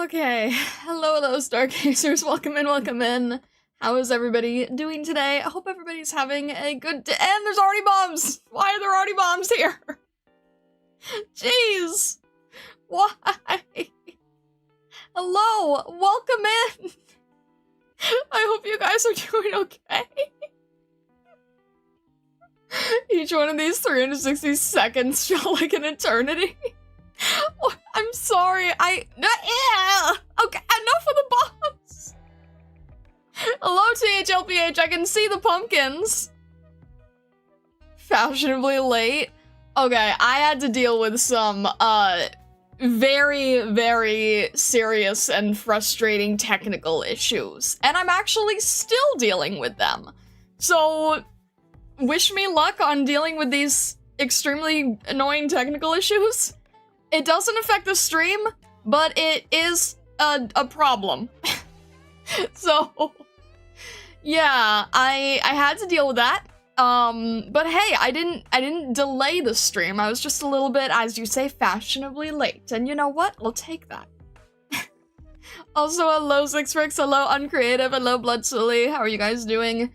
Okay, hello Stargazers, welcome in. How is everybody doing today? I hope everybody's having a good day. And there's already bombs! Why are there already bombs here? Jeez! Why? Hello, welcome in! I hope you guys are doing okay. Each one of these 360 seconds felt like an eternity. Oh, I'm sorry, okay, enough of the bombs! Hello, THLPH, I can see the pumpkins! Fashionably late. Okay, I had to deal with some, very, very serious and frustrating technical issues. And I'm actually still dealing with them. So, wish me luck on dealing with these extremely annoying technical issues. It doesn't affect the stream, but it is a problem. So, yeah, I had to deal with that. But hey, I didn't delay the stream. I was just a little bit, as you say, fashionably late. And you know what? We'll take that. Also, hello Sixfrix, hello Uncreative, hello Blood Sully. How are you guys doing?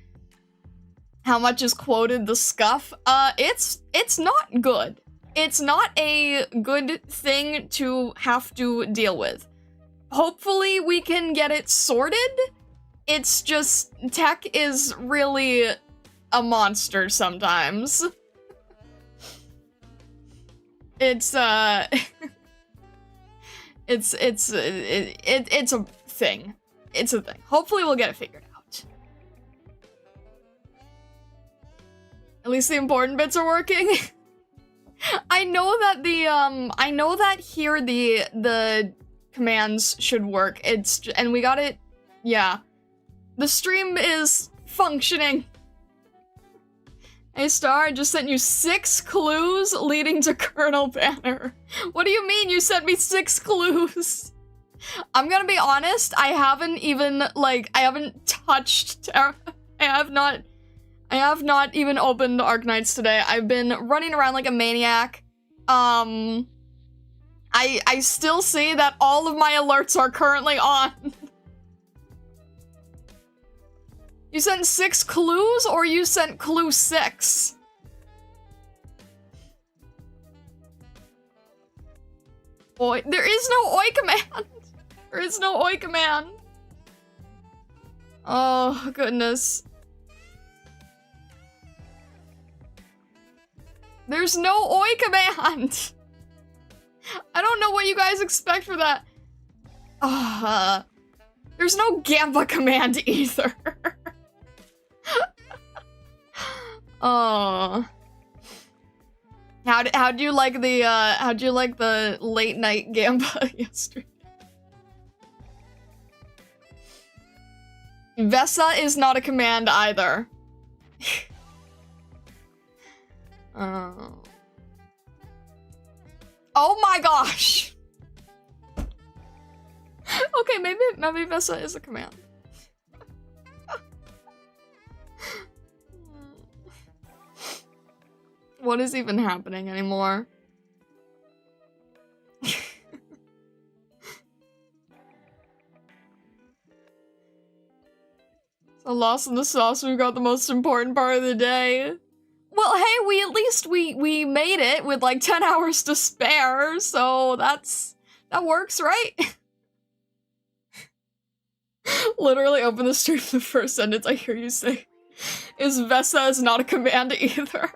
How much is quoted the scuff? It's not good. It's not a good thing to have to deal with. Hopefully we can get it sorted. It's just, tech is really a monster sometimes. It's it's a thing. It's a thing. Hopefully we'll get it figured out. At least the important bits are working. I know that I know that here the commands should work. And we got it, yeah. The stream is functioning. Hey Star, I just sent you 6 clues leading to Colonel Banner. What do you mean you sent me 6 clues? I'm gonna be honest, I haven't even, I haven't touched Terra. I have not even opened Arknights today. I've been running around like a maniac. I still see that all of my alerts are currently on. You sent 6 clues, or you sent clue 6? Oi, there is no oi command. There is no oi command. Oh, goodness. There's no oi command! I don't know what you guys expect for that. There's no gamba command either. Oh. How'd you like the late night gamba yesterday? Vesa is not a command either. Oh my gosh! Okay, maybe Vesa is a command. What is even happening anymore? So lost in the sauce, we got the most important part of the day. Well, hey, we made it with like 10 hours to spare, so that works, right? Literally open the stream, the first sentence I hear you say is Vesa is not a command either.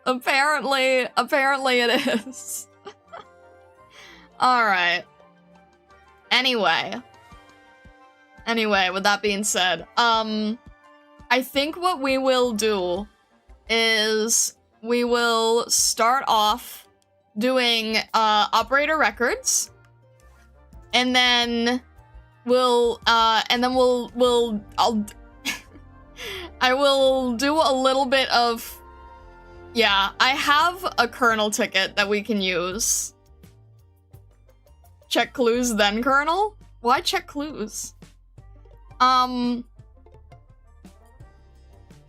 Apparently it is. Alright. Anyway, with that being said, I think what we will do is we will start off doing operator records, and then I will do a little bit of, yeah, I have a kernel ticket that we can use. Check clues then kernel? Why check clues?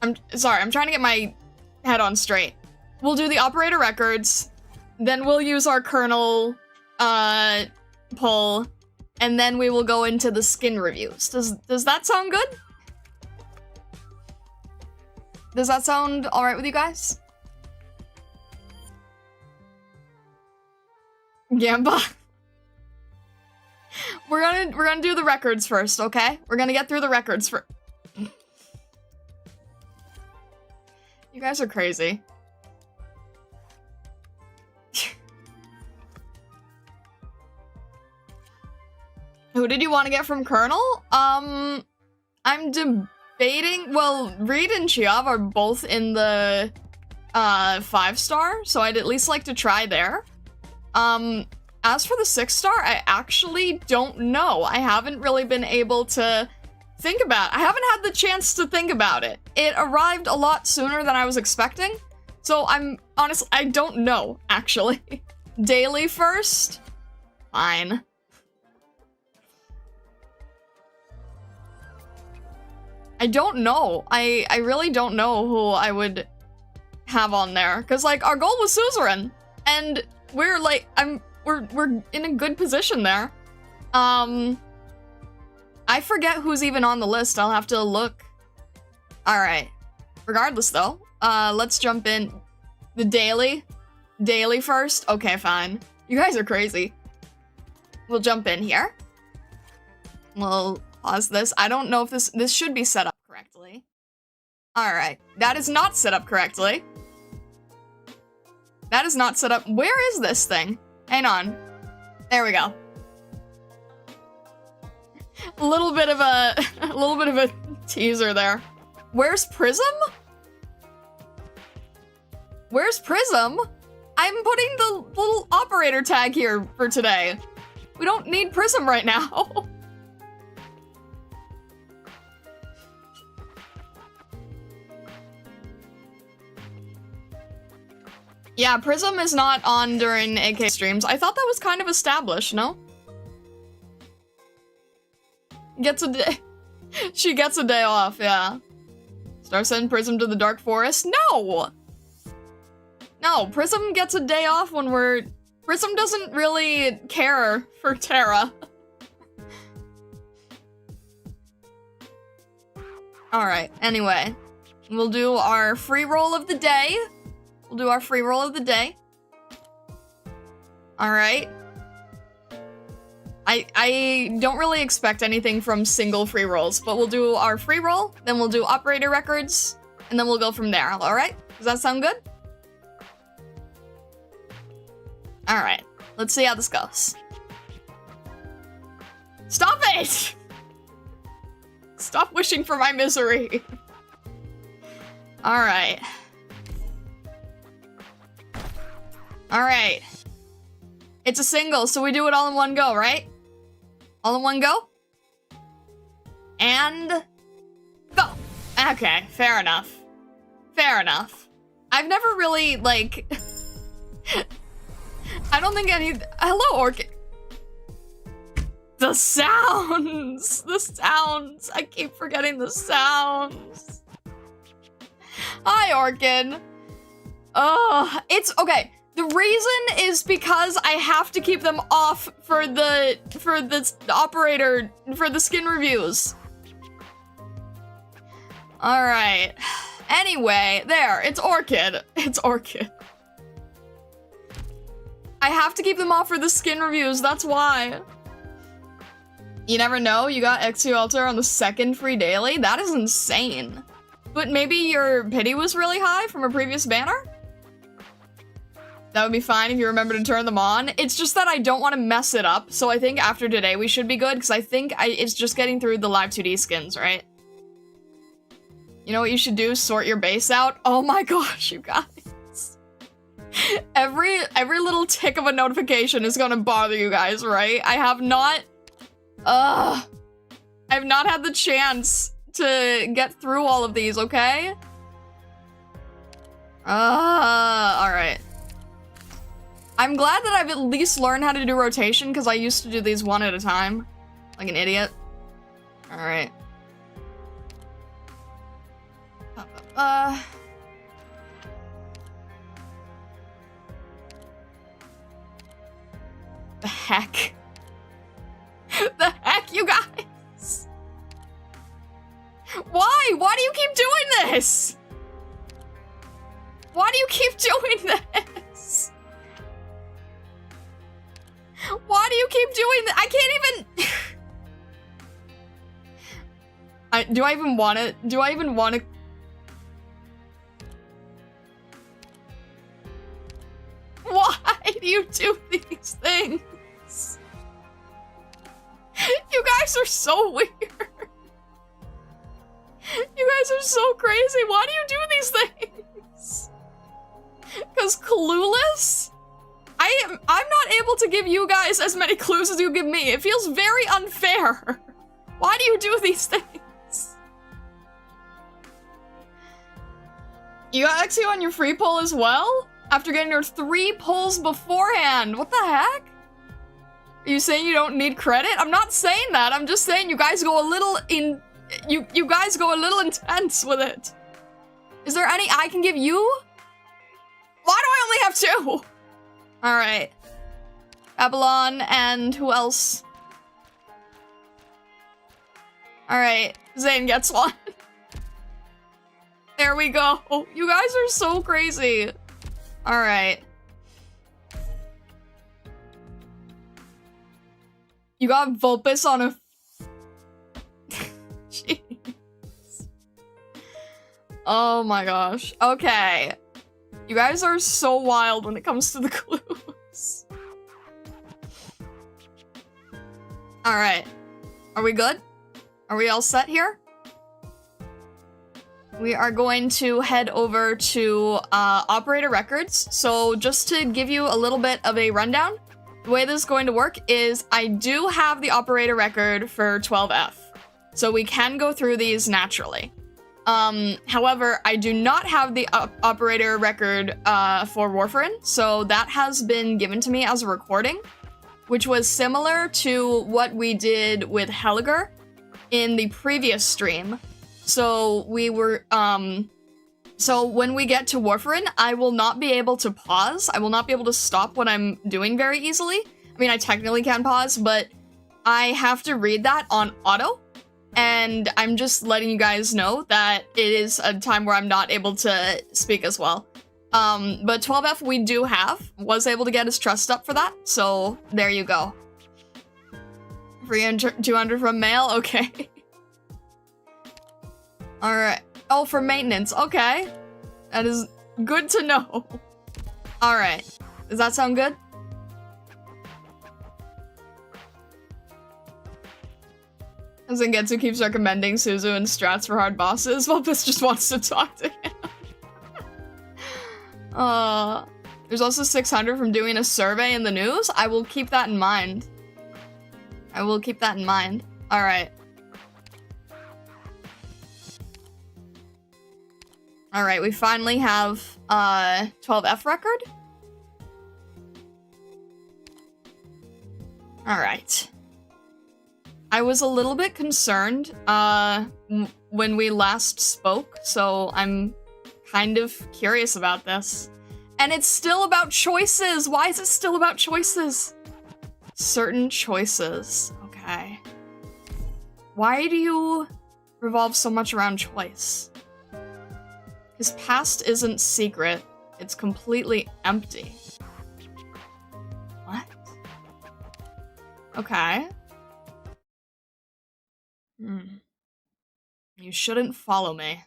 I'm sorry, I'm trying to get my head on straight. We'll do the operator records, then we'll use our kernel pull, and then we will go into the skin reviews. Does that sound good? Does that sound alright with you guys? Gamba. We're gonna do the records first, okay? We're gonna get through the records first. You guys are crazy. Who did you want to get from Colonel? I'm debating. Well, Reed and Chiav are both in the 5-star, so I'd at least like to try there. As for the 6-star, I actually don't know. I haven't really been able to think about it. I haven't had the chance to think about it. It arrived a lot sooner than I was expecting, so I'm honestly, I don't know, actually. Daily first? Fine. I don't know. I really don't know who I would have on there, because like our goal was suzerain, and we're like we're in a good position there. I forget who's even on the list. I'll have to look. All right. Regardless, though, let's jump in. The daily first. Okay, fine. You guys are crazy. We'll jump in here. We'll pause this. I don't know if this should be set up correctly. All right. That is not set up correctly. That is not set up. Where is this thing? Hang on. There we go. A little bit of a teaser there. Where's Prism? Where's Prism? I'm putting the little operator tag here for today. We don't need Prism right now. Yeah, Prism is not on during AK streams. I thought that was kind of established, no? Gets a day. She gets a day off, yeah. Start sending Prism to the Dark Forest? No! No, Prism gets a day off when we're... Prism doesn't really care for Terra. Alright, anyway. We'll do our free roll of the day. We'll do our free roll of the day. Alright. I don't really expect anything from single free rolls, but we'll do our free roll, then we'll do operator records, and then we'll go from there, alright? Does that sound good? Alright, let's see how this goes. Stop it! Stop wishing for my misery. Alright. Alright. It's a single, so we do it all in one go, right? All in one go? And... go! Okay, fair enough. Fair enough. I've never really, like... I don't think any... Hello, Orchid. The sounds! The sounds! I keep forgetting the sounds. Hi, Orchid. Oh, it's... Okay. The reason is because I have to keep them off for the operator, for the skin reviews. Alright. Anyway, there, it's Orchid. It's Orchid. I have to keep them off for the skin reviews, that's why. You never know, you got XU Alter on the 2nd free daily? That is insane. But maybe your pity was really high from a previous banner? That would be fine if you remember to turn them on. It's just that I don't want to mess it up, so I think after today we should be good, because I think it's just getting through the live 2D skins, right? You know what you should do? Sort your base out. Oh my gosh, you guys. Every little tick of a notification is gonna bother you guys, right? I have not had the chance to get through all of these, okay? Alright. I'm glad that I've at least learned how to do rotation, because I used to do these one at a time. Like an idiot. Alright. heck? The heck, you guys? Why? Why do you keep doing this? Why do you keep doing this? Why do you keep doing that? I can't even... do I even want to... Do I even want to... Why do you do these things? You guys are so weird. You guys are so crazy. Why do you do these things? Because clueless? I'm not able to give you guys as many clues as you give me. It feels very unfair. Why do you do these things? You got Exio on your free pull as well? After getting your 3 pulls beforehand. What the heck? Are you saying you don't need credit? I'm not saying that. I'm just saying you guys go a little you guys go a little intense with it. Is there any I can give you? Why do I only have 2? All right. Babylon and who else? All right. Zane gets 1. There we go. You guys are so crazy. All right. You got Vulpes on a... Jeez. Oh my gosh. Okay. You guys are so wild when it comes to the clues. All right. Are we good? Are we all set here? We are going to head over to operator records. So just to give you a little bit of a rundown, the way this is going to work is I do have the operator record for 12F. So we can go through these naturally. However, I do not have the operator record for Warfarin. So that has been given to me as a recording, which was similar to what we did with Helliger in the previous stream. So we were, so when we get to Warfarin, I will not be able to pause. I will not be able to stop what I'm doing very easily. I mean, I technically can pause, but I have to read that on auto. And I'm just letting you guys know that it is a time where I'm not able to speak as well. But 12F we do have, was able to get his trust up for that. So there you go. 200 from mail, okay. All right. Oh, for maintenance. Okay. That is good to know. All right. Does that sound good? As Zengetsu keeps recommending Suzu and strats for hard bosses, Vulpes just wants to talk to him. There's also 600 from doing a survey in the news. I will keep that in mind. I will keep that in mind. All right. All right, we finally have 12F record. All right. I was a little bit concerned when we last spoke, so I'm kind of curious about this. And it's still about choices. Why is it still about choices? Certain choices. Okay. Why do you revolve so much around choice? His past isn't secret. It's completely empty. What? Okay. You shouldn't follow me.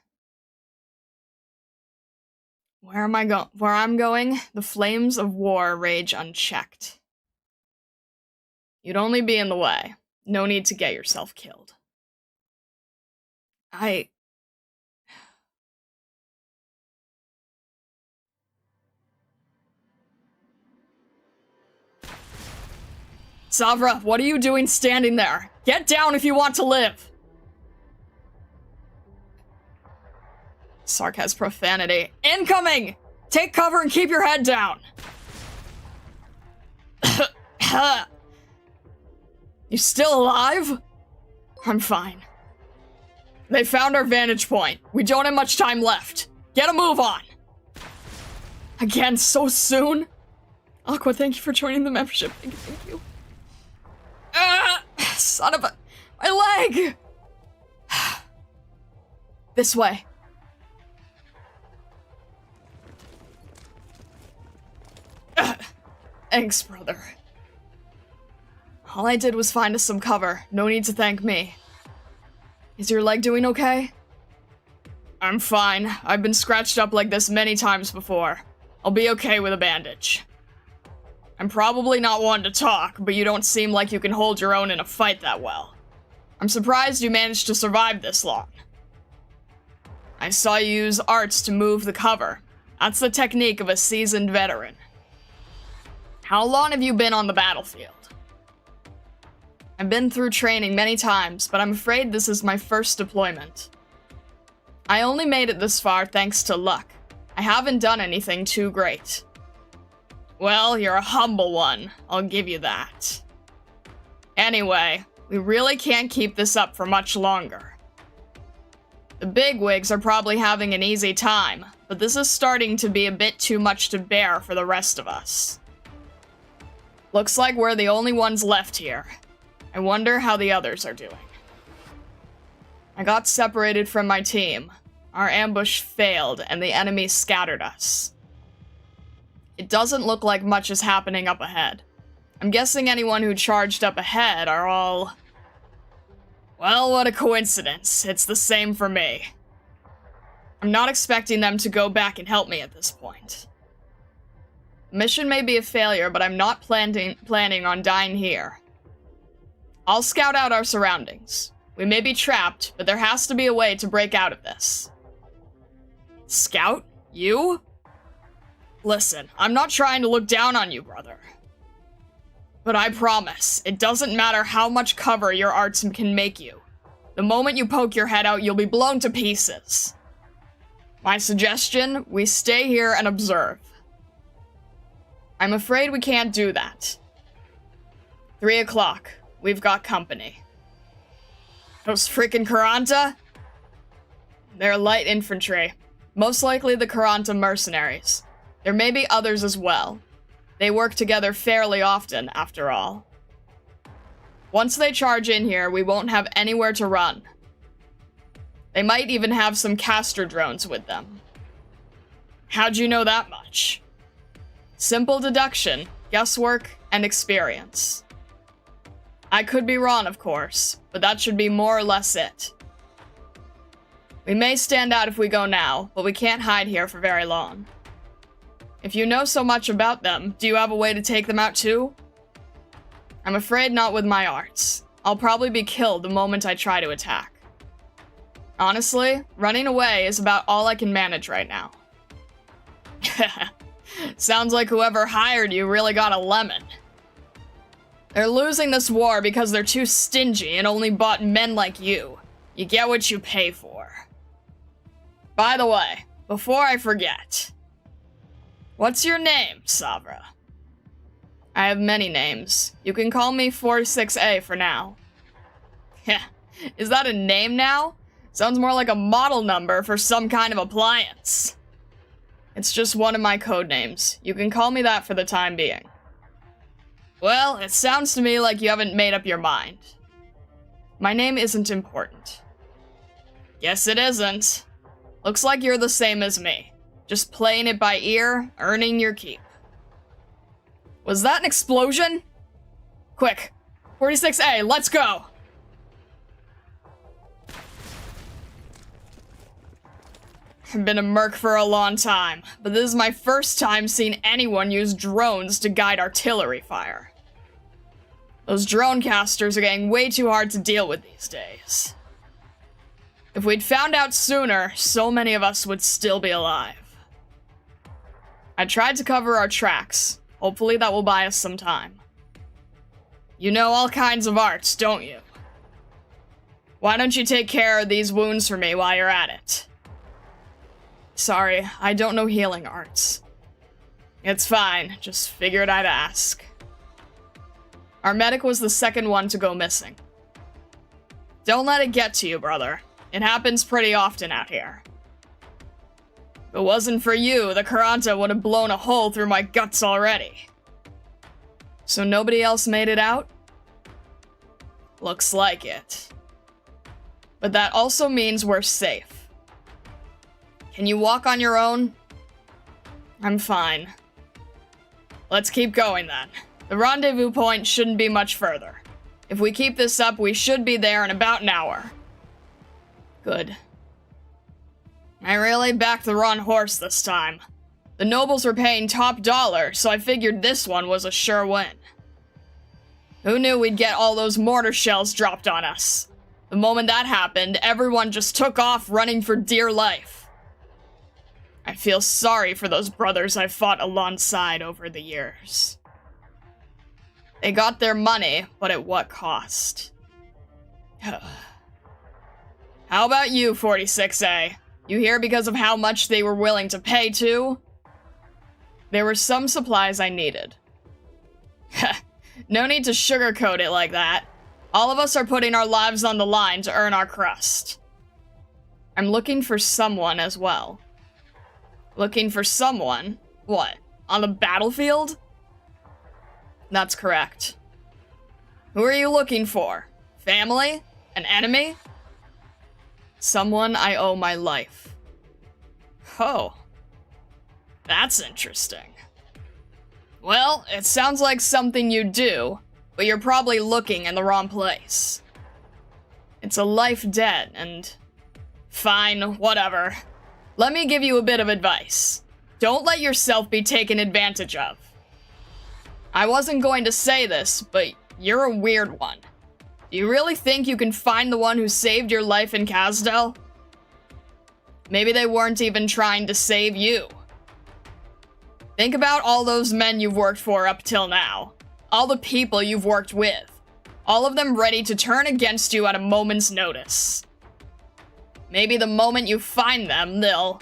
Where I'm going, the flames of war rage unchecked. You'd only be in the way. No need to get yourself killed. Savra, what are you doing standing there? Get down if you want to live! Sark has profanity. Incoming! Take cover and keep your head down! You still alive? I'm fine. They found our vantage point. We don't have much time left. Get a move on! Again, so soon? Aqua, thank you for joining the membership. Thank you. Son of a... My leg! This way. Thanks, brother. All I did was find us some cover. No need to thank me. Is your leg doing okay? I'm fine. I've been scratched up like this many times before. I'll be okay with a bandage. I'm probably not one to talk, but you don't seem like you can hold your own in a fight that well. I'm surprised you managed to survive this long. I saw you use arts to move the cover. That's the technique of a seasoned veteran. How long have you been on the battlefield? I've been through training many times, but I'm afraid this is my first deployment. I only made it this far thanks to luck. I haven't done anything too great. Well, you're a humble one, I'll give you that. Anyway, we really can't keep this up for much longer. The bigwigs are probably having an easy time, but this is starting to be a bit too much to bear for the rest of us. Looks like we're the only ones left here. I wonder how the others are doing. I got separated from my team. Our ambush failed, and the enemy scattered us. It doesn't look like much is happening up ahead. I'm guessing anyone who charged up ahead are all... Well, what a coincidence. It's the same for me. I'm not expecting them to go back and help me at this point. The mission may be a failure, but I'm not planning on dying here. I'll scout out our surroundings. We may be trapped, but there has to be a way to break out of this. Scout? You? Listen, I'm not trying to look down on you, brother. But I promise, it doesn't matter how much cover your arts can make you. The moment you poke your head out, you'll be blown to pieces. My suggestion, we stay here and observe. I'm afraid we can't do that. 3 o'clock. We've got company. Those freaking Karanta? They're light infantry. Most likely the Karanta mercenaries. There may be others as well. They work together fairly often, after all. Once they charge in here, we won't have anywhere to run. They might even have some caster drones with them. How'd you know that much? Simple deduction, guesswork, and experience. I could be wrong, of course, but that should be more or less it. We may stand out if we go now, but we can't hide here for very long. If you know so much about them, do you have a way to take them out too? I'm afraid not with my arts. I'll probably be killed the moment I try to attack. Honestly, running away is about all I can manage right now. Sounds like whoever hired you really got a lemon. They're losing this war because they're too stingy and only bought men like you. You get what you pay for. By the way, before I forget, what's your name, Savra? I have many names. You can call me 46A for now. Yeah, is that a name now? Sounds more like a model number for some kind of appliance. It's just one of my code names. You can call me that for the time being. Well, it sounds to me like you haven't made up your mind. My name isn't important. Guess it isn't. Looks like you're the same as me. Just playing it by ear, earning your keep. Was that an explosion? Quick, 46A, let's go! I've been a merc for a long time, but this is my first time seeing anyone use drones to guide artillery fire. Those drone casters are getting way too hard to deal with these days. If we'd found out sooner, so many of us would still be alive. I tried to cover our tracks. Hopefully that will buy us some time. You know all kinds of arts, don't you? Why don't you take care of these wounds for me while you're at it? Sorry, I don't know healing arts. It's fine, just figured I'd ask. Our medic was the second one to go missing. Don't let it get to you, brother. It happens pretty often out here. If it wasn't for you, the Karanta would have blown a hole through my guts already. So nobody else made it out? Looks like it. But that also means we're safe. Can you walk on your own? I'm fine. Let's keep going then. The rendezvous point shouldn't be much further. If we keep this up, we should be there in about an hour. Good. I really backed the wrong horse this time. The nobles were paying top dollar, so I figured this one was a sure win. Who knew we'd get all those mortar shells dropped on us? The moment that happened, everyone just took off running for dear life. I feel sorry for those brothers I fought alongside over the years. They got their money, but at what cost? How about you, 46A? You here because of how much they were willing to pay, too? There were some supplies I needed. No need to sugarcoat it like that. All of us are putting our lives on the line to earn our crust. I'm looking for someone as well. Looking for someone? What? On the battlefield? That's correct. Who are you looking for? Family? An enemy? Someone I owe my life. Oh. That's interesting. Well, it sounds like something you do, but you're probably looking in the wrong place. It's a life debt, and... Fine, whatever. Let me give you a bit of advice. Don't let yourself be taken advantage of. I wasn't going to say this, but you're a weird one. Do you really think you can find the one who saved your life in Kasdel? Maybe they weren't even trying to save you. Think about all those men you've worked for up till now. All the people you've worked with. All of them ready to turn against you at a moment's notice. Maybe the moment you find them, they'll...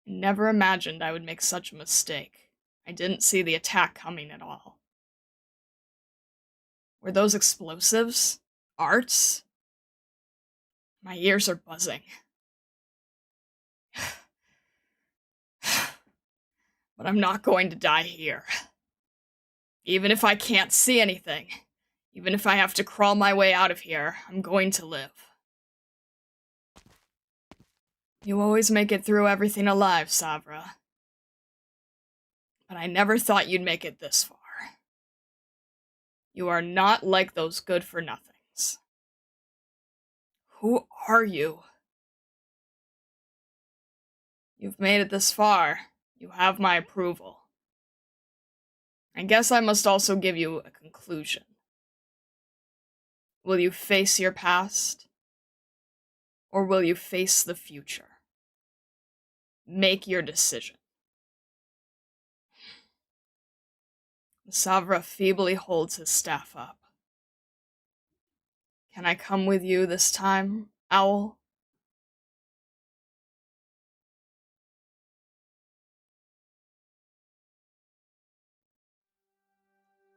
Never imagined I would make such a mistake. I didn't see the attack coming at all. Were those explosives? Arts? My ears are buzzing. But I'm not going to die here. Even if I can't see anything, even if I have to crawl my way out of here, I'm going to live. You always make it through everything alive, Savra. But I never thought you'd make it this far. You are not like those good-for-nothings. Who are you? You've made it this far. You have my approval. I guess I must also give you a conclusion. Will you face your past? Or will you face the future? Make your decision. Savra feebly holds his staff up. Can I come with you this time, Owl?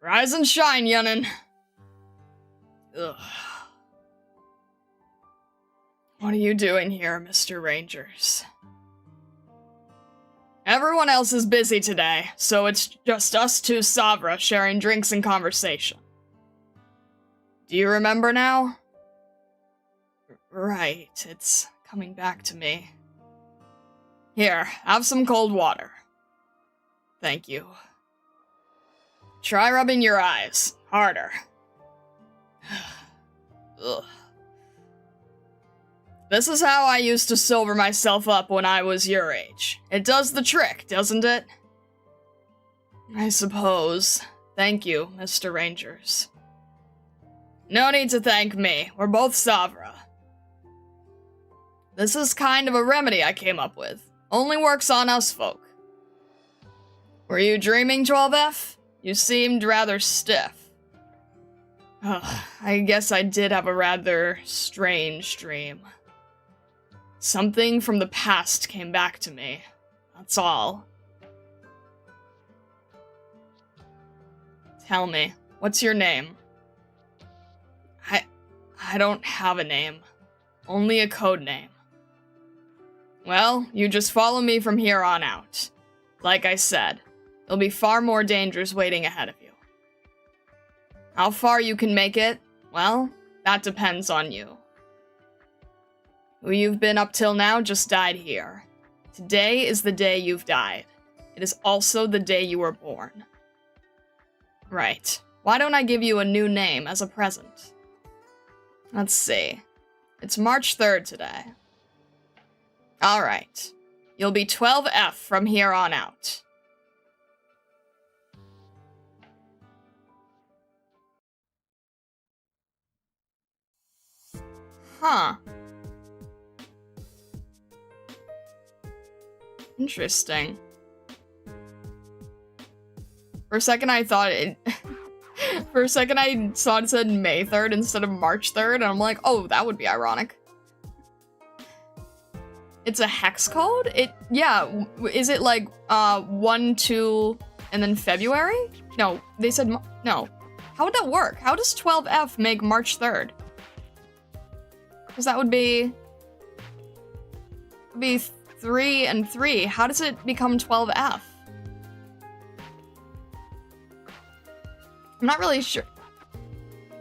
Rise and shine, Yunnin. Ugh. What are you doing here, Mr. Rangers? Everyone else is busy today, so it's just us two Savra sharing drinks and conversation. Do you remember now? Right, it's coming back to me. Here, have some cold water. Thank you. Try rubbing your eyes. Harder. Ugh. This is how I used to sober myself up when I was your age. It does the trick, doesn't it? I suppose. Thank you, Mr. Rangers. No need to thank me. We're both Savra. This is kind of a remedy I came up with. Only works on us folk. Were you dreaming, 12F? You seemed rather stiff. I guess I did have a rather strange dream. Something from the past came back to me. That's all. Tell me, what's your name? I don't have a name. Only a code name. Well, you just follow me from here on out. Like I said, there'll be far more dangers waiting ahead of you. How far you can make it, well, that depends on you. Who you've been up till now just died here. Today is the day you've died. It is also the day you were born. Right. Why don't I give you a new name as a present? Let's see. It's March 3rd today. Alright. You'll be 12F from here on out. Huh. Interesting. For a second I thought it... For a second I saw it said May 3rd instead of March 3rd, and I'm like, oh, that would be ironic. It's a hex code? Yeah, is it like, 1, 2, and then February? No, they said, no. How would that work? How does 12F make March 3rd? Because that would be 3 and 3. How does it become 12F? I'm not really sure.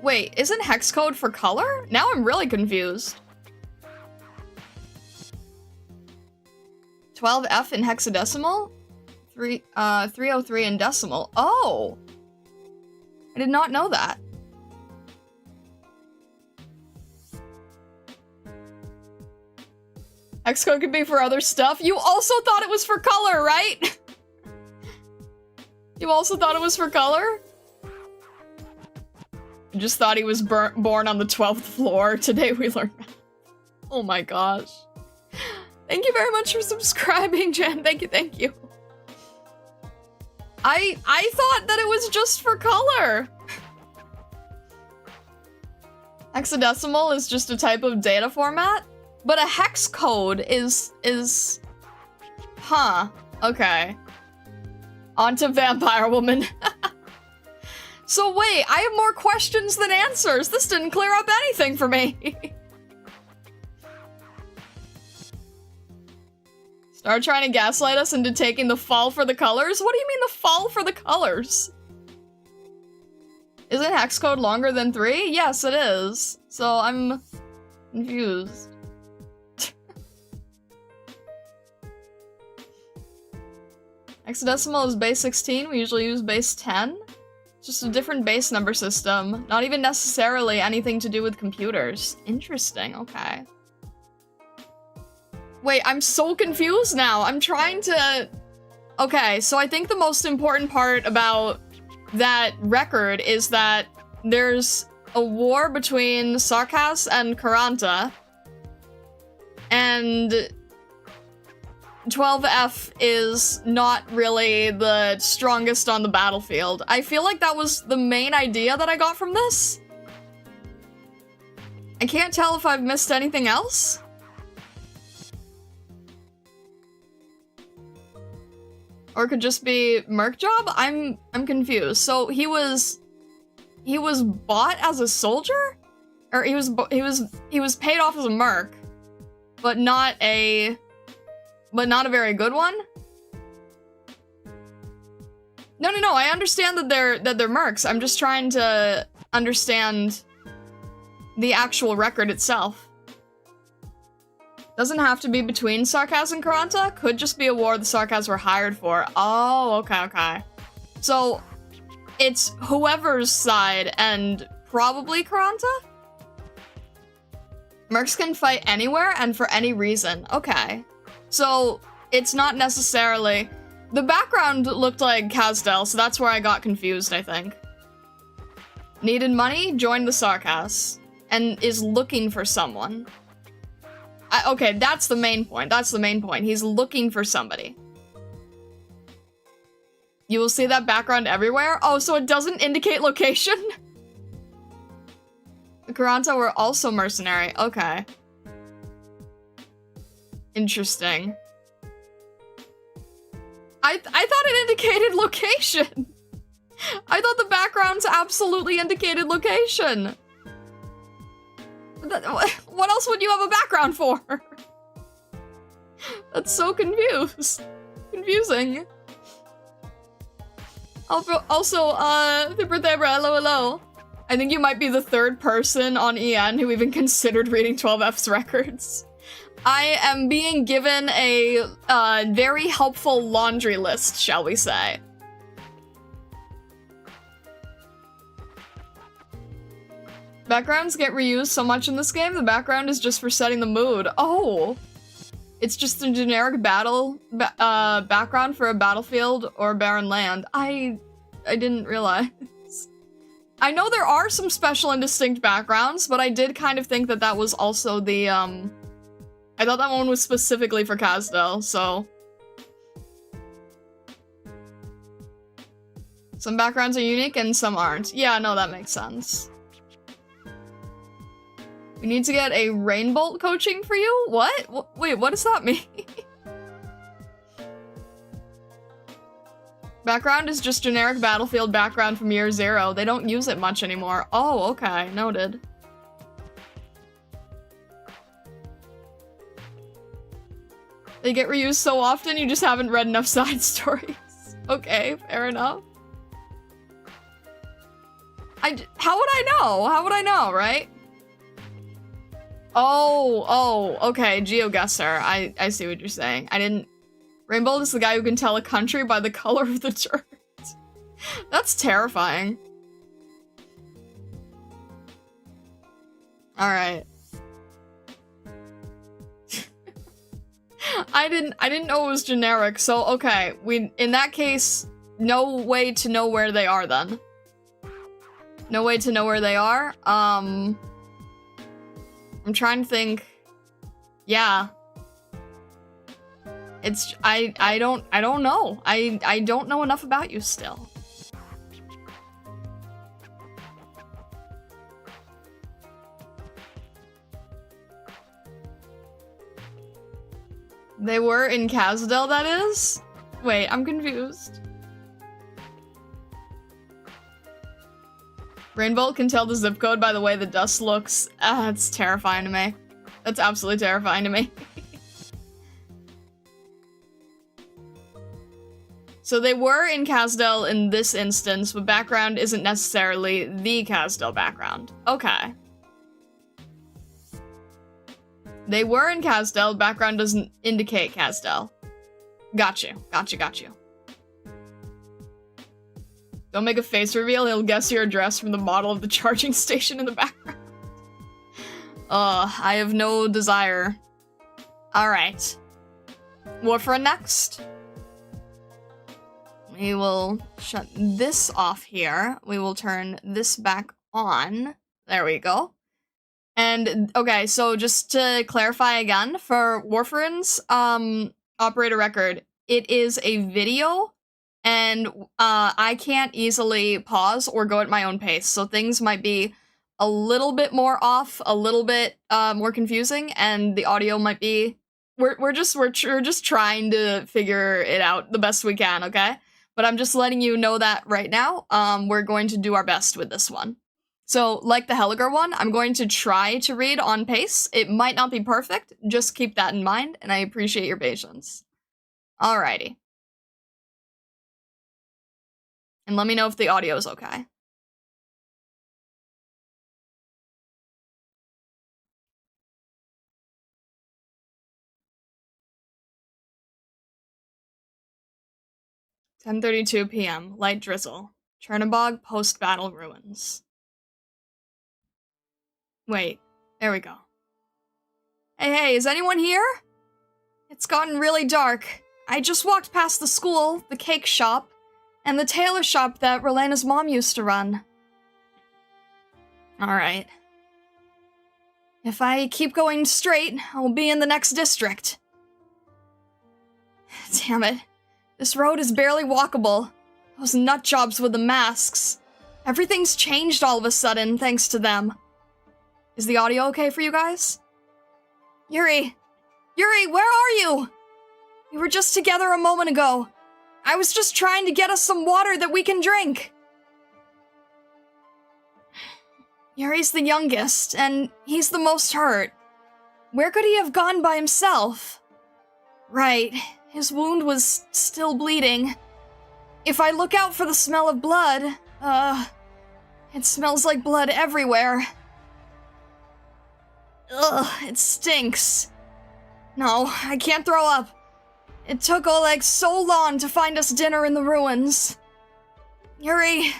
Wait, isn't hex code for color? Now I'm really confused. 12F in hexadecimal? 303 in decimal. Oh! I did not know that. Hex code could be for other stuff. You also thought it was for color, right? You also thought it was for color? I just thought he was born on the 12th floor. Today we learned math. Oh my gosh. Thank you very much for subscribing, Jen. Thank you, thank you. I thought that it was just for color. Hexadecimal is just a type of data format, but a hex code is... Huh. Okay. On to Vampire Woman. So wait, I have more questions than answers. This didn't clear up anything for me. Start trying to gaslight us into taking the fall for the colors? What do you mean the fall for the colors? Isn't hex code longer than 3? Yes, it is. So I'm confused. Hexadecimal is base 16. We usually use base 10. Just a different base number system. Not even necessarily anything to do with computers. Interesting, okay. Wait, I'm so confused now. I'm trying to... Okay, so I think the most important part about that record is that there's a war between Sarkas and Karanta, and 12F is not really the strongest on the battlefield. I feel like that was the main idea that I got from this. I can't tell if I've missed anything else. Or it could just be Merc job? I'm confused. So he was bought as a soldier? Or he was paid off as a Merc, but not a very good one? No, I understand that they're mercs. I'm just trying to understand the actual record itself. Doesn't have to be between Sarkas and Karanta. Could just be a war the Sarkas were hired for. Oh, okay. So, it's whoever's side and probably Karanta? Mercs can fight anywhere and for any reason. Okay. So, it's not necessarily... The background looked like Kazdel, so that's where I got confused, I think. Needed money? Joined the Sarkas. And is looking for someone. Okay, that's the main point. He's looking for somebody. You will see that background everywhere? Oh, so it doesn't indicate location? The Karanta were also mercenary. Okay. Interesting. I thought it indicated location. I thought the backgrounds absolutely indicated location. What else would you have a background for? That's so confusing. Also, Fibra, hello. I think you might be the third person on EN who even considered reading 12F's records. I am being given a very helpful laundry list, shall we say. Backgrounds get reused so much in this game, the background is just for setting the mood. Oh! It's just a generic background for a battlefield or barren land. I didn't realize. I know there are some special and distinct backgrounds, but I did kind of think that that was also the, I thought that one was specifically for Kasdel, so. Some backgrounds are unique and some aren't. Yeah, no, that makes sense. We need to get a Rainbolt coaching for you? What? Wait, what does that mean? Background is just generic battlefield background from year 0. They don't use it much anymore. Oh, okay, noted. They get reused so often, you just haven't read enough side stories. Okay, fair enough. How would I know? How would I know, right? Oh, okay, GeoGuessr. I see what you're saying. I didn't... Rainbow is the guy who can tell a country by the color of the dirt. That's terrifying. Alright. I didn't know it was generic, so okay. In that case, no way to know where they are then. No way to know where they are. I'm trying to think. Yeah. It's I don't know. I don't know enough about you still. They were in Kasdel, that is? Wait, I'm confused. Rainbolt can tell the zip code by the way the dust looks. That's terrifying to me. That's absolutely terrifying to me. So they were in Kasdel in this instance, but background isn't necessarily the Kasdel background. Okay. They were in Kasdel, background doesn't indicate Kasdel. Got you. Don't make a face reveal, he'll guess your address from the model of the charging station in the background. I have no desire. Alright. Warfarin next. We will shut this off here. We will turn this back on. There we go. And, okay, so just to clarify again, for Warfarin's operator record, it is a video, and I can't easily pause or go at my own pace, so things might be a little bit more off, a little bit more confusing, and the audio might be... We're just trying to figure it out the best we can, okay? But I'm just letting you know that right now. We're going to do our best with this one. So, like the Helliger one, I'm going to try to read on pace. It might not be perfect, just keep that in mind, and I appreciate your patience. Alrighty. And let me know if the audio is okay. (10:32 p.m. Light drizzle. Chernobog post-battle ruins. Wait, there we go. Hey, is anyone here? It's gotten really dark. I just walked past the school, the cake shop, and the tailor shop that Rolena's mom used to run. Alright. If I keep going straight, I'll be in the next district. Damn it. This road is barely walkable. Those nutjobs with the masks. Everything's changed all of a sudden, thanks to them. Is the audio okay for you guys? Yuri! Yuri, where are you? We were just together a moment ago. I was just trying to get us some water that we can drink. Yuri's the youngest, and he's the most hurt. Where could he have gone by himself? Right, his wound was still bleeding. If I look out for the smell of blood, It smells like blood everywhere. Ugh, it stinks. No, I can't throw up. It took Oleg so long to find us dinner in the ruins. Yuri...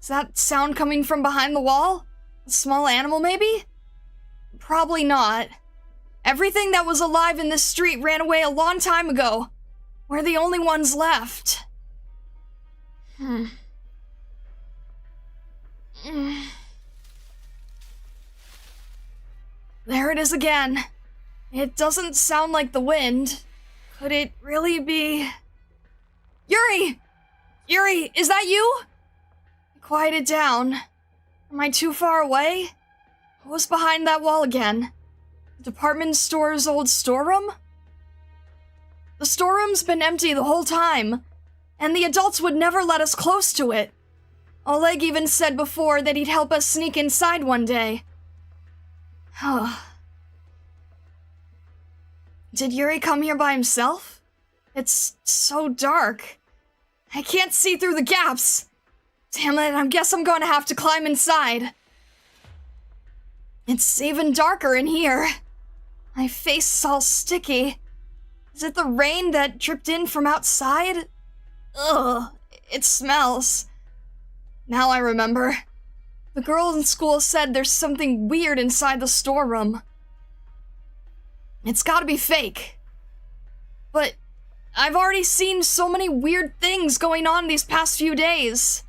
Is that sound coming from behind the wall? A small animal, maybe? Probably not. Everything that was alive in this street ran away a long time ago. We're the only ones left. There it is again. It doesn't sound like the wind. Could it really be... Yuri! Yuri, is that you? Quiet it down. Am I too far away? What's behind that wall again? The department store's old storeroom? The storeroom's been empty the whole time, and the adults would never let us close to it. Oleg even said before that he'd help us sneak inside one day. Did Yuri come here by himself? It's so dark. I can't see through the gaps. Damn it, I guess I'm going to have to climb inside. It's even darker in here. My face is all sticky. Is it the rain that dripped in from outside? Ugh, it smells. Now I remember. The girl in school said there's something weird inside the storeroom. It's gotta be fake. But I've already seen so many weird things going on these past few days.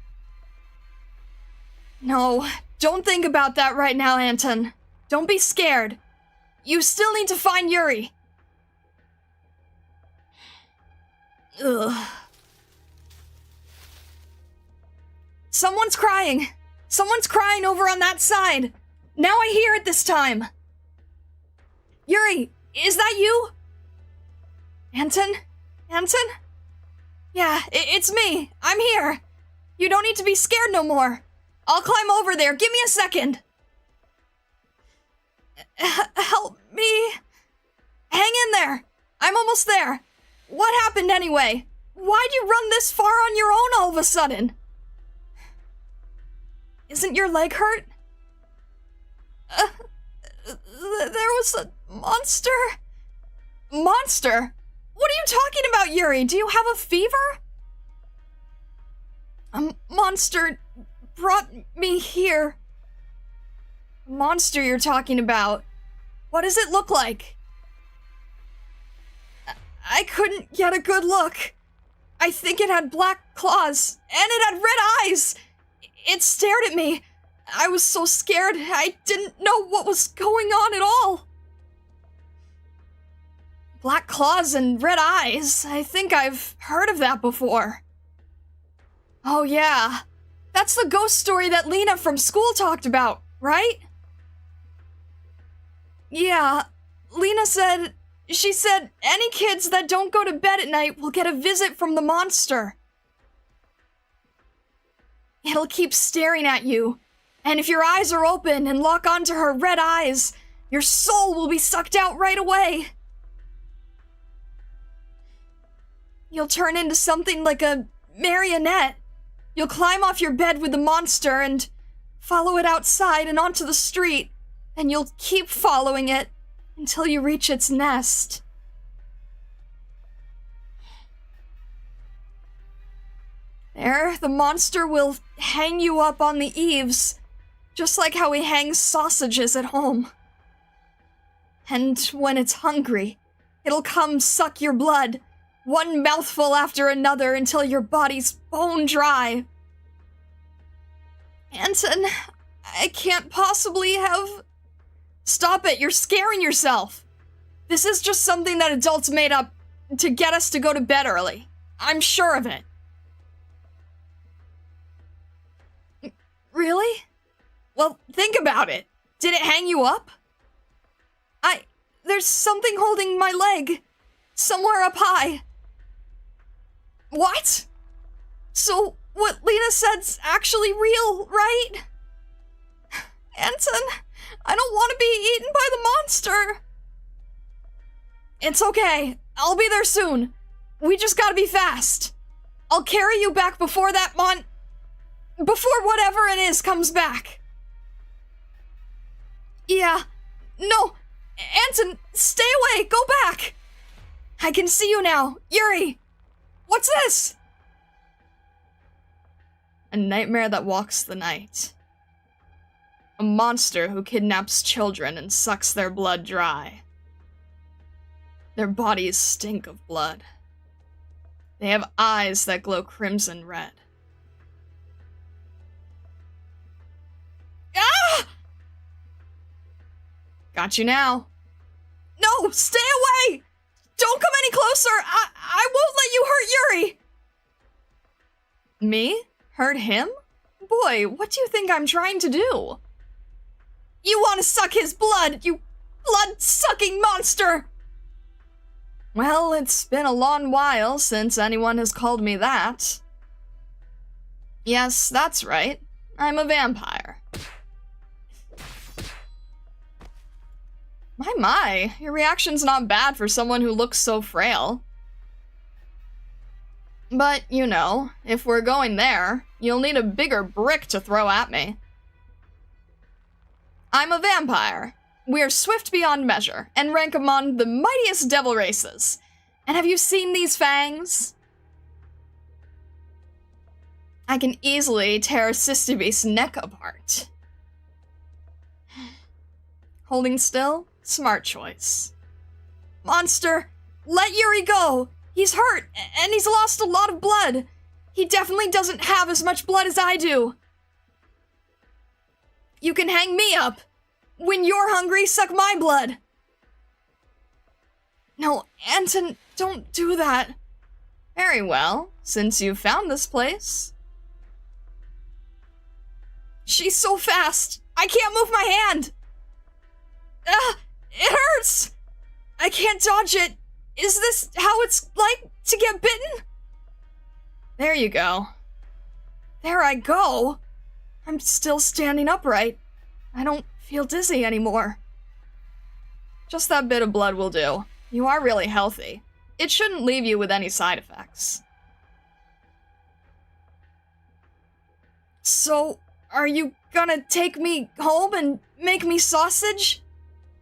No, don't think about that right now, Anton. Don't be scared. You still need to find Yuri. Ugh. Someone's crying. Someone's crying over on that side. Now I hear it this time. Yuri, is that you? Anton? Anton? Yeah, it's me. I'm here. You don't need to be scared no more. I'll climb over there. Give me a second. Help me. Hang in there. I'm almost there. What happened anyway? Why'd you run this far on your own all of a sudden? Isn't your leg hurt? There was a monster. Monster? What are you talking about, Yuri? Do you have a fever? A monster brought me here. A monster you're talking about. What does it look like? I couldn't get a good look. I think it had black claws, and it had red eyes. It stared at me. I was so scared, I didn't know what was going on at all. Black claws and red eyes. I think I've heard of that before. Oh yeah. That's the ghost story that Lena from school talked about, right? Yeah. Lena said... She said any kids that don't go to bed at night will get a visit from the monster. It'll keep staring at you. And if your eyes are open and lock onto her red eyes, your soul will be sucked out right away. You'll turn into something like a marionette. You'll climb off your bed with the monster and follow it outside and onto the street, and you'll keep following it until you reach its nest. There, the monster will hang you up on the eaves, just like how he hangs sausages at home. And when it's hungry, it'll come suck your blood, one mouthful after another until your body's bone dry. Anton, I can't possibly have... Stop it, you're scaring yourself. This is just something that adults made up to get us to go to bed early. I'm sure of it. Really? Well, think about it. Did it hang you up? There's something holding my leg. Somewhere up high. What? So, what Lena said's actually real, right? Anton, I don't want to be eaten by the monster. It's okay. I'll be there soon. We just gotta be fast. I'll carry you back before before whatever it is comes back. Yeah. No. Anton, stay away. Go back. I can see you now. Yuri. What's this? A nightmare that walks the night. A monster who kidnaps children and sucks their blood dry. Their bodies stink of blood. They have eyes that glow crimson red. Ah! Got you now. No, stay away! Don't come any closer! I won't let you hurt Yuri! Me? Hurt him? Boy, what do you think I'm trying to do? You want to suck his blood, you blood-sucking monster! Well, it's been a long while since anyone has called me that. Yes, that's right. I'm a vampire. My, your reaction's not bad for someone who looks so frail. But, you know, if we're going there, you'll need a bigger brick to throw at me. I'm a vampire. We're swift beyond measure, and rank among the mightiest devil races. And have you seen these fangs? I can easily tear a Sisyphus' neck apart. Holding still? Smart choice. Monster, let Yuri go! He's hurt, and he's lost a lot of blood. He definitely doesn't have as much blood as I do. You can hang me up. When you're hungry, suck my blood. No, Anton, don't do that. Very well, since you found this place. She's so fast. I can't move my hand. It hurts. I can't dodge it. Is this how it's like to get bitten? There you go. There I go. I'm still standing upright. I don't feel dizzy anymore. Just that bit of blood will do. You are really healthy. It shouldn't leave you with any side effects. So, are you gonna take me home and make me sausage?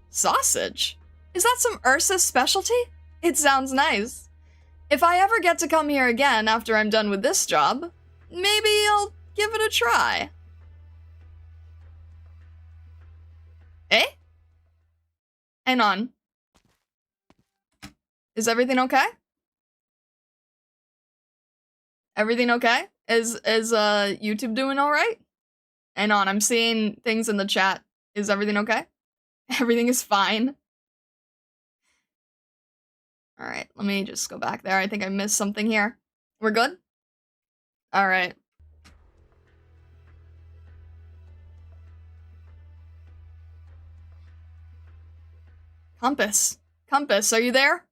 Sausage? Is that some Ursa's specialty? It sounds nice. If I ever get to come here again after I'm done with this job, maybe I'll give it a try. Eh? Hang on. Is everything okay? Everything okay? Is YouTube doing alright? Hang on, I'm seeing things in the chat. Is everything okay? Everything is fine. Alright, let me just go back there. I think I missed something here. We're good? Alright. Compass. Compass, are you there?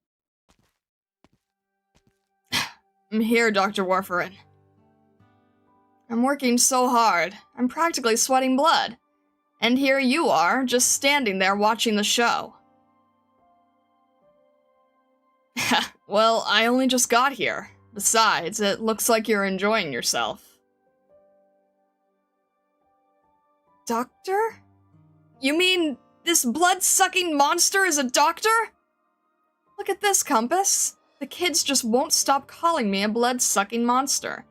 I'm here, Dr. Warfarin. I'm working so hard. I'm practically sweating blood. And here you are, just standing there watching the show. Well, I only just got here. Besides, it looks like you're enjoying yourself. Doctor? You mean this blood-sucking monster is a doctor? Look at this, Compass. The kids just won't stop calling me a blood-sucking monster.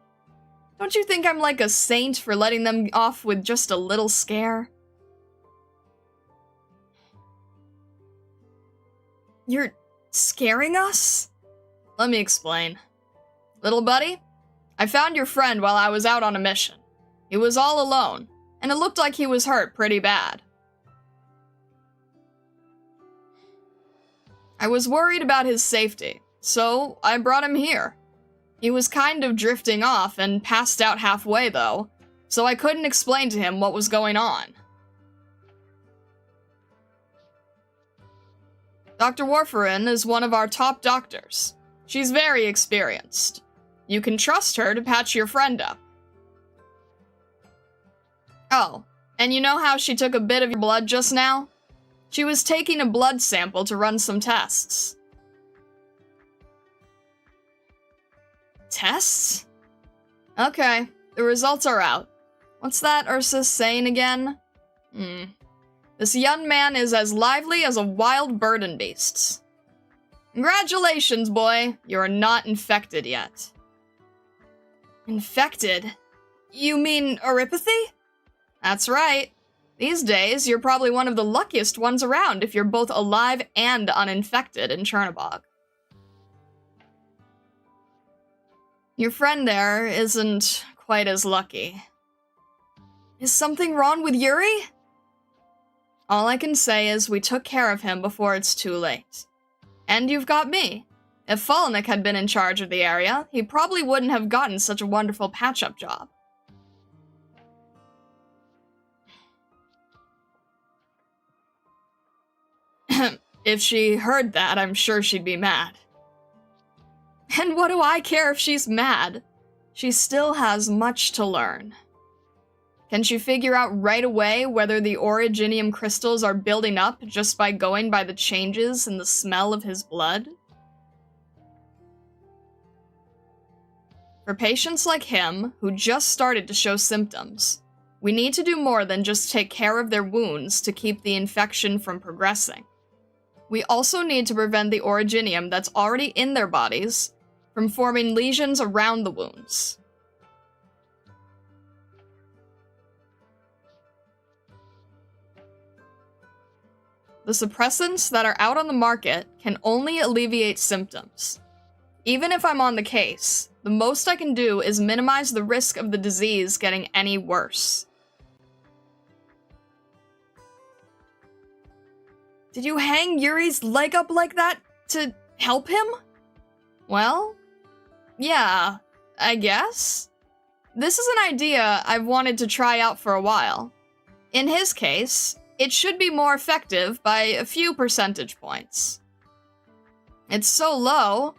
Don't you think I'm like a saint for letting them off with just a little scare? You're scaring us? Let me explain. Little buddy, I found your friend while I was out on a mission. He was all alone, and it looked like he was hurt pretty bad. I was worried about his safety, so I brought him here. He was kind of drifting off and passed out halfway though, so I couldn't explain to him what was going on. Dr. Warfarin is one of our top doctors. She's very experienced. You can trust her to patch your friend up. Oh, and you know how she took a bit of your blood just now? She was taking a blood sample to run some tests. Tests? Okay, the results are out. What's that Ursa saying again? This young man is as lively as a wild bird and beasts. Congratulations, boy. You are not infected yet. Infected? You mean oripathy? That's right. These days, you're probably one of the luckiest ones around if you're both alive and uninfected in Chernobog. Your friend there isn't quite as lucky. Is something wrong with Yuri? All I can say is we took care of him before it's too late. And you've got me. If Falnik had been in charge of the area, he probably wouldn't have gotten such a wonderful patch-up job. If she heard that, I'm sure she'd be mad. And what do I care if she's mad? She still has much to learn. Can she figure out right away whether the originium crystals are building up just by going by the changes in the smell of his blood? For patients like him, who just started to show symptoms, we need to do more than just take care of their wounds to keep the infection from progressing. We also need to prevent the originium that's already in their bodies from forming lesions around the wounds. The suppressants that are out on the market can only alleviate symptoms. Even if I'm on the case, the most I can do is minimize the risk of the disease getting any worse. Did you hang Yuri's leg up like that to help him? Well, yeah, I guess. This is an idea I've wanted to try out for a while. In his case, it should be more effective by a few percentage points. It's so low,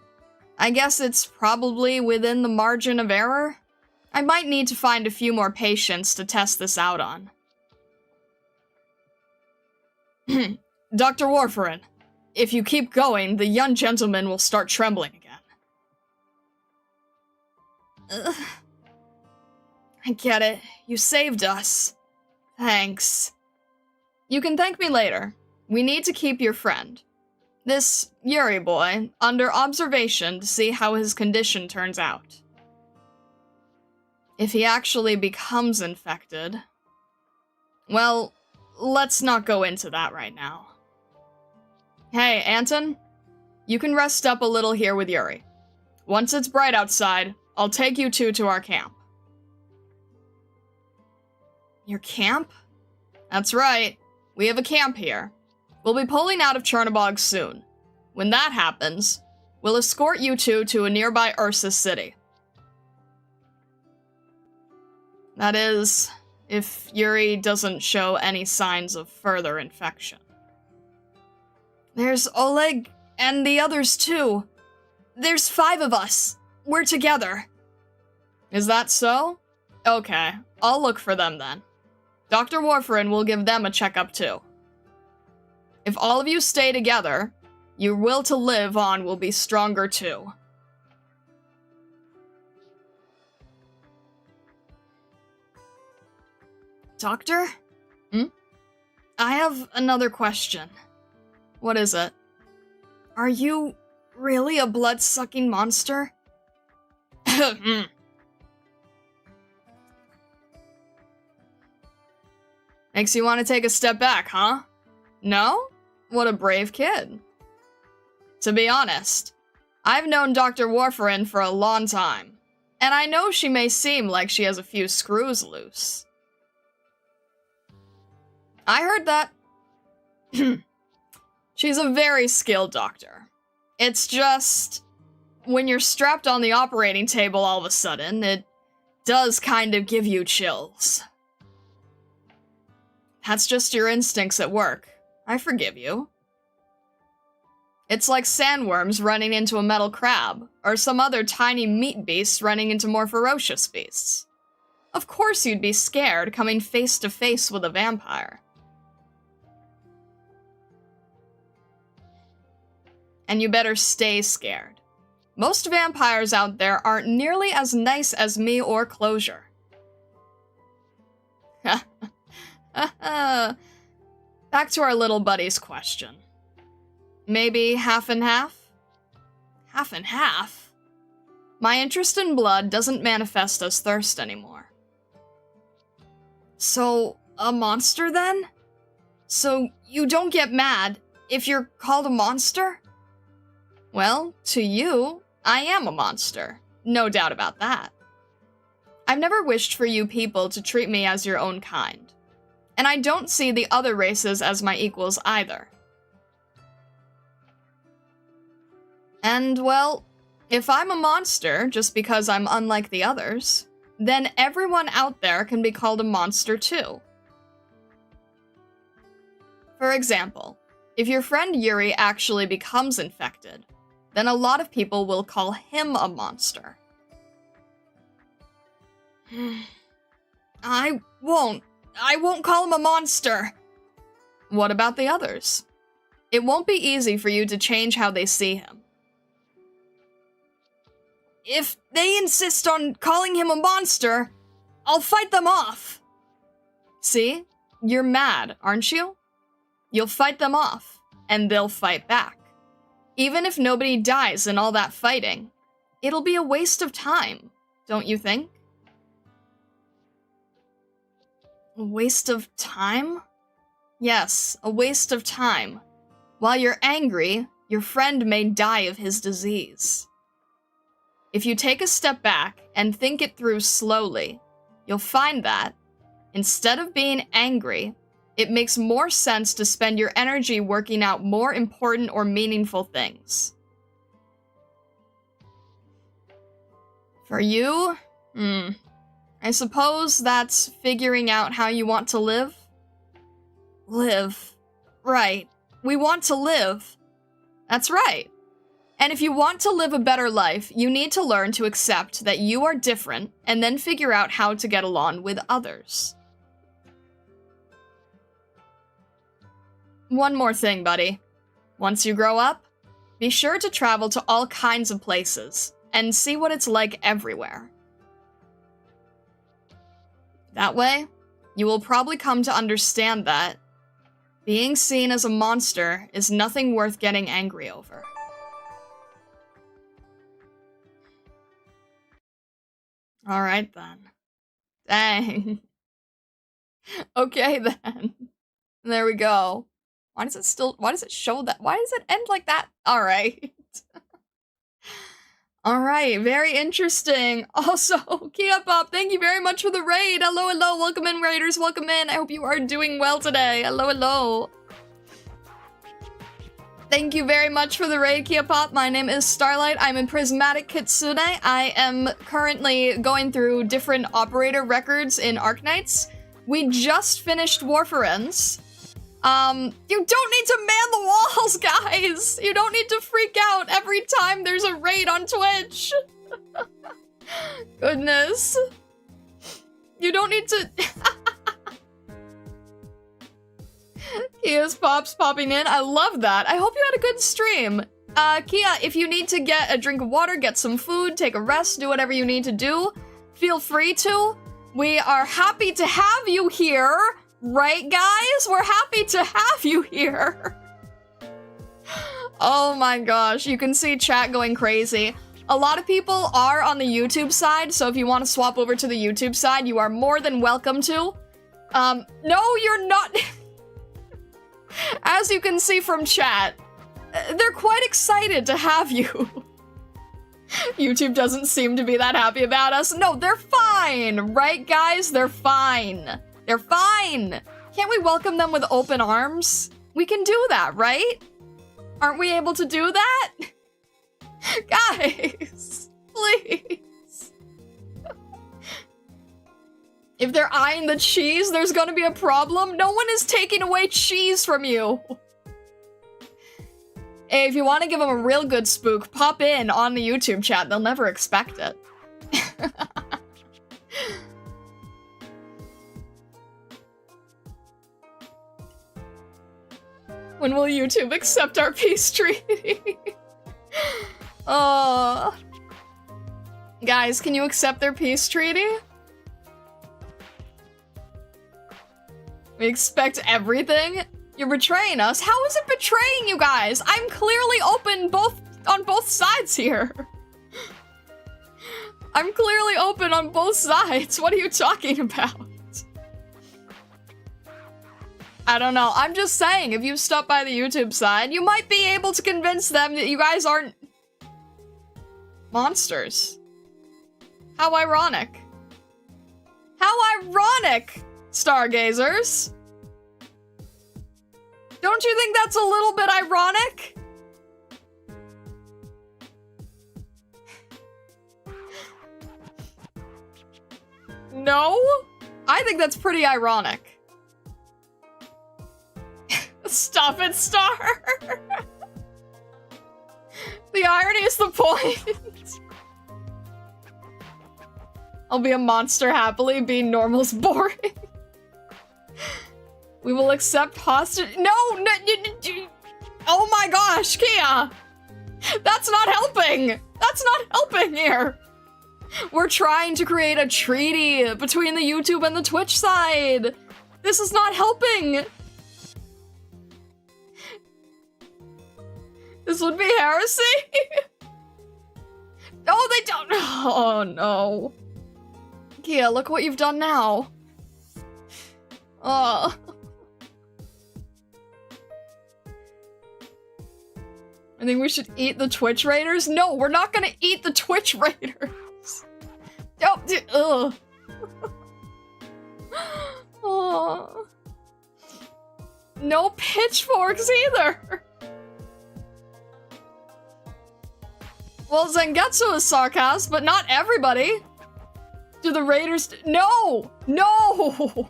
I guess it's probably within the margin of error. I might need to find a few more patients to test this out on. Dr. Warfarin, if you keep going, the young gentleman will start trembling again. I get it. You saved us. Thanks. You can thank me later. We need to keep your friend, this Yuri boy, under observation to see how his condition turns out. If he actually becomes infected... Well, let's not go into that right now. Hey, Anton, you can rest up a little here with Yuri. Once it's bright outside, I'll take you two to our camp. Your camp? That's right. We have a camp here. We'll be pulling out of Chernobog soon. When that happens, we'll escort you two to a nearby Ursa city. That is, if Yuri doesn't show any signs of further infection. There's Oleg and the others too. There's 5 of us. We're together. Is that so? Okay, I'll look for them then. Dr. Warfarin will give them a checkup too. If all of you stay together, your will to live on will be stronger too. Doctor? I have another question. What is it? Are you really a blood-sucking monster? Makes you want to take a step back, huh? No? What a brave kid. To be honest, I've known Dr. Warfarin for a long time, and I know she may seem like she has a few screws loose. I heard that. She's a very skilled doctor. It's just, when you're strapped on the operating table all of a sudden, it does kind of give you chills. That's just your instincts at work. I forgive you. It's like sandworms running into a metal crab, or some other tiny meat beast running into more ferocious beasts. Of course you'd be scared coming face to face with a vampire. And you better stay scared. Most vampires out there aren't nearly as nice as me or Closure. Back to our little buddy's question. Maybe half and half? Half and half? My interest in blood doesn't manifest as thirst anymore. So, a monster then? So, you don't get mad if you're called a monster? Well, to you, I am a monster. No doubt about that. I've never wished for you people to treat me as your own kind. And I don't see the other races as my equals either. And, well, if I'm a monster just because I'm unlike the others, then everyone out there can be called a monster too. For example, if your friend Yuri actually becomes infected, then a lot of people will call him a monster. I won't call him a monster. What about the others? It won't be easy for you to change how they see him. If they insist on calling him a monster, I'll fight them off. See? You're mad, aren't you? You'll fight them off, and they'll fight back. Even if nobody dies in all that fighting, it'll be a waste of time, don't you think? A waste of time? Yes, a waste of time. While you're angry, your friend may die of his disease. If you take a step back and think it through slowly, you'll find that, instead of being angry, it makes more sense to spend your energy working out more important or meaningful things. For you, I suppose that's figuring out how you want to live? Live. Right. We want to live. That's right. And if you want to live a better life, you need to learn to accept that you are different and then figure out how to get along with others. One more thing, buddy. Once you grow up, be sure to travel to all kinds of places and see what it's like everywhere. That way, you will probably come to understand that being seen as a monster is nothing worth getting angry over. Alright then. Dang. Okay then. There we go. Why does it show that? Why does it end like that? Alright. Alright, very interesting. Also, Kia Pop, thank you very much for the raid. Hello, hello, welcome in, raiders, welcome in. I hope you are doing well today. Hello, hello. Thank you very much for the raid, Kia Pop. My name is Starlight. I'm a Prismatic Kitsune. I am currently going through different operator records in Arknights. We just finished Warfarins. You don't need to man the walls, guys! You don't need to freak out every time there's a raid on Twitch! Goodness. You don't need to... Kia's Pops popping in. I love that. I hope you had a good stream. Kia, if you need to get a drink of water, get some food, take a rest, do whatever you need to do, feel free to. We are happy to have you here. Right, guys? We're happy to have you here. Oh my gosh, you can see chat going crazy. A lot of people are on the YouTube side, so if you want to swap over to the YouTube side, you are more than welcome to. No, you're not. As you can see from chat, they're quite excited to have you. YouTube doesn't seem to be that happy about us. No, they're fine, right, guys? They're fine. They're fine! Can't we welcome them with open arms? We can do that, right? Aren't we able to do that? Guys, please. If they're eyeing the cheese, there's gonna be a problem. No one is taking away cheese from you. Hey, if you want to give them a real good spook, pop in on the YouTube chat. They'll never expect it. When will YouTube accept our peace treaty? Guys, can you accept their peace treaty? We expect everything? You're betraying us? How is it betraying you guys? I'm clearly open on both sides here. I'm clearly open on both sides. What are you talking about? I don't know. I'm just saying, if you stop by the YouTube side, you might be able to convince them that you guys aren't monsters. How ironic. How ironic, stargazers. Don't you think that's a little bit ironic? No? I think that's pretty ironic. Stop it, Star! The irony is the point. I'll be a monster happily, being normal's boring. We will accept hostage- No! Oh my gosh, Kia! That's not helping! That's not helping here! We're trying to create a treaty between the YouTube and the Twitch side! This is not helping! This would be heresy? Oh, they don't- Oh no. Kia, look what you've done now. Oh. I think we should eat the Twitch Raiders? No, we're not gonna eat the Twitch Raiders. Oh, ugh. Oh. No pitchforks either. Well, Zangetsu is sarcasm, but not everybody. Do the Raiders- No! No!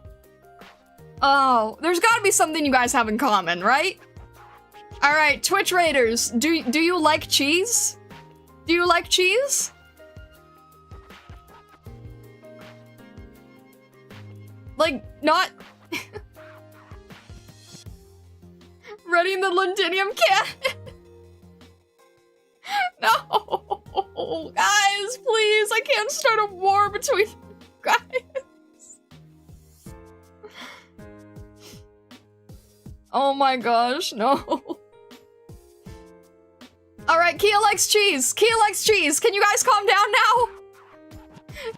Oh, there's gotta be something you guys have in common, right? Alright, Twitch Raiders, do you like cheese? Do you like cheese? Like, not... Readying the Londinium cannon? No! Guys, please, I can't start a war between you guys. Oh my gosh, no. Alright, Kia likes cheese. Kia likes cheese. Can you guys calm down now?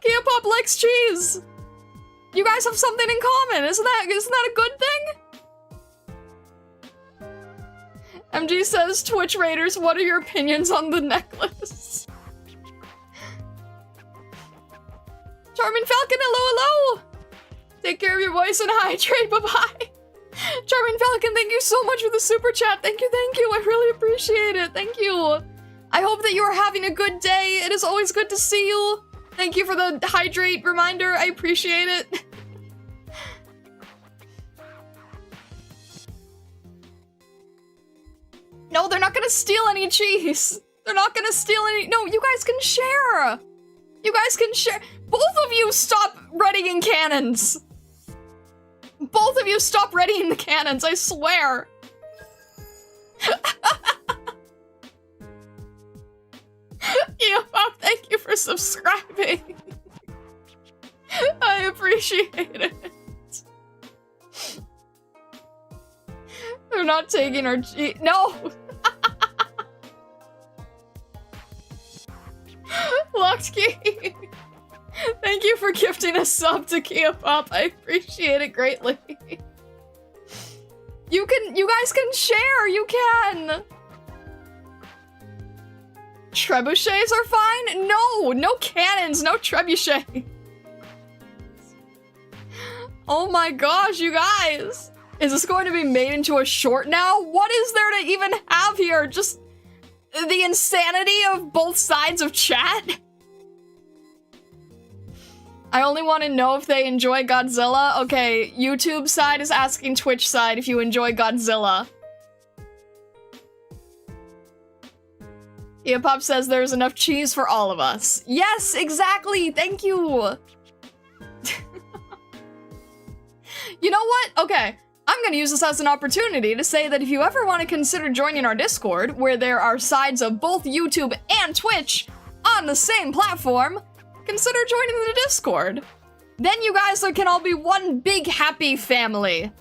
Kia Pop likes cheese. You guys have something in common. Isn't that a good thing? MG says, Twitch Raiders, what are your opinions on the necklace? Charming Falcon, hello, hello! Take care of your voice and hydrate, bye-bye. Charming Falcon, thank you so much for the super chat. Thank you, I really appreciate it. Thank you. I hope that you are having a good day. It is always good to see you. Thank you for the hydrate reminder. I appreciate it. No, they're not gonna steal any cheese. They're not gonna steal any- No, you guys can share. You guys can share. Both of you stop readying cannons. Both of you stop readying the cannons, I swear. Eopop, thank you for subscribing. I appreciate it. They're not taking our no! Locked key. Thank you for gifting a sub to Kia Pop. I appreciate it greatly. You guys can share. You can. Trebuchets are fine? No cannons, no trebuchet. Oh my gosh, you guys. Is this going to be made into a short now? What is there to even have here? Just the insanity of both sides of chat? I only want to know if they enjoy Godzilla. Okay, YouTube side is asking Twitch side if you enjoy Godzilla. Eopop says there's enough cheese for all of us. Yes, exactly, thank you! You know what? Okay, I'm gonna use this as an opportunity to say that if you ever want to consider joining our Discord, where there are sides of both YouTube and Twitch on the same platform, consider joining the Discord. Then you guys can all be one big happy family.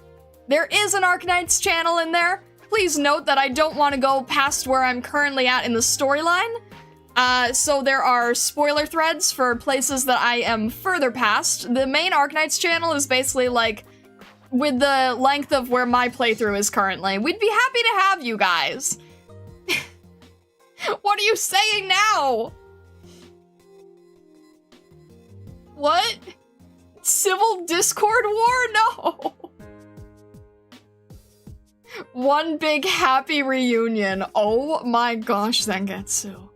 There is an Arknights channel in there. Please note that I don't want to go past where I'm currently at in the storyline. So there are spoiler threads for places that I am further past. The main Arknights channel is basically like with the length of where my playthrough is currently. We'd be happy to have you guys. What are you saying now? What? Civil Discord war? No. One big happy reunion. Oh my gosh, Zangetsu.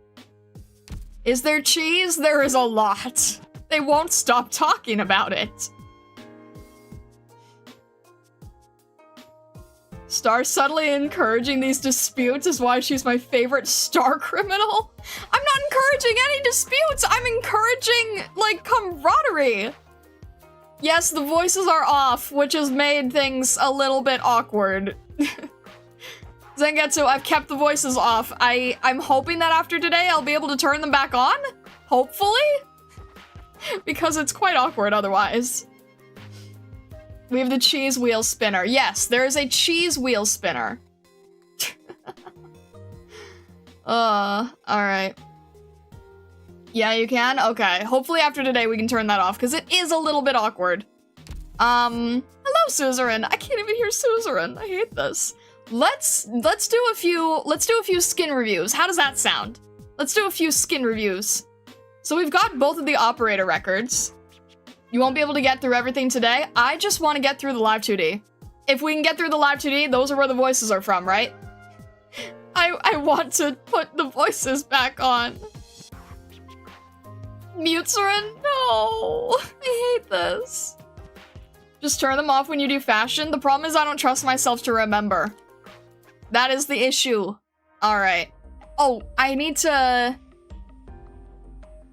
Is there cheese? There is a lot. They won't stop talking about it. Star subtly encouraging these disputes is why she's my favorite star criminal. I'm not encouraging any disputes. I'm encouraging, like, camaraderie. Yes, the voices are off, which has made things a little bit awkward. Zangetsu, I've kept the voices off. I'm hoping that after today I'll be able to turn them back on. Hopefully? Because it's quite awkward otherwise. We have the cheese wheel spinner. Yes, there is a cheese wheel spinner. Alright. Yeah, you can? Okay. Hopefully after today we can turn that off, because it is a little bit awkward. Hello, Suzerain. I can't even hear Suzerain. I hate this. Let's do a few skin reviews. How does that sound? Let's do a few skin reviews. So we've got both of the operator records. You won't be able to get through everything today. I just want to get through the live 2D. If we can get through the live 2D, those are where the voices are from, right? I want to put the voices back on. Mutzerin? No. I hate this. Just turn them off when you do fashion. The problem is I don't trust myself to remember. That is the issue. Alright. Oh, I need to...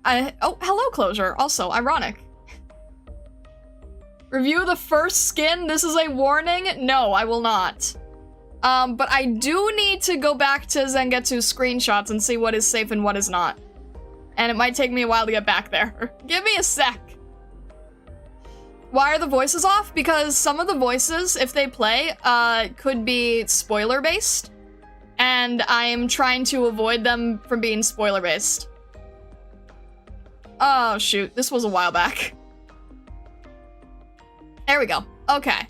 oh, hello, Closure. Also, ironic. Review the first skin? This is a warning? No, I will not. But I do need to go back to Zangetsu's screenshots and see what is safe and what is not. And it might take me a while to get back there. Give me a sec. Why are the voices off? Because some of the voices, if they play, could be spoiler-based. And I'm trying to avoid them from being spoiler-based. Oh, shoot. This was a while back. There we go. Okay.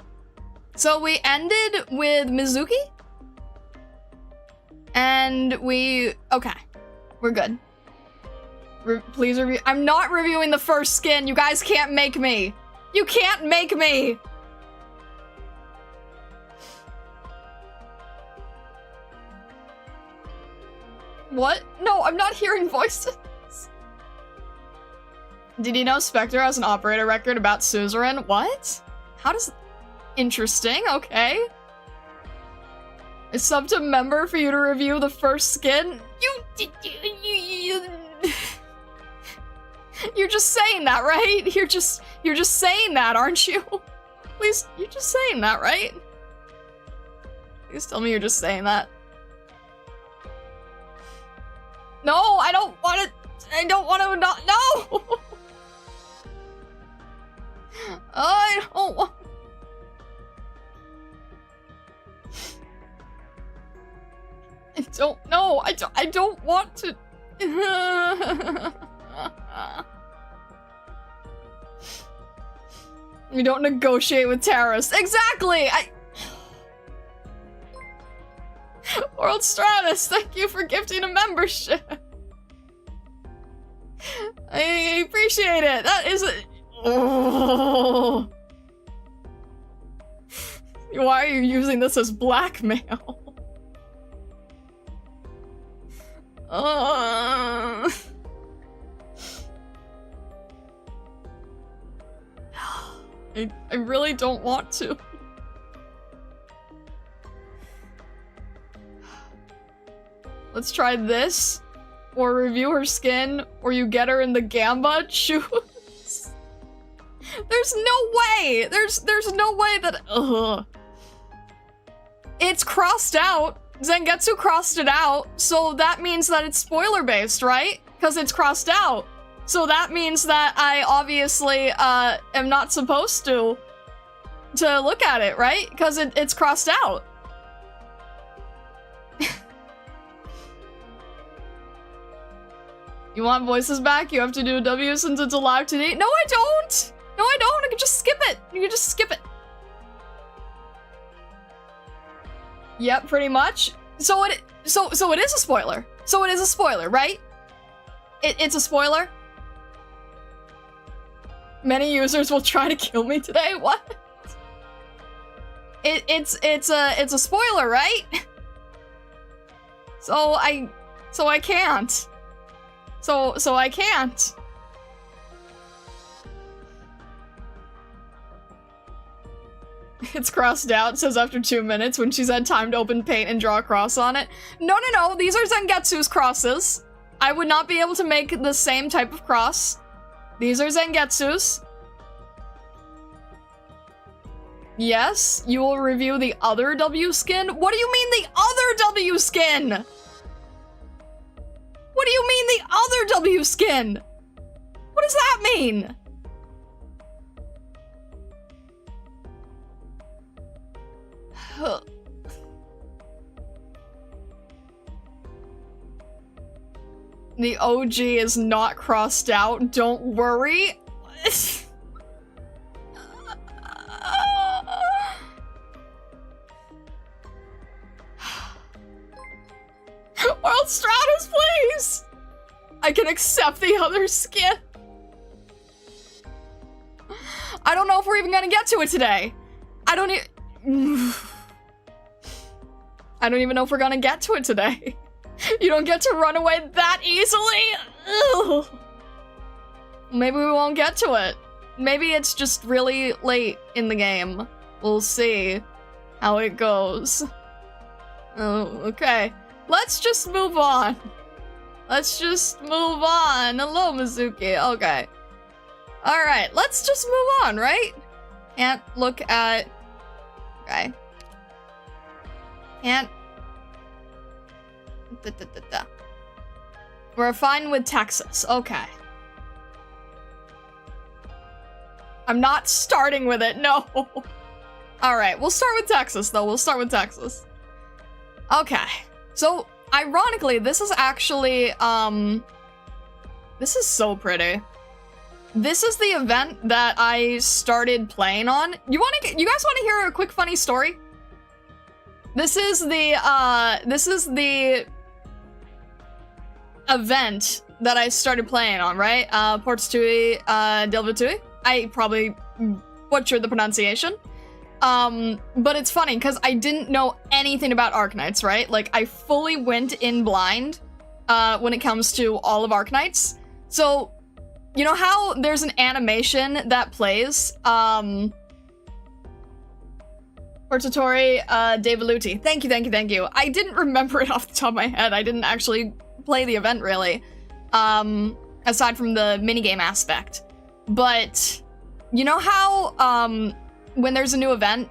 So we ended with Mizuki. And we... Okay. We're good. Please review... I'm not reviewing the first skin. You guys can't make me. You can't make me! What? No, I'm not hearing voices. Did you know Spectre has an operator record about Suzerain? What? How does... Interesting, okay. It's up to member for you to review the first skin? You're just saying that, right? You're just saying that, aren't you? Please, you're just saying that, right? Please tell me you're just saying that. No, I don't want to not, no! I don't want... I don't want to... We don't negotiate with terrorists. Exactly! World Stratus, thank you for gifting a membership. I appreciate it. That is a... Oh. Why are you using this as blackmail? I really don't want to. Let's try this, or review her skin, or you get her in the gamba. Choose. There's no way! There's no way that... Ugh. it's crossed out. Zangetsu crossed it out, so that means that it's spoiler-based, right? Because it's crossed out. So that means that I obviously am not supposed to look at it, right? Because it's crossed out. You want voices back? You have to do a W since it's alive today? No, I don't! No, I don't! I can just skip it! You can just skip it. Yep, pretty much. So it is a spoiler. So it is a spoiler, right? It's a spoiler. Many users will try to kill me today. What? It's a spoiler, right? So I can't. So I can't. It's crossed out, says after 2 minutes when she's had time to open paint and draw a cross on it. No, these are Zangetsu's crosses. I would not be able to make the same type of cross. These are Zangetsu's. Yes, you will review the other W skin? What do you mean the other W skin? What do you mean the other W skin? What does that mean? The OG is not crossed out, don't worry. World Stratus, please! I can accept the other skin. I don't know if we're even gonna get to it today. I don't even know if we're gonna get to it today. You don't get to run away that easily? Ugh. Maybe we won't get to it. Maybe it's just really late in the game. We'll see how it goes. Oh, okay. Let's just move on. Let's just move on. Hello, Mizuki. Okay. Alright, let's just move on, right? Can't look at... Okay. Can't... We're fine with Texas. Okay. I'm not starting with it, no. Alright, we'll start with Texas, though. We'll start with Texas. Okay. So, ironically, this is actually, this is so pretty. This is the event that I started playing on. You guys want to hear a quick funny story? This is the event that I started playing on, right? Portstui, Delvatui. I probably butchered the pronunciation. But it's funny, because I didn't know anything about Arknights, right? Like, I fully went in blind, when it comes to all of Arknights. So, you know how there's an animation that plays, Portatori, Devaluti. Thank you. I didn't remember it off the top of my head. I didn't actually play the event, really. Aside from the minigame aspect. But, you know how, when there's a new event,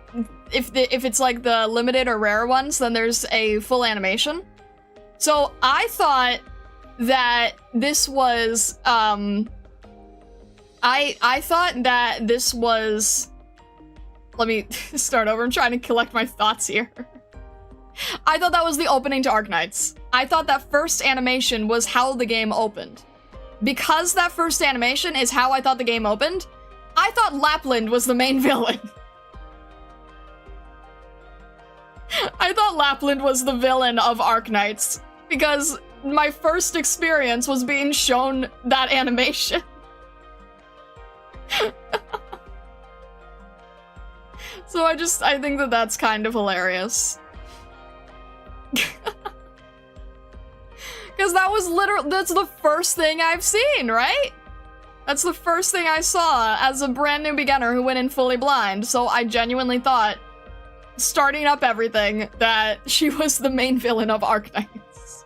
if it's like the limited or rare ones, then there's a full animation. So I thought that this was, I thought that this was, let me start over, I'm trying to collect my thoughts here. I thought that was the opening to Arknights. I thought that first animation was how the game opened. Because that first animation is how I thought the game opened, I thought Lapland was the main villain. I thought Lapland was the villain of Arknights, because my first experience was being shown that animation. So I think that that's kind of hilarious. Because that was that's the first thing I've seen, right? That's the first thing I saw as a brand new beginner who went in fully blind, so I genuinely thought, starting up everything, that she was the main villain of Arknights.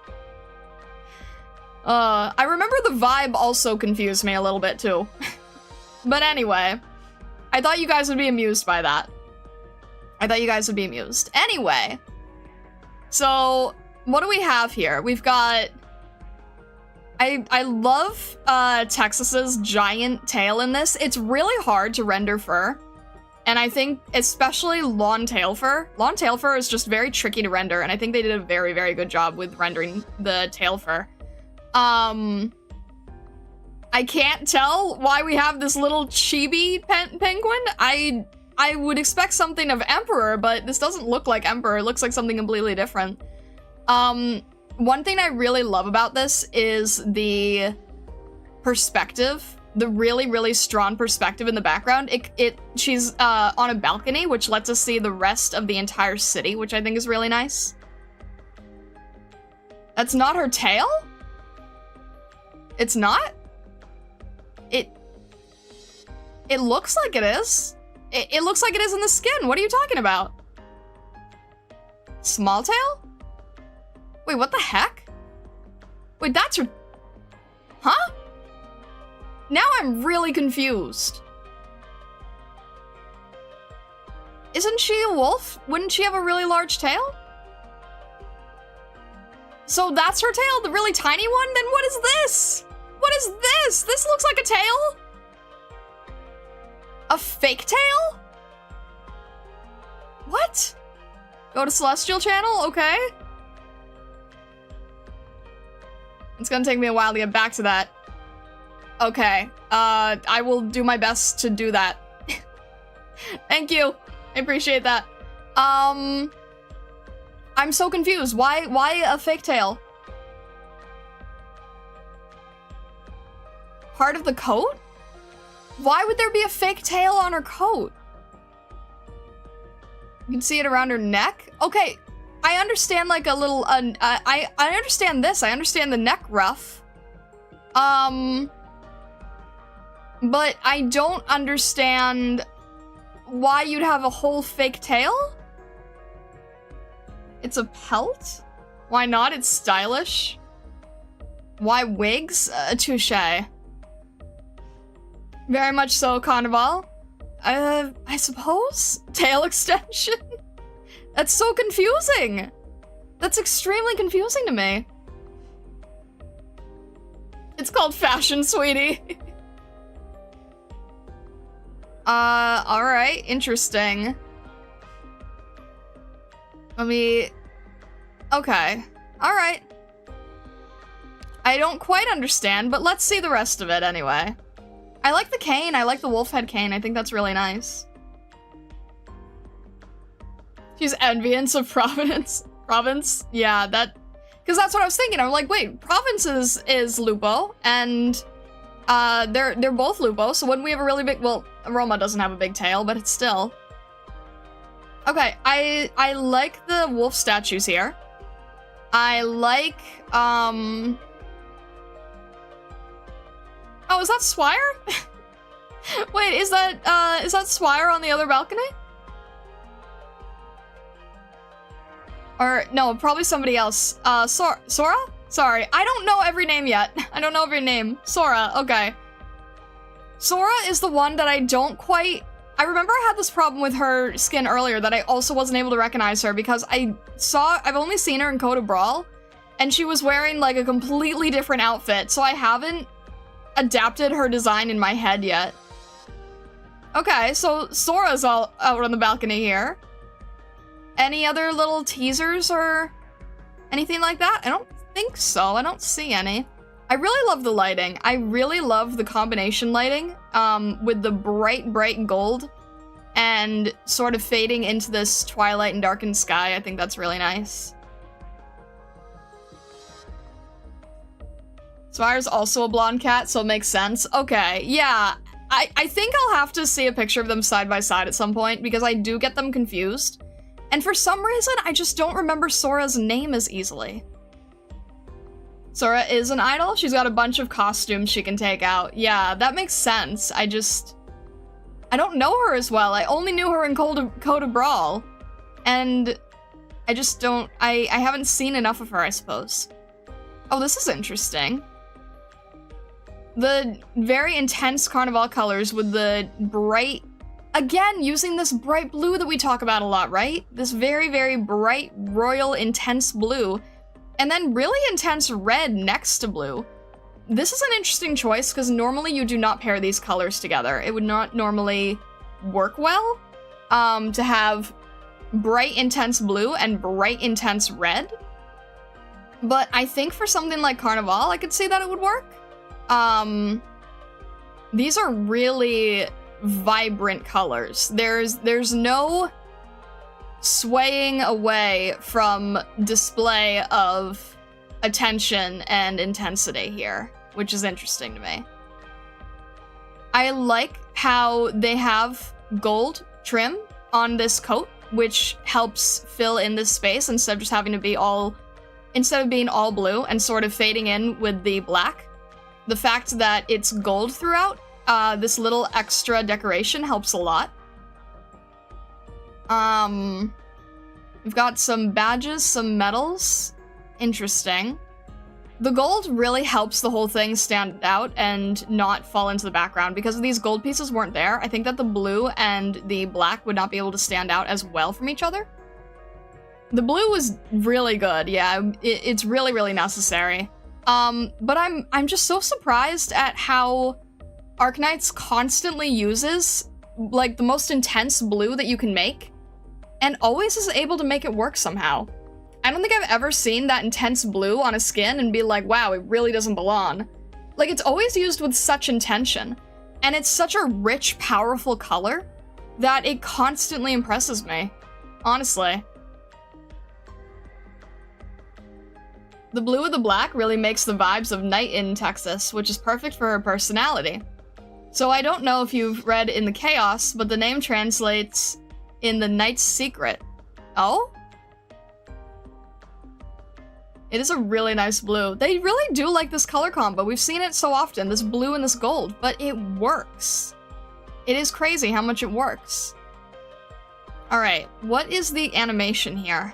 I remember the vibe also confused me a little bit too. But anyway, I thought you guys would be amused by that. I thought you guys would be amused. Anyway, So what do we have here? We've got... I love Texas's giant tail in this. It's really hard to render fur. And I think especially lawn tail fur. Lawn tail fur is just very tricky to render, and I think they did a very, very good job with rendering the tail fur. I can't tell why we have this little chibi penguin. I would expect something of Emperor, but this doesn't look like Emperor. It looks like something completely different. One thing I really love about this is the perspective, the really, really strong perspective in the background. She's on a balcony, which lets us see the rest of the entire city, which I think is really nice. That's not her tail? It's not? It looks like it is. It looks like it is in the skin. What are you talking about? Small tail? Wait, what the heck? Wait, that's her... Huh? Now I'm really confused. Isn't she a wolf? Wouldn't she have a really large tail? So that's her tail, the really tiny one? Then what is this? What is this? This looks like a tail? A fake tail? What? Go to Celestial Channel? Okay. It's gonna take me a while to get back to that. Okay. I will do my best to do that. Thank you. I appreciate that. I'm so confused. Why a fake tail? Part of the coat? Why would there be a fake tail on her coat? You can see it around her neck? Okay, I understand like a little, I understand this. I understand the neck ruff. But I don't understand why you'd have a whole fake tail? It's a pelt? Why not? It's stylish. Why wigs? Touche. Very much so, Carnival. I suppose? Tail extension? That's so confusing! That's extremely confusing to me. It's called fashion, sweetie. Alright, interesting. Okay. Alright. I don't quite understand, but let's see the rest of it anyway. I like the cane. I like the wolf head cane. I think that's really nice. She's envious of Province. Province? Yeah, because that's what I was thinking. I'm like, wait, Province is Lupo, and they're both Lupo, so wouldn't we have a really big... Well, Roma doesn't have a big tail, but it's still... Okay, I like the wolf statues here. I like, Oh, is that Swire? Wait, is that Swire on the other balcony? Or, no, probably somebody else. Sora? Sorry, I don't know every name yet. I don't know every name. Sora, okay. Sora is the one that I don't quite... I remember I had this problem with her skin earlier that I also wasn't able to recognize her because I've only seen her in Code of Brawl, and she was wearing like a completely different outfit, so I haven't adapted her design in my head yet. Okay, so Sora's all out on the balcony here. Any other little teasers or anything like that? I don't think so. I don't see any. I really love the lighting. I really love the combination lighting with the bright, bright gold and sort of fading into this twilight and darkened sky. I think that's really nice. Spire's also a blonde cat, so it makes sense. Okay, yeah. I think I'll have to see a picture of them side by side at some point because I do get them confused. And for some reason, I just don't remember Sora's name as easily. Sora is an idol. She's got a bunch of costumes she can take out. Yeah, that makes sense. I don't know her as well. I only knew her in Code of Brawl. And I just don't... I haven't seen enough of her, I suppose. Oh, this is interesting. The very intense Carnival colors with the bright again, using this bright blue that we talk about a lot, right? This very, very bright, royal, intense blue, and then really intense red next to blue. This is an interesting choice, because normally you do not pair these colors together. It would not normally work well to have bright, intense blue and bright, intense red. But I think for something like Carnival, I could see that it would work. These are really vibrant colors. There's no swaying away from display of attention and intensity here, which is interesting to me. I like how they have gold trim on this coat, which helps fill in this space instead of just having to be instead of being all blue and sort of fading in with the black. The fact that it's gold throughout, this little extra decoration helps a lot. We've got some badges, some medals. Interesting. The gold really helps the whole thing stand out and not fall into the background. Because if these gold pieces weren't there, I think that the blue and the black would not be able to stand out as well from each other. The blue was really good, yeah, it's really, really necessary. But I'm just so surprised at how Arknights constantly uses, like, the most intense blue that you can make, and always is able to make it work somehow. I don't think I've ever seen that intense blue on a skin and be like, wow, it really doesn't belong. Like, it's always used with such intention, and it's such a rich, powerful color that it constantly impresses me, honestly. The blue with the black really makes the vibes of Night in Texas, which is perfect for her personality. So I don't know if you've read In the Chaos, but the name translates in the Night's Secret. Oh? It is a really nice blue. They really do like this color combo. We've seen it so often, this blue and this gold, but it works. It is crazy how much it works. Alright, what is the animation here?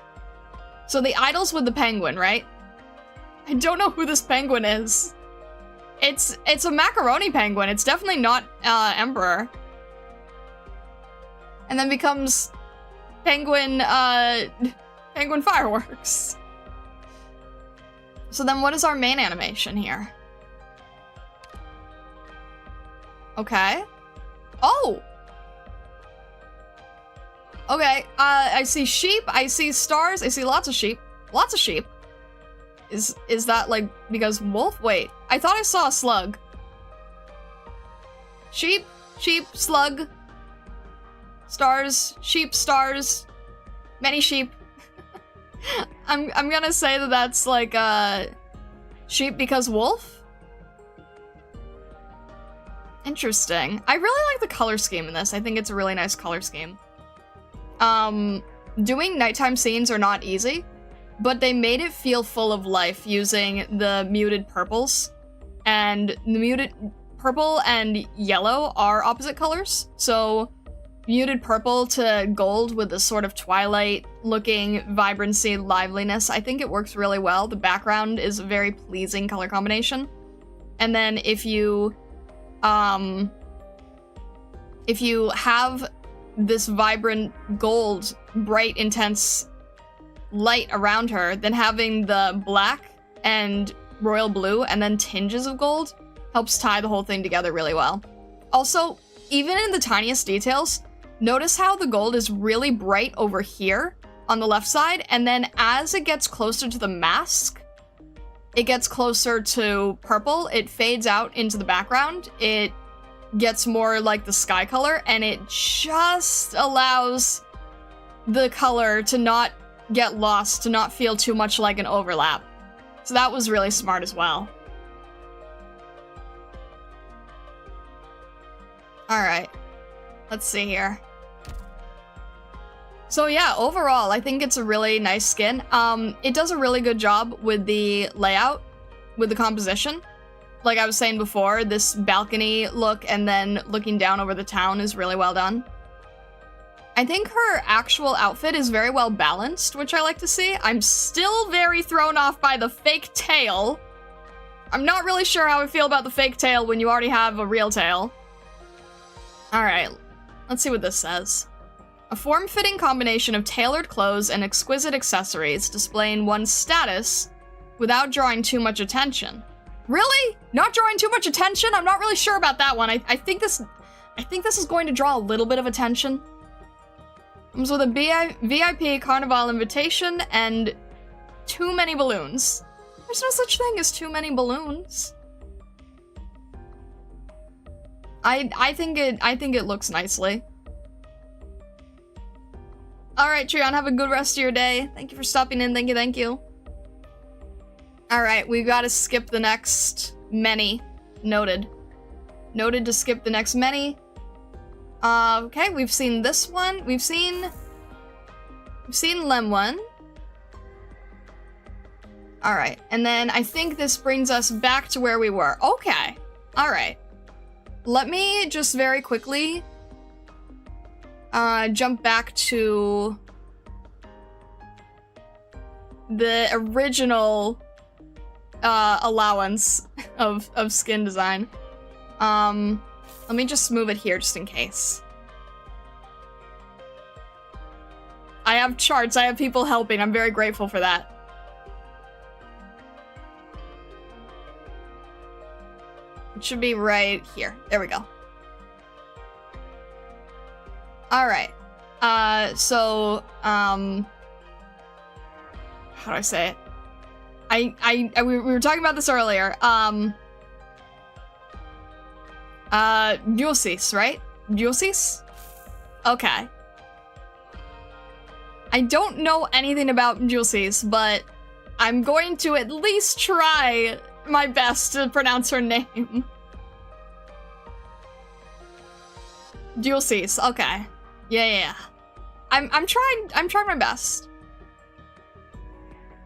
So the idol's with the penguin, right? I don't know who this penguin is. It's a macaroni penguin. It's definitely not Emperor. And then becomes penguin fireworks. So then what is our main animation here? Okay. Oh! Okay, I see sheep, I see stars, I see lots of sheep. Lots of sheep. Is that, like, because wolf? Wait, I thought I saw a slug. Sheep, sheep, slug. Stars, sheep, stars. Many sheep. I'm gonna say that that's, like, sheep because wolf? Interesting. I really like the color scheme in this. I think it's a really nice color scheme. Doing nighttime scenes are not easy, but they made it feel full of life using the muted purples. And the muted purple and yellow are opposite colors, so muted purple to gold with this sort of twilight-looking vibrancy, liveliness. I think it works really well. The background is a very pleasing color combination. And then if you have this vibrant gold, bright, intense light around her, then having the black and royal blue and then tinges of gold helps tie the whole thing together really well. Also, even in the tiniest details, notice how the gold is really bright over here on the left side, and then as it gets closer to the mask, it gets closer to purple, it fades out into the background, it gets more like the sky color, and it just allows the color to not get lost, to not feel too much like an overlap. So that was really smart as well. Alright, let's see here. So yeah, overall, I think it's a really nice skin. It does a really good job with the layout, with the composition. Like I was saying before, this balcony look and then looking down over the town is really well done. I think her actual outfit is very well balanced, which I like to see. I'm still very thrown off by the fake tail. I'm not really sure how I feel about the fake tail when you already have a real tail. Alright, Let's see what this says. A form-fitting combination of tailored clothes and exquisite accessories displaying one's status without drawing too much attention. Really? Not drawing too much attention? I'm not really sure about that one. I think this is going to draw a little bit of attention. Comes with a VIP Carnival invitation and too many balloons. There's no such thing as too many balloons. I think it looks nicely. Alright, Trion, have a good rest of your day. Thank you for stopping in. Thank you. Alright, we gotta skip the next many. Noted. Noted to skip the next many. Okay, we've seen this one. We've seen Lem one. Alright, and then I think this brings us back to where we were. Okay. Alright. Let me just very quickly jump back to the original allowance of skin design. Let me just move it here just in case. I have charts, I have people helping, I'm very grateful for that. It should be right here. There we go. Alright. How do I say it? We were talking about this earlier. Ulysses, right? Ulysses? Okay. I don't know anything about Ulysses, but I'm going to at least try my best to pronounce her name. Ulysses, okay. Yeah. I'm trying my best.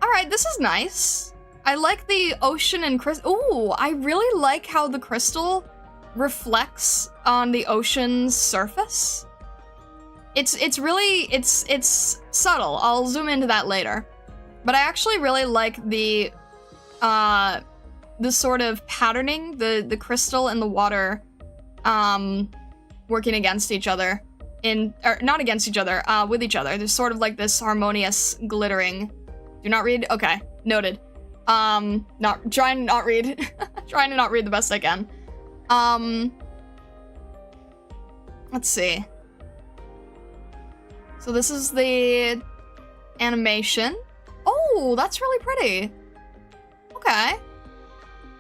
Alright, this is nice. I like the ocean and crystal. Ooh, I really like how the crystal reflects on the ocean's surface. It's really subtle. I'll zoom into that later. But I actually really like the sort of patterning, the crystal and the water working against each other. Or not against each other, with each other. There's sort of like this harmonious glittering. Do not read? Okay, noted. Trying to not read. Trying to not read the best I can. Let's see. So this is the animation. Oh, that's really pretty. Okay.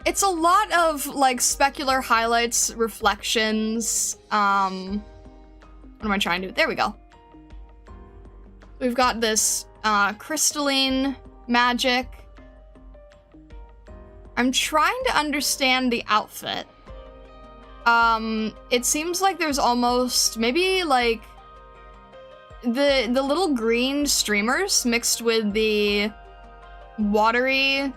It's a lot of, like, specular highlights, reflections, what am I trying to do? There we go. We've got this, crystalline magic. I'm trying to understand the outfit. It seems like there's almost, maybe, like, the little green streamers mixed with the watery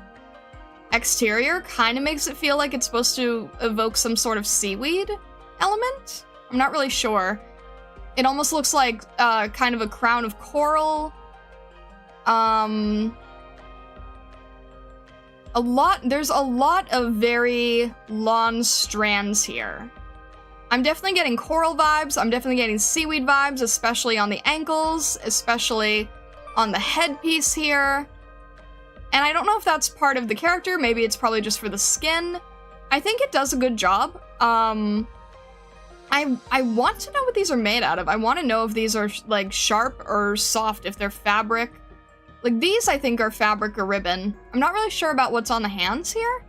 exterior kind of makes it feel like it's supposed to evoke some sort of seaweed element. I'm not really sure. It almost looks like kind of a crown of coral. There's a lot of very long strands here. I'm definitely getting coral vibes, I'm definitely getting seaweed vibes, especially on the ankles, especially on the headpiece here. And I don't know if that's part of the character, maybe it's probably just for the skin. I think it does a good job. I want to know what these are made out of. I want to know if these are, like, sharp or soft, if they're fabric. Like, these I think are fabric or ribbon. I'm not really sure about what's on the hands here.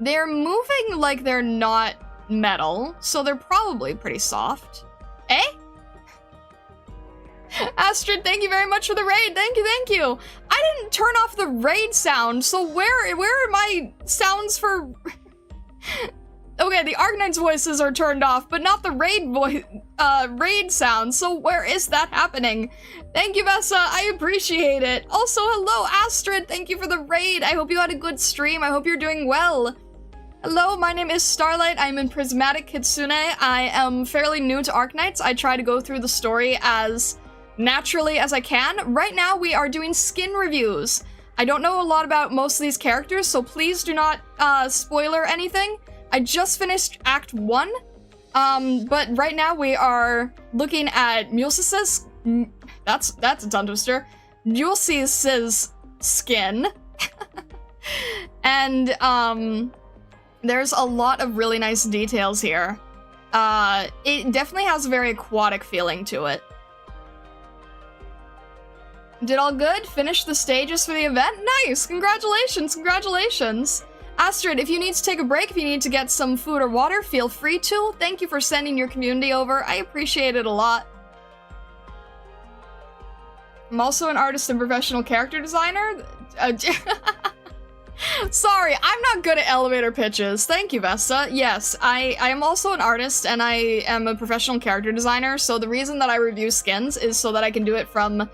They're moving like they're not metal, so they're probably pretty soft. Eh? Astrid, thank you very much for the raid. Thank you. I didn't turn off the raid sound, so where are my sounds for... Okay, the Arknights voices are turned off, but not the raid sound, so where is that happening? Thank you, Vessa, I appreciate it. Also, hello, Astrid, thank you for the raid. I hope you had a good stream, I hope you're doing well. Hello, my name is Starlight, I'm in Prismatic Kitsune. I am fairly new to Arknights. I try to go through the story as naturally as I can. Right now, we are doing skin reviews. I don't know a lot about most of these characters, so please do not spoiler anything. I just finished Act 1, But right now we are looking at Mules's, that's a tongue twister, Mules's skin. And, there's a lot of really nice details here. It definitely has a very aquatic feeling to it. Did all good? Finished the stages for the event? Nice! Congratulations, congratulations! Astrid, if you need to take a break, if you need to get some food or water, feel free to. Thank you for sending your community over. I appreciate it a lot. I'm also an artist and professional character designer. Sorry, I'm not good at elevator pitches. Thank you, Vesta. Yes, I am also an artist and I am a professional character designer, so the reason that I review skins is so that I can do it from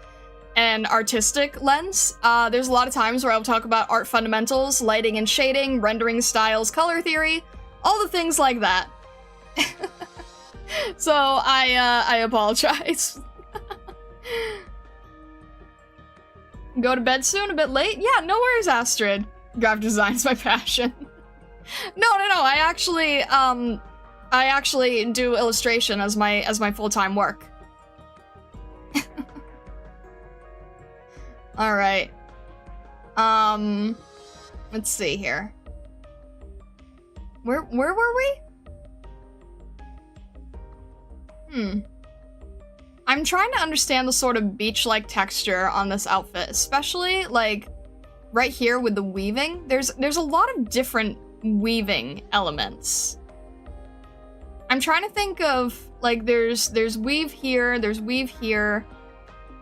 an artistic lens. There's a lot of times where I'll talk about art fundamentals, lighting and shading, rendering styles, color theory, all the things like that. So I apologize. Go to bed soon, a bit late? Yeah, no worries, Astrid. Graphic design's my passion. No, I actually do illustration as my full-time work. All right. Let's see here. Where were we? I'm trying to understand the sort of beach-like texture on this outfit, especially like right here with the weaving. There's a lot of different weaving elements. I'm trying to think of like there's weave here, there's weave here.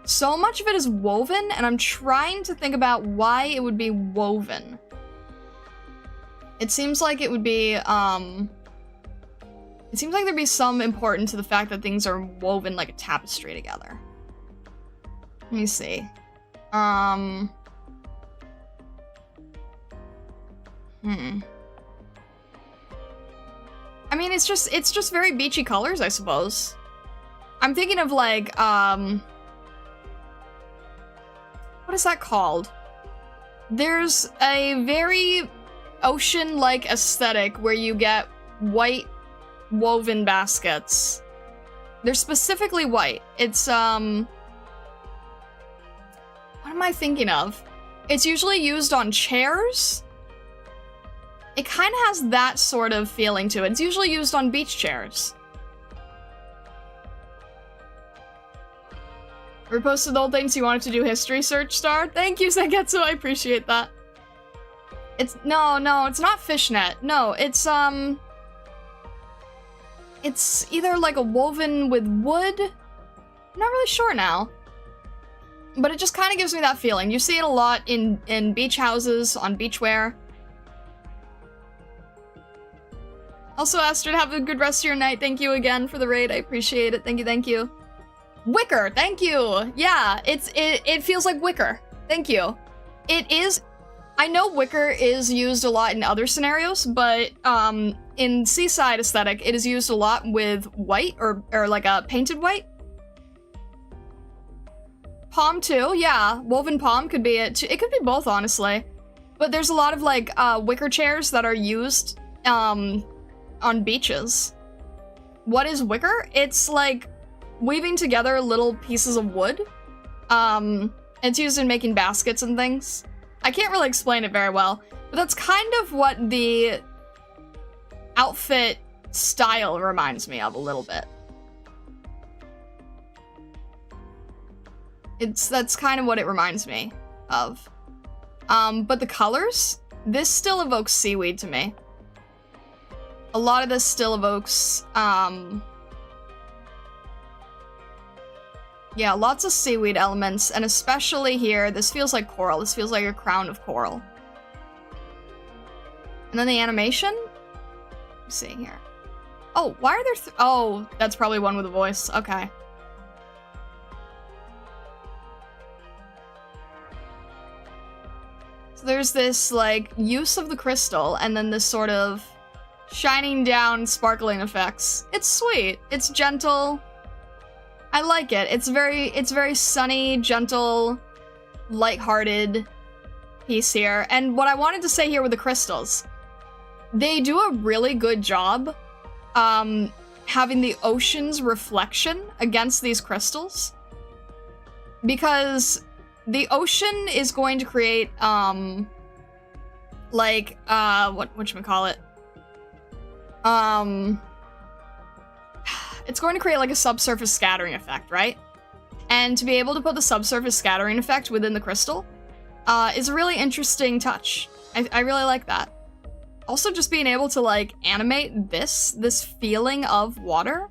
So much of it is woven, and I'm trying to think about why it would be woven. It seems like it would be, it seems like there'd be some importance to the fact that things are woven like a tapestry together. Let me see. I mean, it's just very beachy colors, I suppose. I'm thinking of like, what is that called? There's a very ocean-like aesthetic where you get white woven baskets. They're specifically white. It's, what am I thinking of? It's usually used on chairs. It kind of has that sort of feeling to it. It's usually used on beach chairs. Reposted the old things you wanted to do history search star. Thank you, Sengetsu, I appreciate that. It's, no, it's not fishnet. No, it's either like a woven with wood. I'm not really sure now. But it just kind of gives me that feeling. You see it a lot in beach houses, on beachwear. Also, Astrid, have a good rest of your night. Thank you again for the raid. I appreciate it. Thank you, thank you. Wicker, thank you. Yeah, it feels like wicker. Thank you. It is. I know wicker is used a lot in other scenarios, but in seaside aesthetic, it is used a lot with white or like a painted white. Palm too, yeah. Woven palm could be it too. It could be both, honestly. But there's a lot of like wicker chairs that are used on beaches. What is wicker? It's like weaving together little pieces of wood. It's used in making baskets and things. I can't really explain it very well, but that's kind of what the outfit style reminds me of a little bit. That's kind of what it reminds me of. But the colors, this still evokes seaweed to me. A lot of this still evokes, yeah, lots of seaweed elements, and especially here, this feels like coral. This feels like a crown of coral. And then the animation? Let's see here. Oh, why are there oh, that's probably one with a voice. Okay. So there's this, like, use of the crystal, and then this sort of shining down, sparkling effects. It's sweet. It's gentle. I like it. It's very sunny, gentle, lighthearted piece here. And what I wanted to say here with the crystals, they do a really good job having the ocean's reflection against these crystals. Because the ocean is going to create, whatchamacallit? It's going to create like a subsurface scattering effect, right? And to be able to put the subsurface scattering effect within the crystal is a really interesting touch. I really like that. Also, just being able to like animate this feeling of water.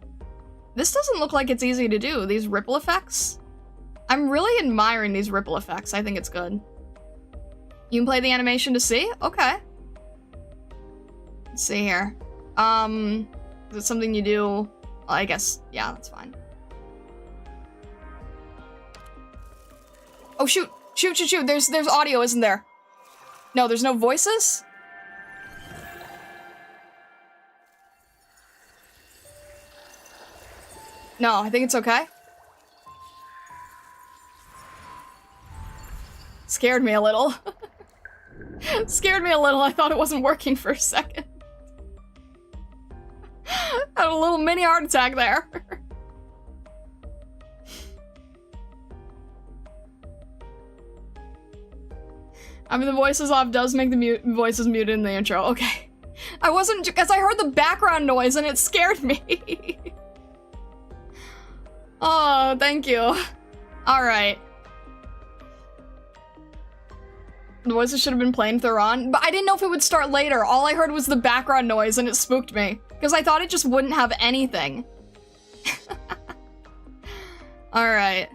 This doesn't look like it's easy to do, these ripple effects. I'm really admiring these ripple effects. I think it's good. You can play the animation to see? Okay. Let's see here. Is it something you do? Well, I guess, yeah, that's fine. Oh, shoot. Shoot. There's audio, isn't there? No, there's no voices? No, I think it's okay. Scared me a little. Scared me a little. I thought it wasn't working for a second. Had a little mini heart attack there. I mean, the voices off does make the voices muted in the intro. Okay. I wasn't, because I heard the background noise and it scared me. Oh, thank you. All right. The voices should have been playing if they're on, but I didn't know if it would start later. All I heard was the background noise and it spooked me because I thought it just wouldn't have anything. All right.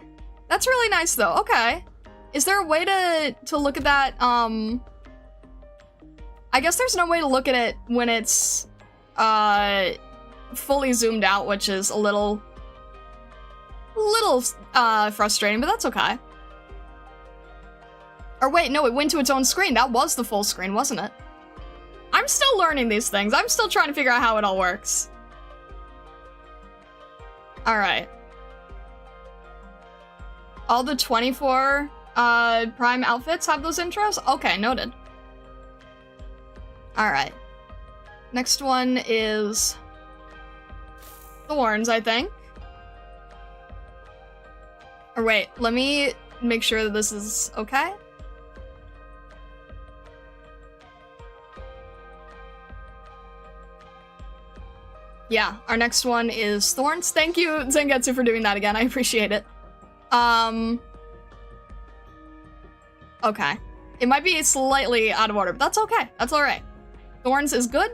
That's really nice though. Okay. Is there a way to look at that? I guess there's no way to look at it when it's fully zoomed out, which is a little frustrating, but that's okay. Or wait, no, it went to its own screen. That was the full screen, wasn't it? I'm still learning these things. I'm still trying to figure out how it all works. All right. All the 24 Prime outfits have those intros? Okay, noted. All right. Next one is Thorns, I think. Or wait, let me make sure that this is okay. Yeah, our next one is Thorns. Thank you, Zengetsu, for doing that again. I appreciate it. Okay. It might be slightly out of order, but that's okay. That's all right. Thorns is good.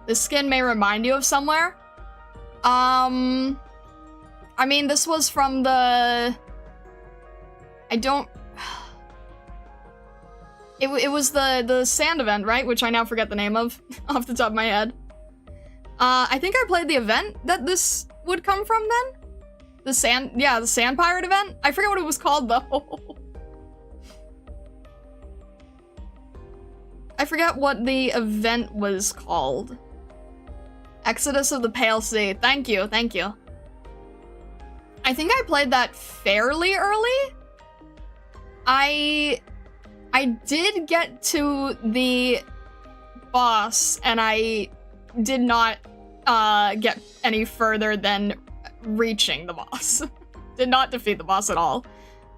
The skin may remind you of somewhere. I mean, this was from the... It was the sand event, right? Which I now forget the name of off the top of my head. I think I played the event that this would come from then. The sand pirate event. I forget what it was called though. I forget what the event was called. Exodus of the Pale Sea. Thank you. I think I played that fairly early. I did get to the boss, and I did not get any further than reaching the boss. Did not defeat the boss at all.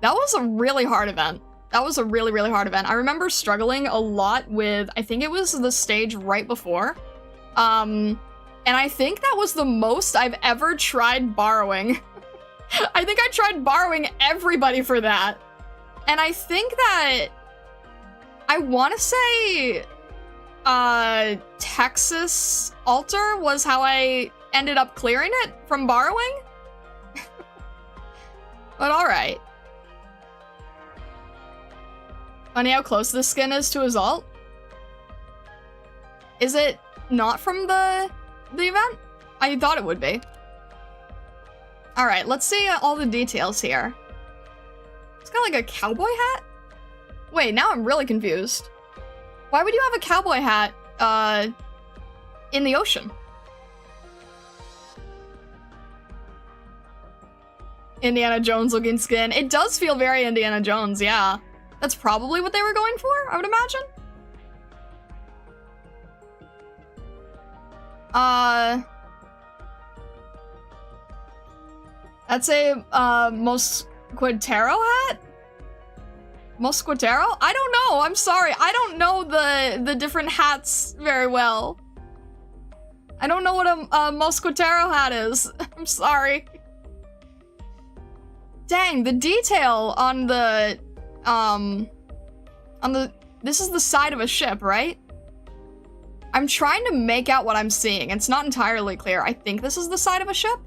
That was a really hard event. That was a really, really hard event. I remember struggling a lot with, I think it was the stage right before. And I think that was the most I've ever tried borrowing. I think I tried borrowing everybody for that. And I think that I want to say Texas Altar was how I ended up clearing it from borrowing. But alright. Funny how close this skin is to his ult. Is it not from the event? I thought it would be. Alright, let's see all the details here. It's got like a cowboy hat? Wait, now I'm really confused. Why would you have a cowboy hat, in the ocean? Indiana Jones looking skin. It does feel very Indiana Jones, yeah. That's probably what they were going for, I would imagine. That's a, Mosquitero hat? Mosquitero? I don't know, I'm sorry. I don't know the different hats very well. I don't know what a Mosquitero hat is. I'm sorry. Dang, the detail on the, this is the side of a ship, right? I'm trying to make out what I'm seeing. It's not entirely clear. I think this is the side of a ship.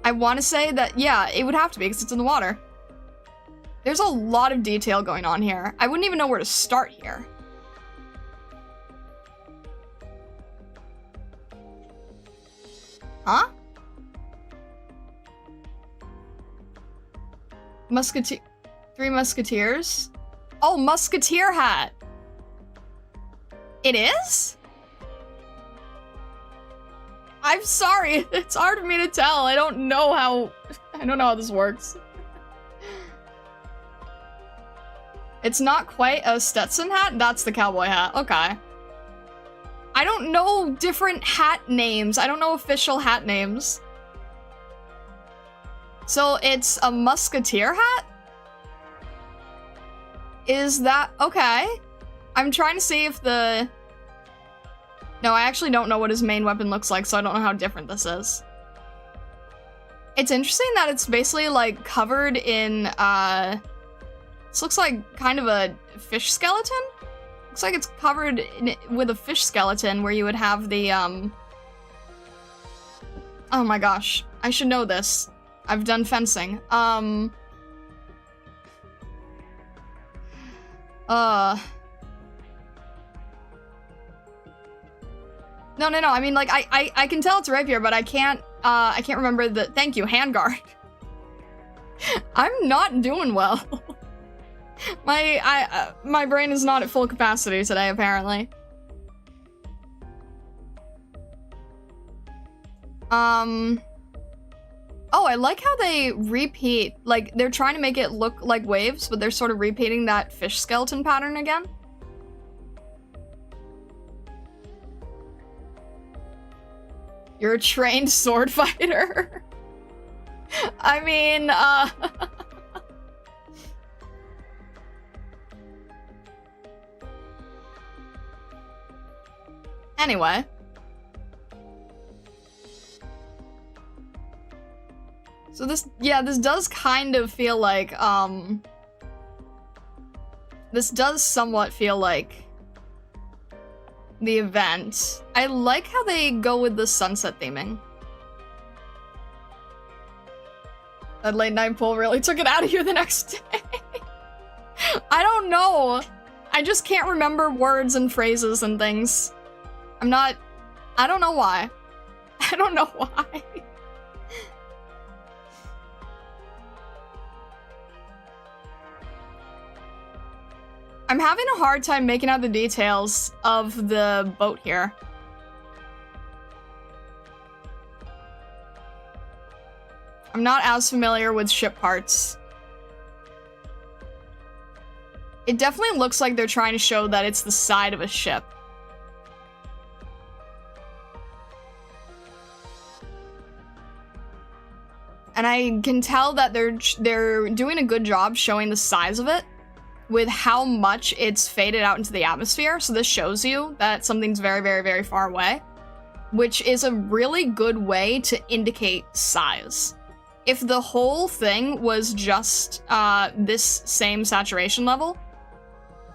I want to say that, yeah, it would have to be because it's in the water. There's a lot of detail going on here. I wouldn't even know where to start here. Huh? Three Musketeers? Oh, Musketeer hat. It is? I'm sorry, it's hard for me to tell. I don't know how this works. It's not quite a Stetson hat? That's the cowboy hat, okay. I don't know different hat names. I don't know official hat names. So it's a Musketeer hat? Is that, okay. I'm trying to see if the... No, I actually don't know what his main weapon looks like, so I don't know how different this is. It's interesting that it's basically, like, covered in, this looks like kind of a fish skeleton? Looks like it's covered with a fish skeleton where you would have the, Oh my gosh, I should know this. I've done fencing. No, I mean, like, I can tell it's rapier, but I can't remember the- Thank you, handguard. I'm not doing well. My brain is not at full capacity today, apparently. Oh, I like how they repeat, like, they're trying to make it look like waves, but they're sort of repeating that fish skeleton pattern again. You're a trained sword fighter. I mean, Anyway. So this does kind of feel like, this does somewhat feel like the event. I like how they go with the sunset theming. That late night pull really took it out of you the next day. I don't know. I just can't remember words and phrases and things. I don't know why. I don't know why. I'm having a hard time making out the details of the boat here. I'm not as familiar with ship parts. It definitely looks like they're trying to show that it's the side of a ship. And I can tell that they're doing a good job showing the size of it with how much it's faded out into the atmosphere. So this shows you that something's very, very, very far away, which is a really good way to indicate size. If the whole thing was just this same saturation level,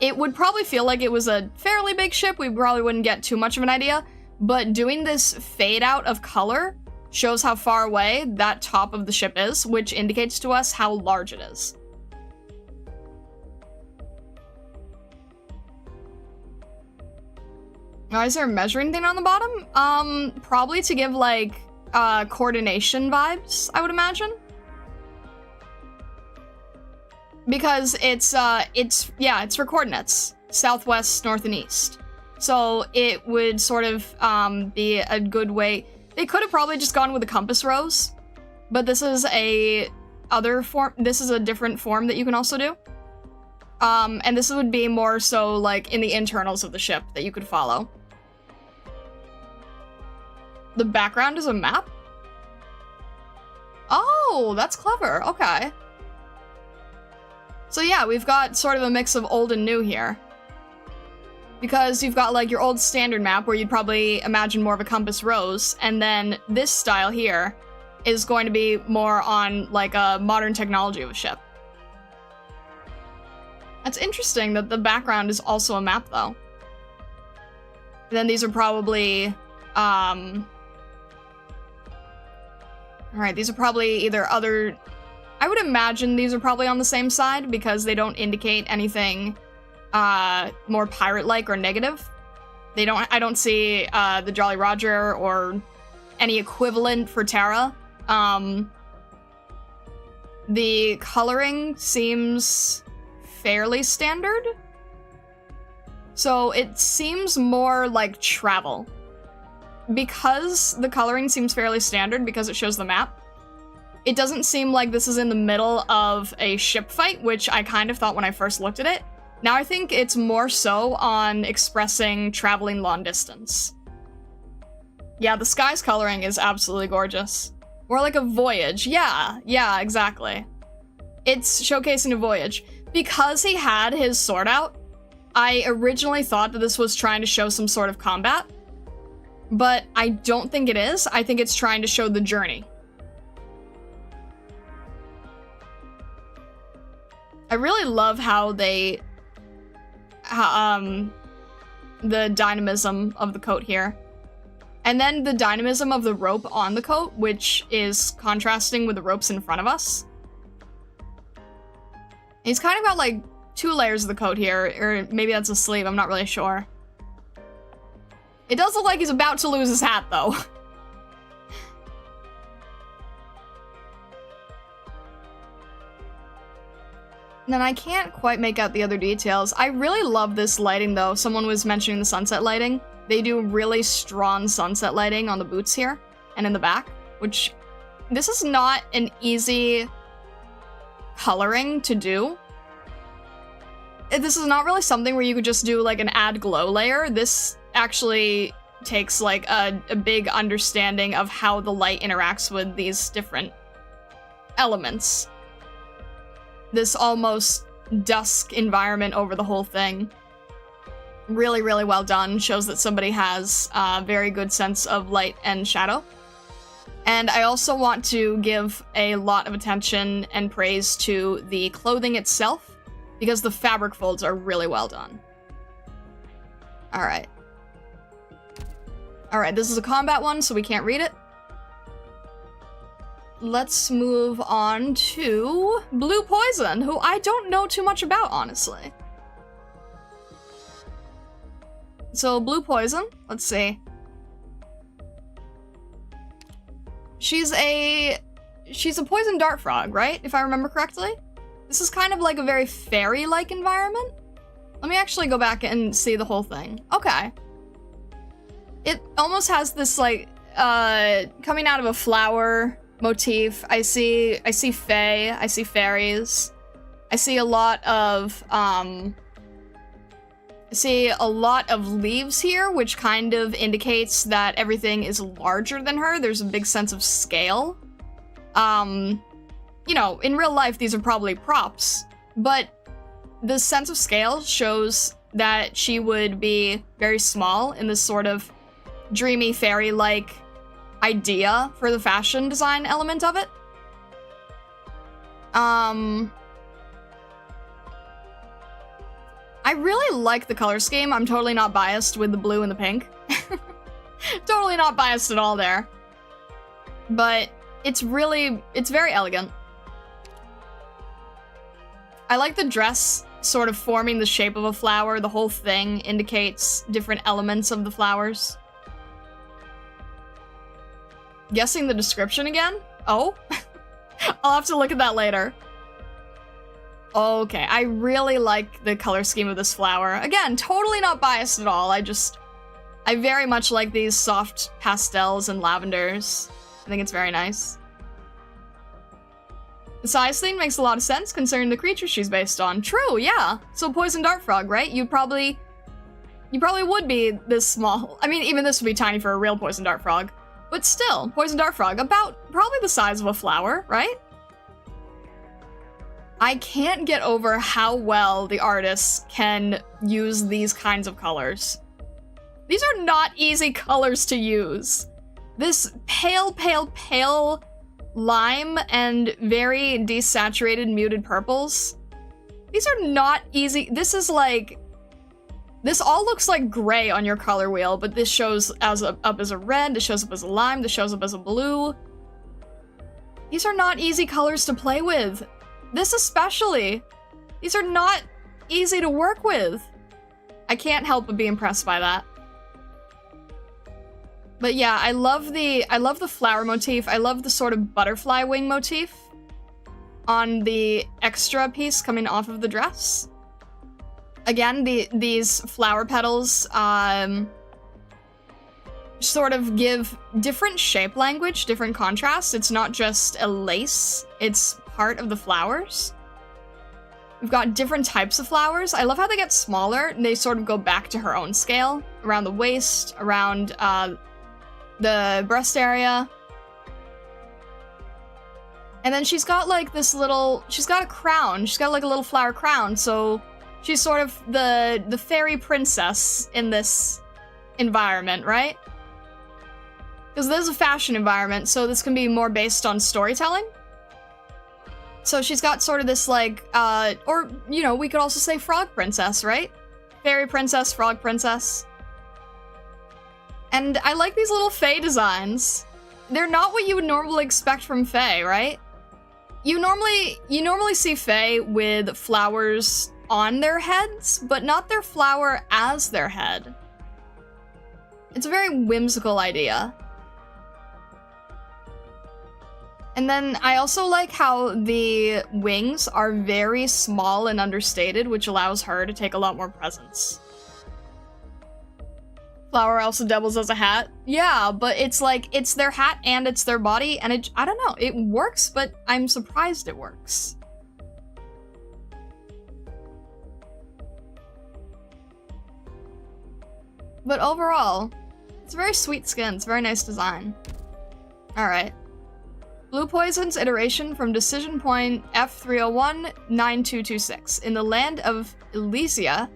it would probably feel like it was a fairly big ship. We probably wouldn't get too much of an idea, but doing this fade out of color shows how far away that top of the ship is, which indicates to us how large it is. Now, is there a measuring thing on the bottom? Probably to give, like, coordination vibes, I would imagine. Because it's for coordinates. Southwest, north, and east. So it would sort of, be a good way. They could have probably just gone with the compass rose, but this is this is a different form that you can also do. And this would be more so, like, in the internals of the ship that you could follow. The background is a map? Oh, that's clever. Okay. So yeah, we've got sort of a mix of old and new here. Because you've got like your old standard map where you'd probably imagine more of a compass rose, and then this style here is going to be more on like a modern technology of a ship. That's interesting that the background is also a map though. And then these are probably, alright, these are probably either other, I would imagine these are probably on the same side because they don't indicate anything more pirate-like or negative. I don't see the Jolly Roger or any equivalent for Terra. The coloring seems fairly standard. So it seems more like travel. Because the coloring seems fairly standard because it shows the map, it doesn't seem like this is in the middle of a ship fight, which I kind of thought when I first looked at it. Now I think it's more so on expressing traveling long distance. Yeah, the sky's coloring is absolutely gorgeous. More like a voyage. Yeah, exactly. It's showcasing a voyage. Because he had his sword out, I originally thought that this was trying to show some sort of combat. But I don't think it is. I think it's trying to show the journey. I really love how they... the dynamism of the coat here. And then the dynamism of the rope on the coat, which is contrasting with the ropes in front of us. He's kind of got like 2 layers of the coat here, or maybe that's a sleeve, I'm not really sure. It does look like he's about to lose his hat, though. And then I can't quite make out the other details. I really love this lighting, though. Someone was mentioning the sunset lighting. They do really strong sunset lighting on the boots here and in the back, which this is not an easy coloring to do. This is not really something where you could just do like an add glow layer. This actually takes like a big understanding of how the light interacts with these different elements. This almost dusk environment over the whole thing. Really, really well done. Shows that somebody has a very good sense of light and shadow. And I also want to give a lot of attention and praise to the clothing itself, because the fabric folds are really well done. Alright. Alright, this is a combat one, so we can't read it. Let's move on to Blue Poison, who I don't know too much about, honestly. So, Blue Poison, let's see. She's a poison dart frog, right? If I remember correctly? This is kind of like a very fairy-like environment. Let me actually go back and see the whole thing. Okay. It almost has this, like, coming out of a flower motif. I see fae, I see fairies. I see a lot of leaves here, which kind of indicates that everything is larger than her. There's a big sense of scale. You know, in real life, these are probably props, but the sense of scale shows that she would be very small in this sort of dreamy fairy-like idea for the fashion design element of it. I really like the color scheme. I'm totally not biased with the blue and the pink. Totally not biased at all there. But it's very elegant. I like the dress sort of forming the shape of a flower. The whole thing indicates different elements of the flowers. Guessing the description again? Oh? I'll have to look at that later. Okay, I really like the color scheme of this flower. Again, totally not biased at all. I very much like these soft pastels and lavenders. I think it's very nice. The size thing makes a lot of sense considering the creature she's based on. True, yeah. So poison dart frog, right? You probably would be this small. I mean, even this would be tiny for a real poison dart frog. But still, poison dart frog, about probably the size of a flower, right? I can't get over how well the artists can use these kinds of colors. These are not easy colors to use. This pale, pale, pale lime and very desaturated muted purples. These are not easy. This is like, this all looks like gray on your color wheel, but this shows up as a red, this shows up as a lime, this shows up as a blue. These are not easy colors to play with. This especially. These are not easy to work with. I can't help but be impressed by that. But yeah, I love the flower motif. I love the sort of butterfly wing motif on the extra piece coming off of the dress. Again, these flower petals sort of give different shape language, different contrast. It's not just a lace, it's part of the flowers. We've got different types of flowers. I love how they get smaller and they sort of go back to her own scale, around the waist, around the breast area. And then she's got like this little, she's got a crown. She's got like a little flower crown, so she's sort of the fairy princess in this environment, right? Because this is a fashion environment, so this can be more based on storytelling. So she's got sort of this like, or, you know, we could also say frog princess, right? Fairy princess, frog princess. And I like these little fae designs. They're not what you would normally expect from fae, right? You normally see fae with flowers on their heads, but not their flower as their head. It's a very whimsical idea. And then I also like how the wings are very small and understated, which allows her to take a lot more presence. Flower also doubles as a hat. Yeah, but it's like, it's their hat and it's their body, and it, I don't know, it works, but I'm surprised it works. But overall, it's a very sweet skin, it's a very nice design. Alright. Blue Poison's iteration from Decision Point F301-9226. In the land of Elysia,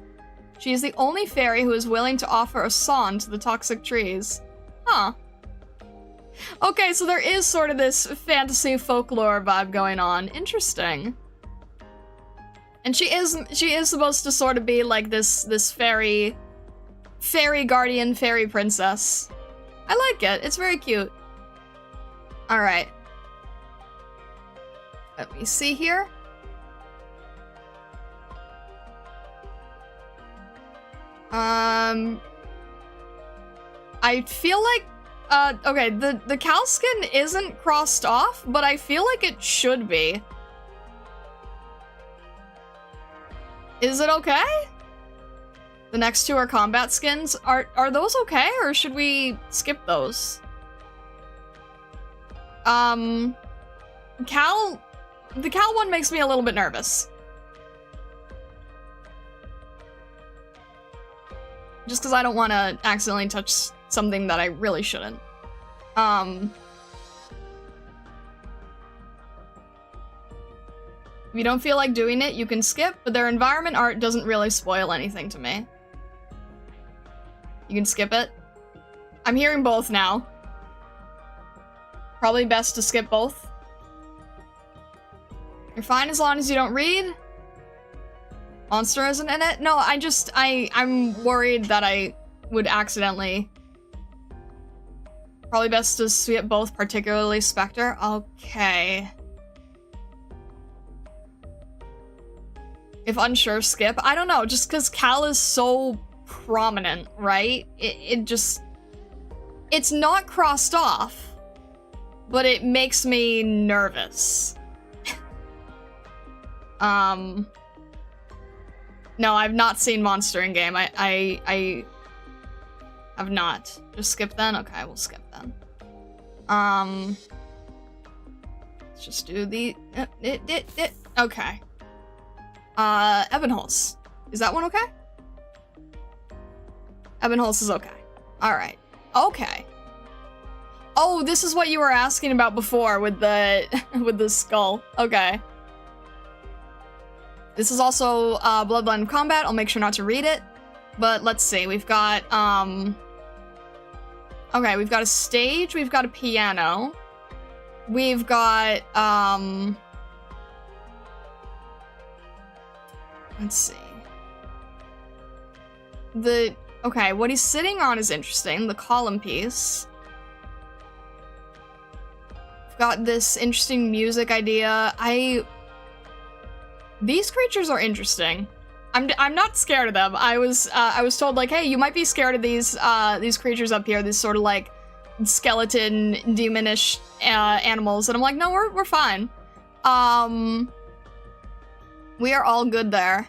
she is the only fairy who is willing to offer a song to the toxic trees. Huh. Okay, so there is sort of this fantasy folklore vibe going on. Interesting. And she is supposed to sort of be like this fairy guardian, fairy princess. I like it. It's very cute. All right. Let me see here. I feel like, okay, the cow skin isn't crossed off, but I feel like it should be. Is it okay? The next two are combat skins. Are those okay, or should we skip those? The cow one makes me a little bit nervous. Just because I don't want to accidentally touch something that I really shouldn't. If you don't feel like doing it, you can skip, but their environment art doesn't really spoil anything to me. You can skip it. I'm hearing both now. Probably best to skip both. You're fine as long as you don't read. Monster isn't in it? No, I'm worried that I would accidentally. Probably best to skip both, particularly Spectre. Okay. If unsure, skip. I don't know, just because Cal is so prominent, right? It's not crossed off, but it makes me nervous. No, I've not seen Monster in game. I have not. Just skip then? Okay, we'll skip then. Let's just do the okay. Ebenholz. Is that one okay? Ebenholz is okay. Alright. Okay. Oh, this is what you were asking about before with the with the skull. Okay. This is also Bloodline Combat. I'll make sure not to read it. But let's see. We've got okay, we've got a stage, we've got a piano. We've got let's see. Okay, what he's sitting on is interesting. The column piece. We've got this interesting music idea. These creatures are interesting. I'm not scared of them. I was told like, hey, you might be scared of these creatures up here. These sort of like skeleton demonish animals, and I'm like, no, we're fine. We are all good there.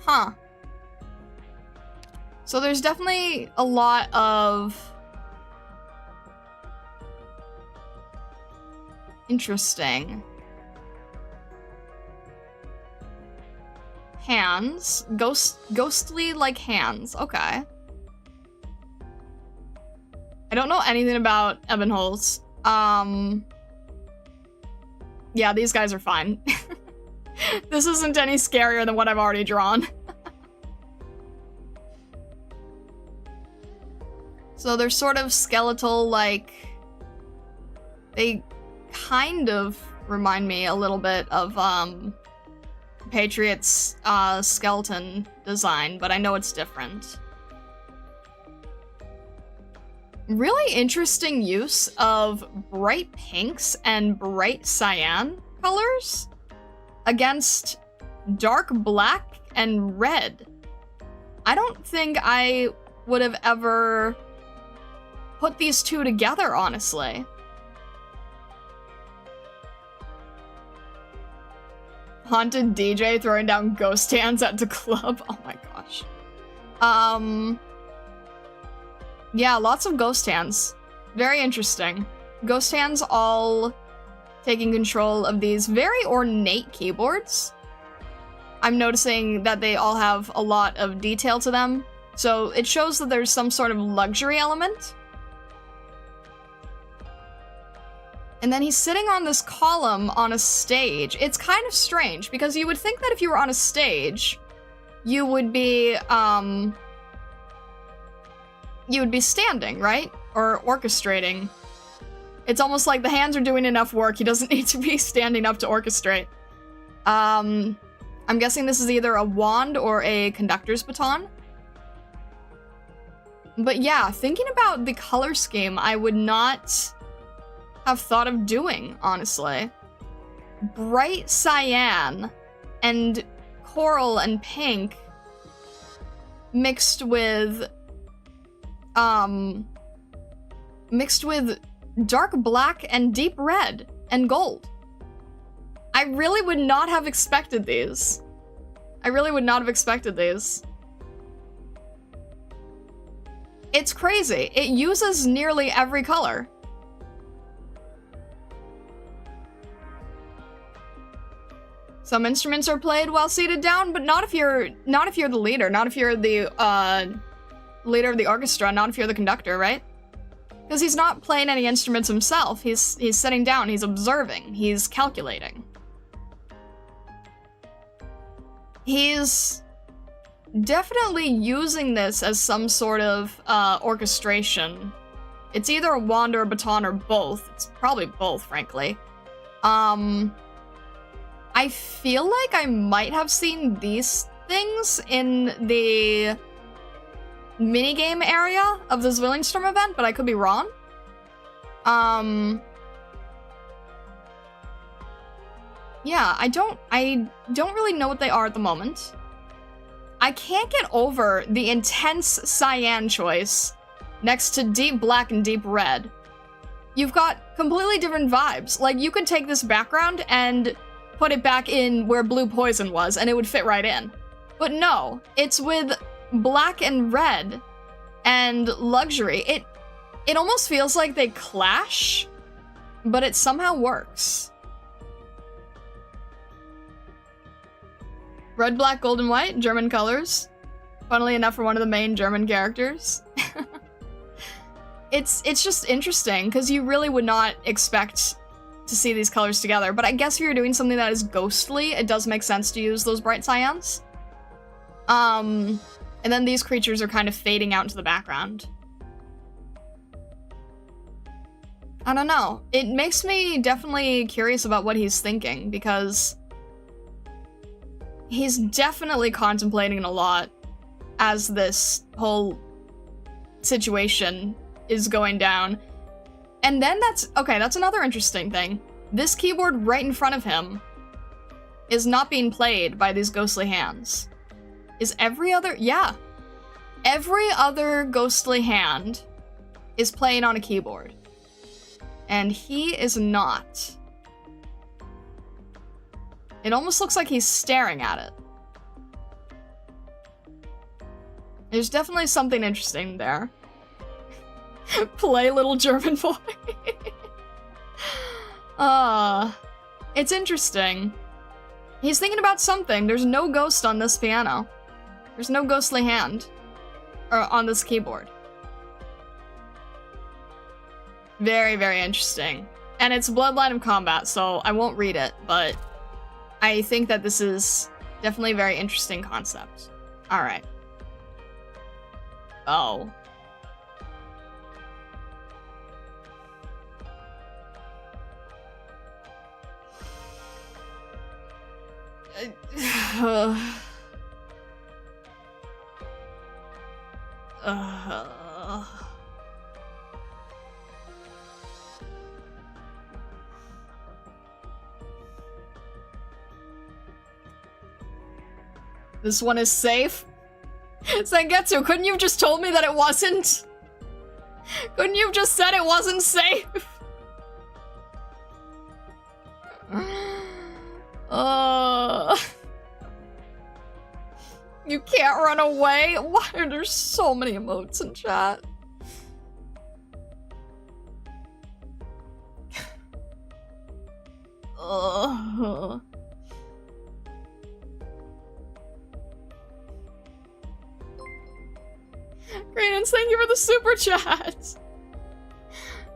Huh. So there's definitely a lot of interesting hands, ghostly like hands. Okay. I don't know anything about Ebon Holes. Yeah, these guys are fine. This isn't any scarier than what I've already drawn. So they're sort of skeletal, like, they kind of remind me a little bit of Patriot's skeleton design, but I know it's different. Really interesting use of bright pinks and bright cyan colors against dark black and red. I don't think I would have ever put these two together, honestly. Haunted DJ throwing down ghost hands at the club. Oh my gosh. Yeah, lots of ghost hands. Very interesting. Ghost hands all taking control of these very ornate keyboards. I'm noticing that they all have a lot of detail to them, so it shows that there's some sort of luxury element. And then he's sitting on this column on a stage. It's kind of strange, because you would think that if you were on a stage, you would be standing, right? Or orchestrating. It's almost like the hands are doing enough work, he doesn't need to be standing up to orchestrate. I'm guessing this is either a wand or a conductor's baton. But yeah, thinking about the color scheme, I would not have thought of doing, honestly. Bright cyan and coral and pink mixed with dark black and deep red and gold. I really would not have expected these. I really would not have expected these. It's crazy. It uses nearly every color. Some instruments are played while seated down, but not if you're the leader, not if you're the leader of the orchestra, not if you're the conductor, right? Because he's not playing any instruments himself. He's sitting down, he's observing, he's calculating. He's definitely using this as some sort of orchestration. It's either a wand or a baton or both. It's probably both, frankly. I feel like I might have seen these things in the minigame area of the Zwillingstrom event, but I could be wrong. Yeah, I don't really know what they are at the moment. I can't get over the intense cyan choice next to deep black and deep red. You've got completely different vibes. Like, you could take this background and put it back in where blue poison was, and it would fit right in. But no, it's with black and red and luxury. It almost feels like they clash, but it somehow works. Red, black, gold, and white, German colors. Funnily enough, for one of the main German characters. it's just interesting, because you really would not expect to see these colors together, but I guess if you're doing something that is ghostly, it does make sense to use those bright cyans. And then these creatures are kind of fading out into the background. I don't know. It makes me definitely curious about what he's thinking, because he's definitely contemplating a lot as this whole situation is going down. And then that's another interesting thing. This keyboard right in front of him is not being played by these ghostly hands. Is every other ghostly hand is playing on a keyboard. And he is not. It almost looks like he's staring at it. There's definitely something interesting there. Play little German boy. It's interesting. He's thinking about something. There's no ghost on this piano. There's no ghostly hand on this keyboard. Very, very interesting. And it's Bloodline of Combat, so I won't read it, but I think that this is definitely a very interesting concept. Alright. Oh. This one is safe? Zangetsu, couldn't you have just told me that it wasn't? Couldn't you have just said it wasn't safe? You can't run away? Why are there so many emotes in chat? Greetings, thank you for the super chat.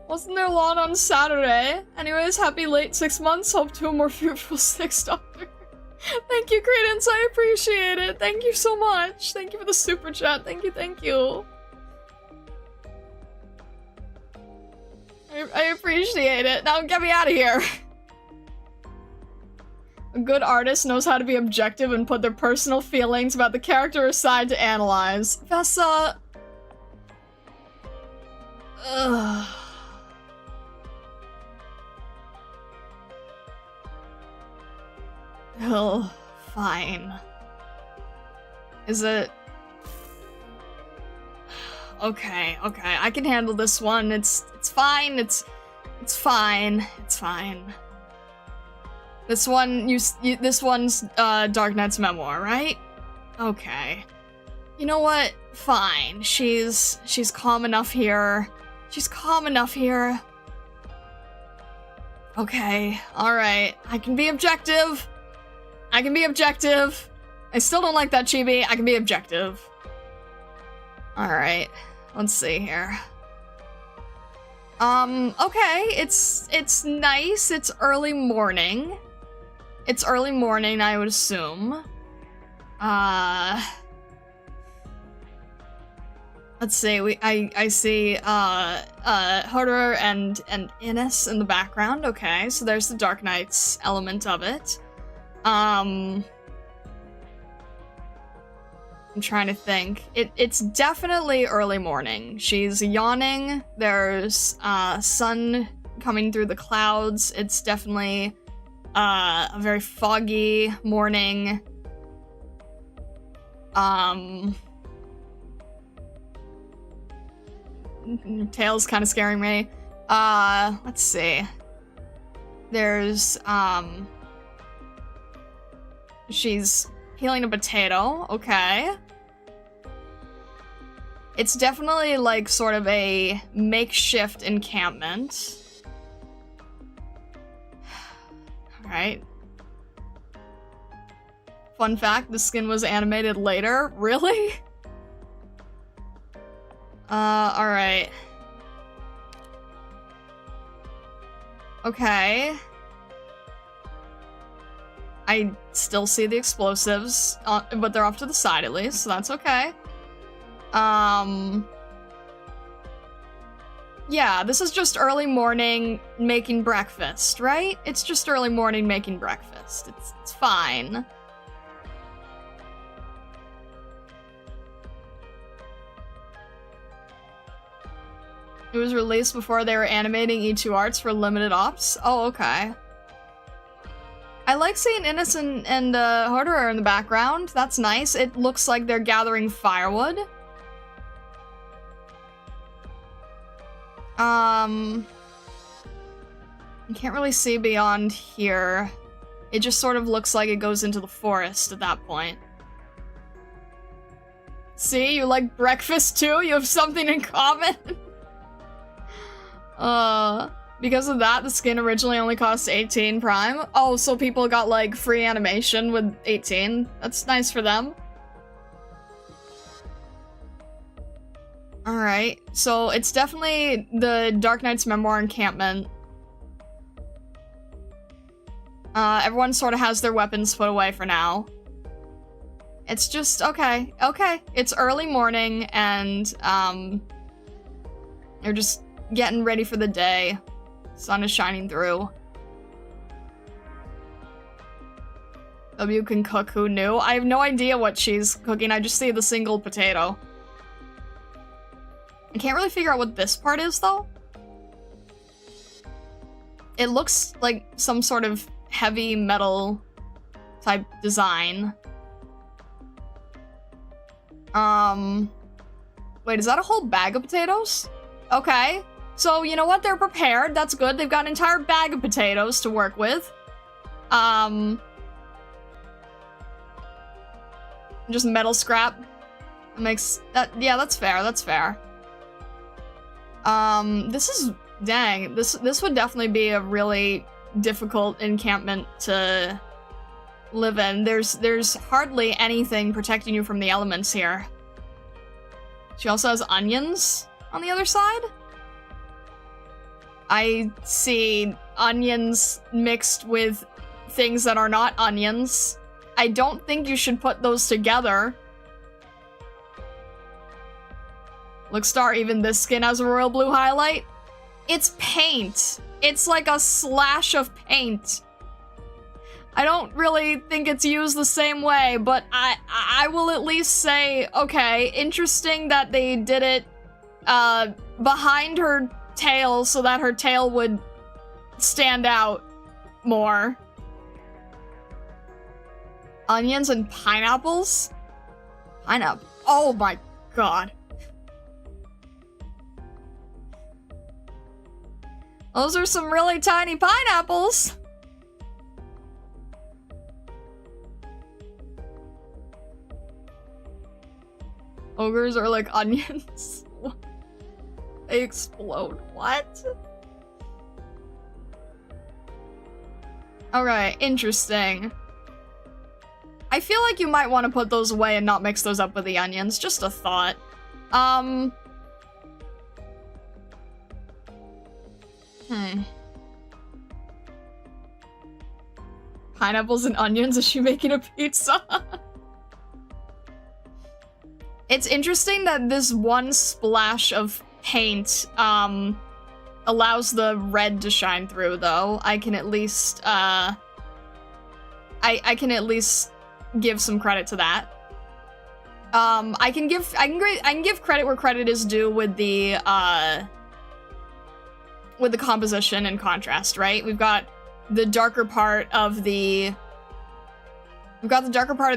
Wasn't there lawn on Saturday? Anyways, happy late 6 months. Hope to a more fruitful 6 doctor. Thank you, Credence. I appreciate it. Thank you so much. Thank you for the super chat. Thank you, thank you. I appreciate it. Now get me out of here. A good artist knows how to be objective and put their personal feelings about the character aside to analyze. Vessa. Ugh. Oh, fine. Is it? Okay, I can handle this one. It's fine. It's fine. It's fine. This one, this one's Arknights memoir, right? Okay. You know what? Fine. She's calm enough here. She's calm enough here. Okay. All right. I can be objective. I can be objective. I still don't like that chibi. I can be objective. Alright. Let's see here. Okay. It's nice. It's early morning. It's early morning, I would assume. Let's see. I see Hodor and Innes in the background. Okay, so there's the Arknights element of it. I'm trying to think. It's definitely early morning. She's yawning. There's sun coming through the clouds. It's definitely a very foggy morning. Tail's kind of scaring me. Let's see. There's she's peeling a potato. Okay. It's definitely like sort of a makeshift encampment. Alright. Fun fact, the skin was animated later. Really? Alright. Okay. I still see the explosives, but they're off to the side at least, so that's okay. Yeah, this is just early morning making breakfast, right? It's just early morning making breakfast. It's fine. It was released before they were animating E2 arts for limited ops. Oh, okay. I like seeing Innocent and Horderer in the background. That's nice. It looks like they're gathering firewood. You can't really see beyond here. It just sort of looks like it goes into the forest at that point. See, you like breakfast too? You have something in common? Because of that, the skin originally only cost 18 Prime. Oh, so people got, like, free animation with 18. That's nice for them. Alright, so it's definitely the Arknights Memoir encampment. Everyone sort of has their weapons put away for now. It's just, okay. It's early morning, and, they're just getting ready for the day. Sun is shining through. W can cook, who knew? I have no idea what she's cooking, I just see the single potato. I can't really figure out what this part is, though. It looks like some sort of heavy metal type design. Wait, is that a whole bag of potatoes? Okay. So, you know what? They're prepared. That's good. They've got an entire bag of potatoes to work with. Just metal scrap. It makes that, yeah, that's fair. That's fair. This is, dang, this would definitely be a really difficult encampment to live in. There's hardly anything protecting you from the elements here. She also has onions on the other side. I see onions mixed with things that are not onions. I don't think you should put those together. Look, Star, even this skin has a royal blue highlight. It's paint. It's like a slash of paint. I don't really think it's used the same way, but I will at least say, okay, interesting that they did it behind her tail so that her tail would stand out more. Onions and pineapples? Pineapple. Oh my god. Those are some really tiny pineapples. Ogres are like onions. They explode. What? Alright, interesting. I feel like you might want to put those away and not mix those up with the onions. Just a thought. Pineapples and onions? Is she making a pizza? It's interesting that this one splash of paint, allows the red to shine through, though. I can at least, I can at least give some credit to that. I can give credit where credit is due with the composition and contrast, right? We've got the darker part of the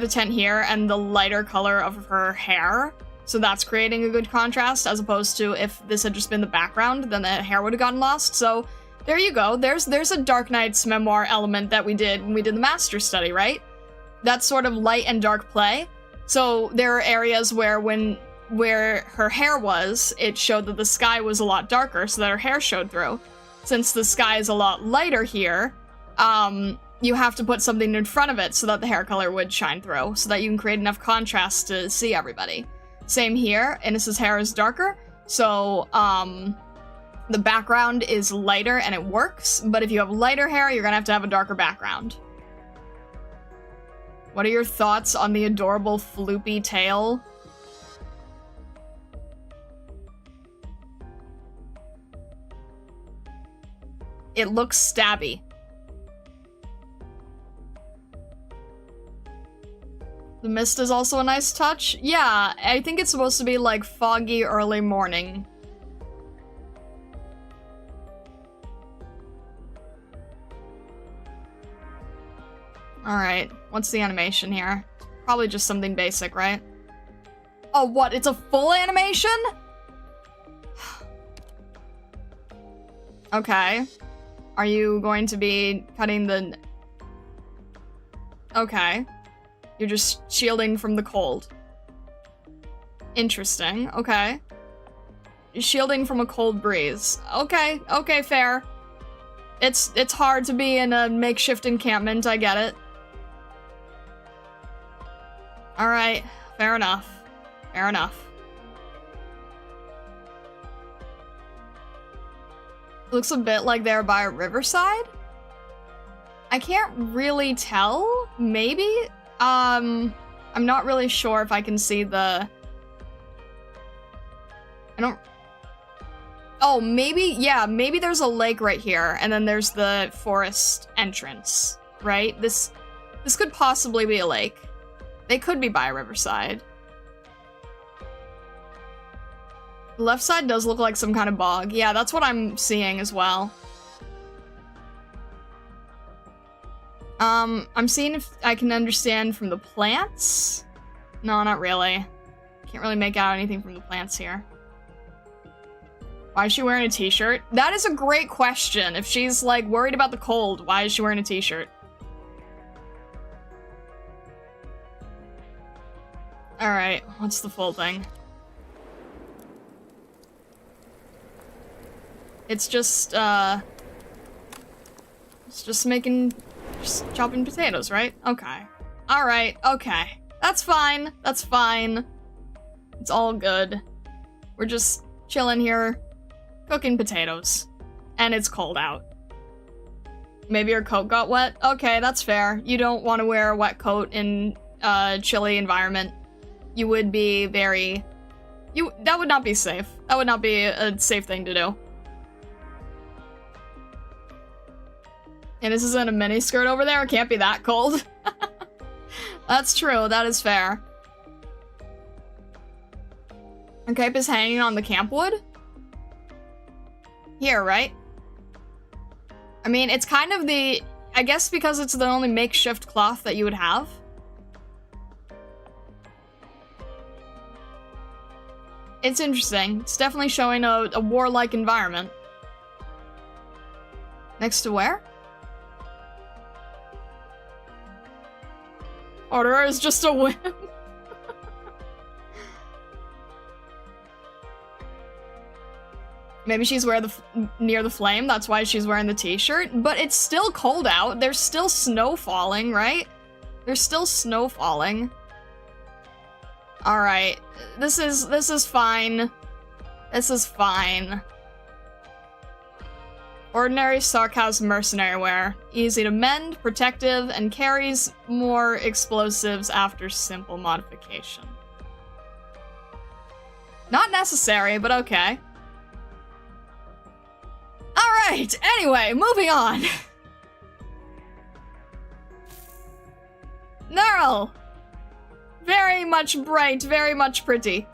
tent here and the lighter color of her hair. So that's creating a good contrast, as opposed to if this had just been the background, then the hair would have gotten lost. So there you go. There's a Arknights Memoir element that we did when we did the master study, right? That's sort of light and dark play. So there are areas where her hair was, it showed that the sky was a lot darker, so that her hair showed through. Since the sky is a lot lighter here, you have to put something in front of it so that the hair color would shine through, so that you can create enough contrast to see everybody. Same here, Innes's hair is darker, so, The background is lighter and it works, but if you have lighter hair, you're gonna have to have a darker background. What are your thoughts on the adorable floopy tail? It looks stabby. The mist is also a nice touch. Yeah, I think it's supposed to be like foggy early morning. Alright, what's the animation here? Probably just something basic, right? Oh, what? It's a full animation? Okay. Are you going to be cutting the... Okay. You're just shielding from the cold. Interesting, okay. You're shielding from a cold breeze. Okay, okay, fair. It's hard to be in a makeshift encampment, I get it. Alright, fair enough. Fair enough. It looks a bit like they're by a riverside? I can't really tell. Maybe? I'm not really sure if I can see the... I don't... Oh, maybe, yeah, maybe there's a lake right here, and then there's the forest entrance, right? This could possibly be a lake. They could be by a riverside. The left side does look like some kind of bog. Yeah, that's what I'm seeing as well. I'm seeing if I can understand from the plants. No, not really. Can't really make out anything from the plants here. Why is she wearing a t-shirt? That is a great question. If she's, like, worried about the cold, why is she wearing a t-shirt? Alright, what's the full thing? It's just chopping potatoes, right? Okay. Alright, okay. That's fine. That's fine. It's all good. We're just chilling here, cooking potatoes. And it's cold out. Maybe your coat got wet? Okay, that's fair. You don't want to wear a wet coat in a chilly environment. You would be very... That would not be safe. That would not be a safe thing to do. And this isn't a miniskirt over there? It can't be that cold. That's true, that is fair. A cape is hanging on the campwood? Here, right? I mean, it's kind of the... I guess because it's the only makeshift cloth that you would have. It's interesting. It's definitely showing a warlike environment. Next to where? Order is just a whim. Maybe she's near the flame, that's why she's wearing the t-shirt. But it's still cold out. There's still snow falling, right? There's still snow falling. Alright. This is fine. This is fine. Ordinary sarcasm mercenary wear. Easy to mend, protective, and carries more explosives after simple modification. Not necessary, but okay. Alright, anyway, moving on. Nerl! Very much bright, very much pretty.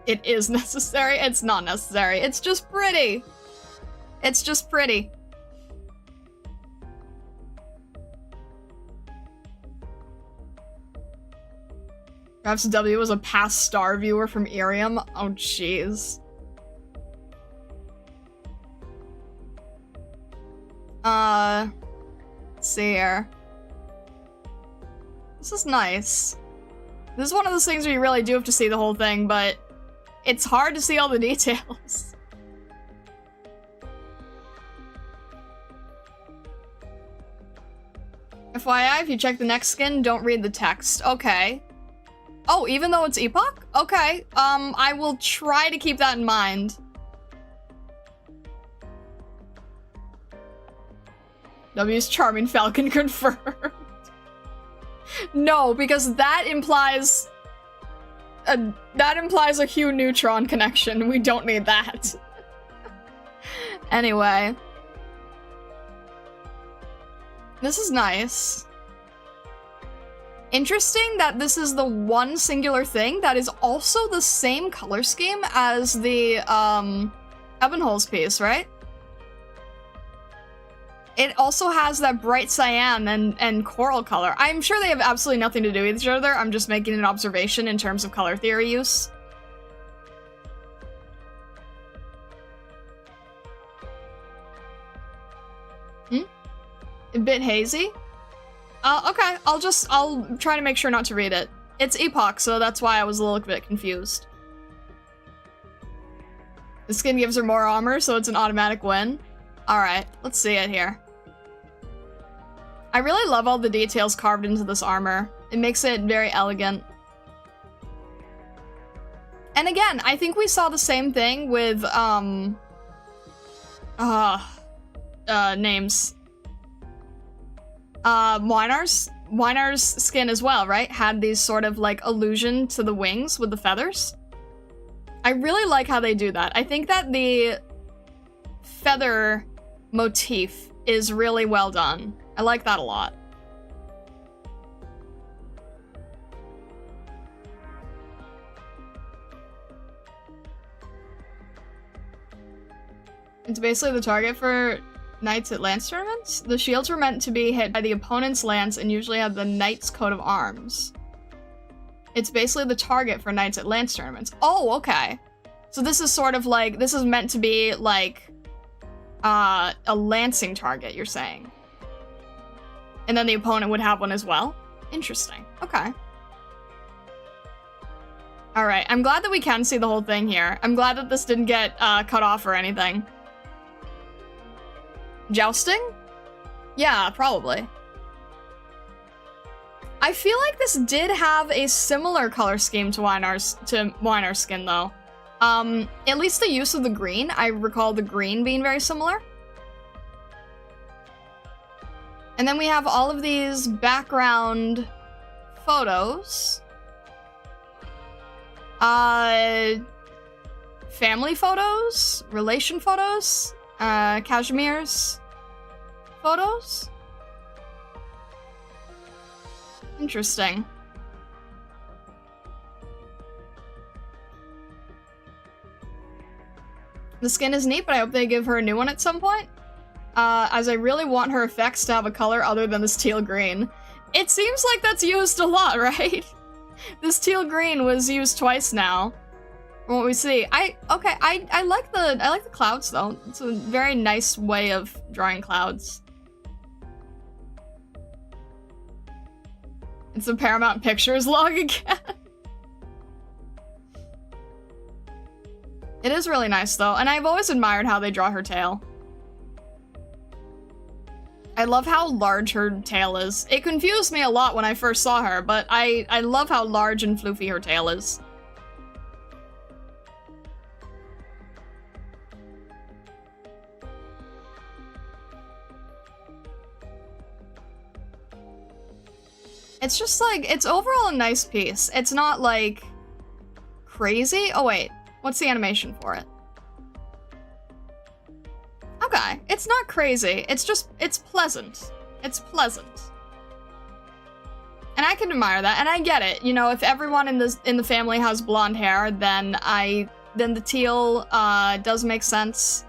It is necessary. It's not necessary. It's just pretty. It's just pretty. Perhaps W was a past star viewer from Irium. Oh, jeez. Let's see here. This is nice. This is one of those things where you really do have to see the whole thing, but it's hard to see all the details. FYI, if you check the next skin, don't read the text. Okay. Oh, even though it's Epoch? Okay, I will try to keep that in mind. W's Charming Falcon confirmed. No, because that implies a Hugh Neutron connection. We don't need that. Anyway. This is nice. Interesting that this is the one singular thing that is also the same color scheme as the, Ebenholz piece, right? It also has that bright cyan and coral color. I'm sure they have absolutely nothing to do with each other. I'm just making an observation in terms of color theory use. A bit hazy? Okay, I'll try to make sure not to read it. It's Epoch, so that's why I was a little bit confused. The skin gives her more armor, so it's an automatic win. Alright, let's see it here. I really love all the details carved into this armor. It makes it very elegant. And again, I think we saw the same thing with, names. Wynar's skin as well, right? Had these sort of, like, allusion to the wings with the feathers. I really like how they do that. I think that the feather motif is really well done. I like that a lot. It's basically the target for knights at lance tournaments. The shields were meant to be hit by the opponent's lance and usually have the knight's coat of arms. It's basically the target for knights at lance tournaments. Oh, okay. So this is sort of like, this is meant to be like a lancing target, you're saying. And then the opponent would have one as well? Interesting. Okay. Alright, I'm glad that we can see the whole thing here. I'm glad that this didn't get cut off or anything. Jousting? Yeah, probably. I feel like this did have a similar color scheme to Wynar's skin, though. At least the use of the green. I recall the green being very similar. And then we have all of these background photos. Family photos? Relation photos? Cashmere's photos? Interesting. The skin is neat, but I hope they give her a new one at some point. As I really want her effects to have a color other than this teal green. It seems like that's used a lot, right? This teal green was used twice now. From what we see. I like the clouds though. It's a very nice way of drawing clouds. It's a Paramount Pictures log again. It is really nice though, and I've always admired how they draw her tail. I love how large her tail is. It confused me a lot when I first saw her, but I love how large and floofy her tail is. It's just like, it's overall a nice piece. It's not like crazy. Oh wait, what's the animation for it? Okay, it's not crazy. It's just, it's pleasant. It's pleasant. And I can admire that, and I get it. You know, if everyone in the family has blonde hair, then the teal does make sense.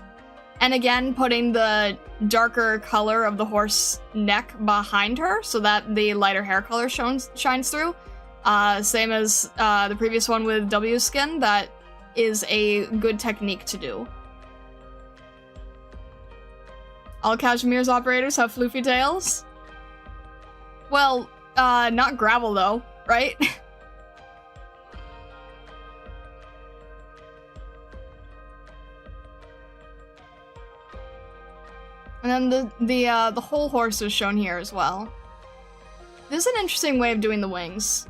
And again, putting the darker color of the horse neck behind her so that the lighter hair color shines through. Same as the previous one with W's skin, that is a good technique to do. All Cashmere's operators have floofy tails? Well, not gravel though, right? And then the whole horse is shown here as well. This is an interesting way of doing the wings.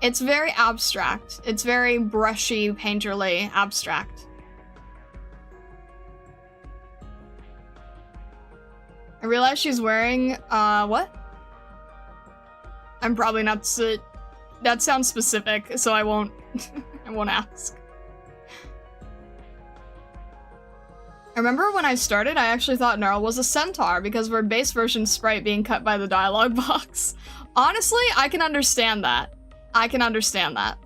It's very abstract. It's very brushy, painterly, abstract. I realize she's wearing, what? I'm probably not, that sounds specific, so I won't, I won't ask. I remember when I started, I actually thought Gnarl was a centaur because of her base version sprite being cut by the dialogue box. Honestly, I can understand that. I can understand that.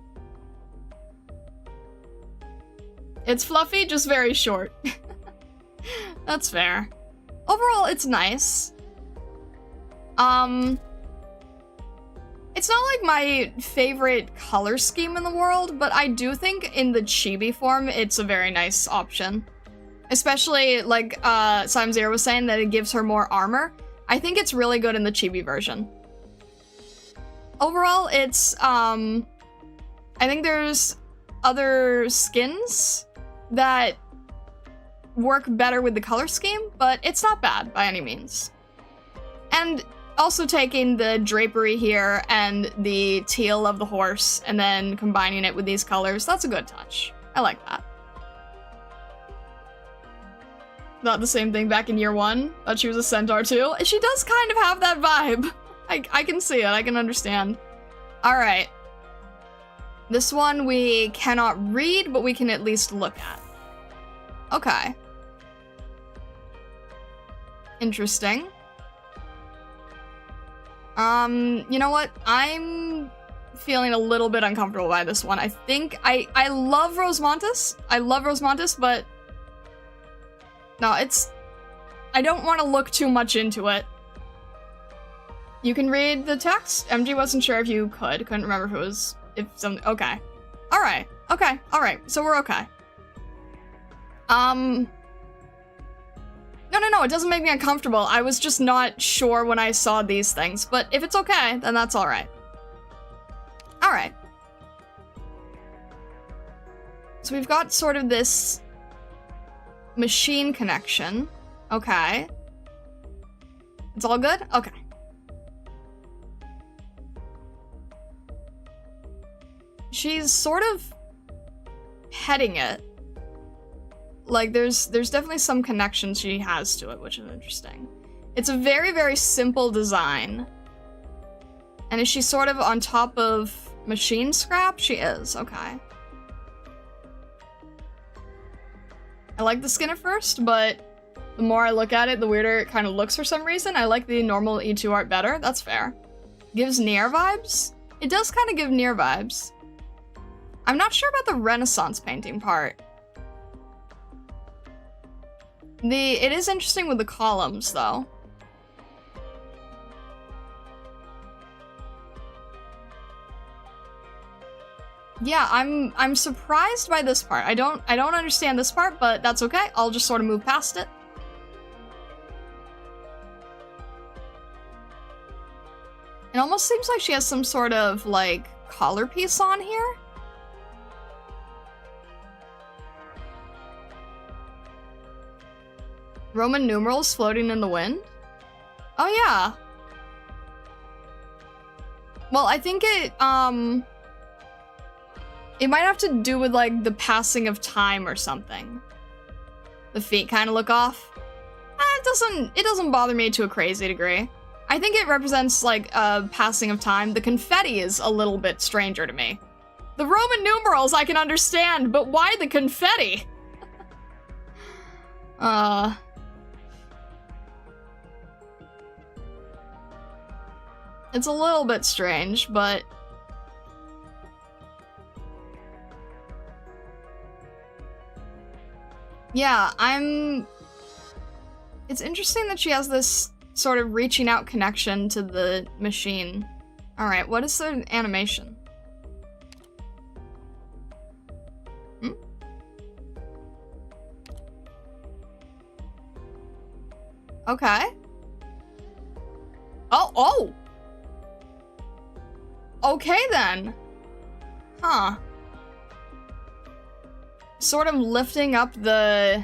It's fluffy, just very short. That's fair. Overall, it's nice. It's not like my favorite color scheme in the world, but I do think in the chibi form, it's a very nice option. Especially, like, Simon Zero was saying that it gives her more armor. I think it's really good in the chibi version. Overall, it's, I think there's other skins that work better with the color scheme, but it's not bad by any means. And also taking the drapery here and the teal of the horse and then combining it with these colors, that's a good touch. I like that. Not the same thing back in year one. Thought she was a centaur too. She does kind of have that vibe. I can see it, I can understand. Alright. This one we cannot read, but we can at least look at. Okay. Interesting. You know what? I'm feeling a little bit uncomfortable by this one. I think I love Rosemontis. I love Rosemontis, but no, I don't want to look too much into it. You can read the text? MG wasn't sure if you could. Couldn't remember if it was, okay. Alright, okay, alright, so we're okay. No, it doesn't make me uncomfortable. I was just not sure when I saw these things, but if it's okay, then that's alright. Alright. So we've got sort of this machine connection. Okay. It's all good? Okay. She's sort of heading it. Like, there's definitely some connection she has to it, which is interesting. It's a very, very simple design. And is she sort of on top of machine scrap? She is, okay. I like the skin at first, but the more I look at it, the weirder it kind of looks for some reason. I like the normal E2 art better, that's fair. Gives Nier vibes? It does kind of give Nier vibes. I'm not sure about the Renaissance painting part. It is interesting with the columns, though. Yeah, I'm surprised by this part. I don't understand this part, but that's okay. I'll just sort of move past it. It almost seems like she has some sort of, like, collar piece on here. Roman numerals floating in the wind? Oh, yeah. Well, I think it might have to do with, like, the passing of time or something. The feet kind of look off. It doesn't bother me to a crazy degree. I think it represents, like, a passing of time. The confetti is a little bit stranger to me. The Roman numerals I can understand, but why the confetti? It's a little bit strange, but... yeah, it's interesting that she has this sort of reaching out connection to the machine. Alright, what is the animation? Okay. Oh! Okay then. Huh. Sort of lifting up the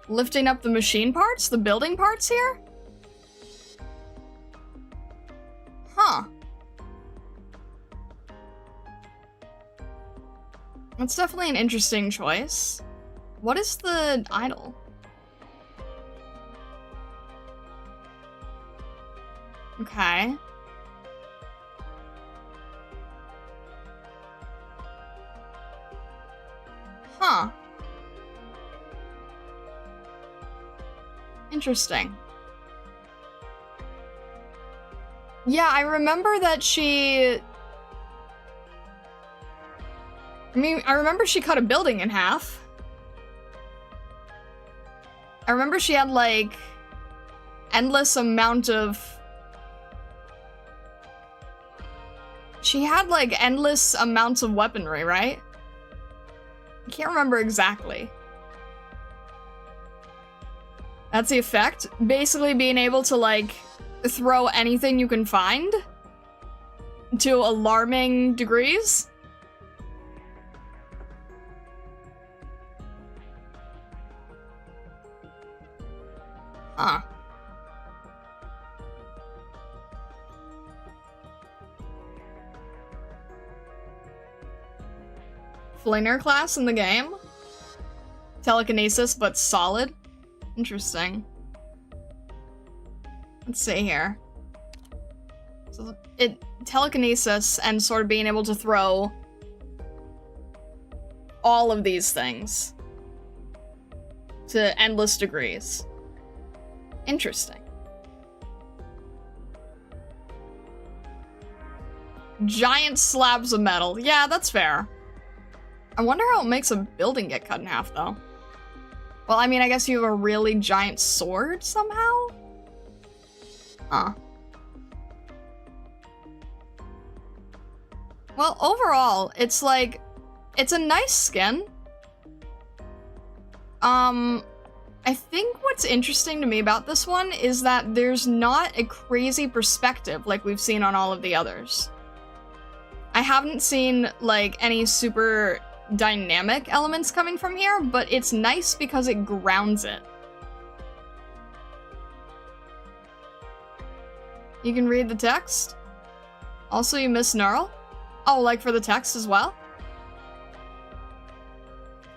machine parts, the building parts here? That's definitely an interesting choice. What is the idol? Okay. Huh. Interesting. Yeah, I remember that she... I remember she cut a building in half. I remember she had, like, endless amount of... She had, like, endless amounts of weaponry, right? I can't remember exactly. That's the effect? Basically being able to, like, throw anything you can find to alarming degrees. Huh. Flinger class in the game? Telekinesis, but solid? Interesting. Let's see here. So telekinesis and sort of being able to throw all of these things to endless degrees. Interesting. Giant slabs of metal. Yeah, that's fair. I wonder how it makes a building get cut in half, though. Well, I mean, I guess you have a really giant sword somehow? Huh. Well, overall, it's like, it's a nice skin. I think what's interesting to me about this one is that there's not a crazy perspective like we've seen on all of the others. I haven't seen, like, any super dynamic elements coming from here, but it's nice because it grounds it. You can read the text? Also, you miss Gnarl? Oh, like for the text as well?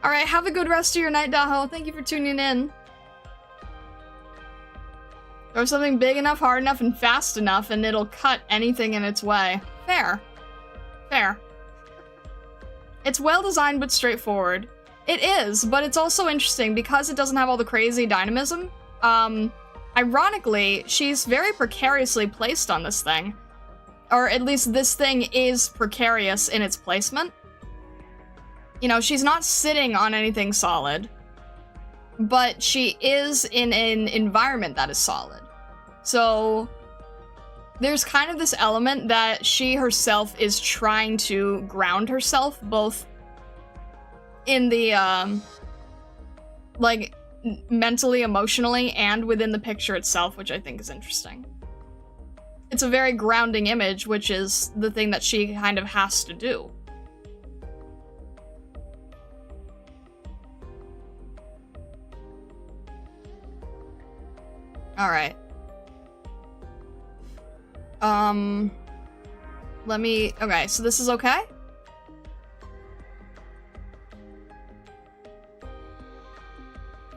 Alright, have a good rest of your night, Daho. Thank you for tuning in. Throw something big enough, hard enough, and fast enough, and it'll cut anything in its way. Fair. Fair. It's well designed but straightforward. It is, but it's also interesting because it doesn't have all the crazy dynamism. Ironically, she's very precariously placed on this thing. Or at least this thing is precarious in its placement. You know, she's not sitting on anything solid, but she is in an environment that is solid. So there's kind of this element that she herself is trying to ground herself, both in the, like, mentally, emotionally, and within the picture itself, which I think is interesting. It's a very grounding image, which is the thing that she kind of has to do. Alright. Okay, so this is okay?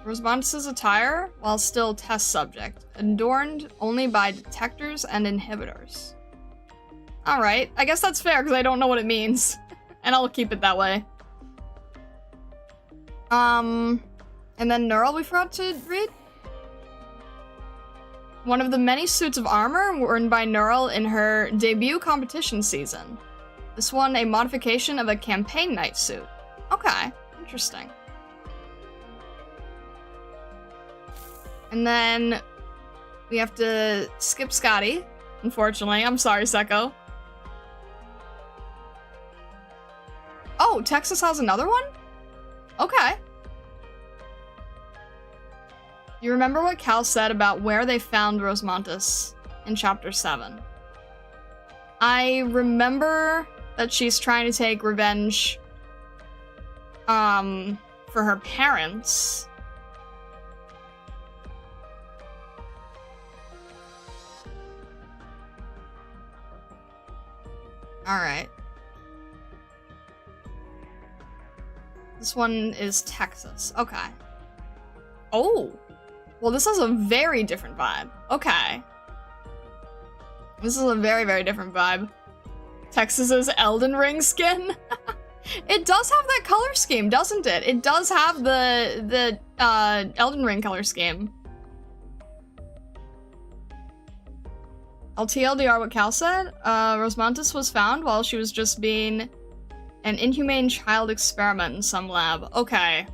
Responses attire while still test subject, adorned only by detectors and inhibitors. Alright, I guess that's fair because I don't know what it means. And I'll keep it that way. And then Neural we forgot to read? One of the many suits of armor worn by Neural in her debut competition season. This one a modification of a campaign knight suit. Okay, interesting. And then we have to skip Scotty, unfortunately. I'm sorry, Seko. Oh, Texas has another one? Okay. You remember what Cal said about where they found Rosemontis in Chapter 7? I remember that she's trying to take revenge, for her parents. Alright. This one is Texas. Okay. Oh. Well, this has a very different vibe. Okay. This is a very, very different vibe. Texas's Elden Ring skin. It does have that color scheme, doesn't it? It does have the Elden Ring color scheme. LTLDR, what Cal said? Rosmantis was found while she was just being an inhumane child experiment in some lab. Okay.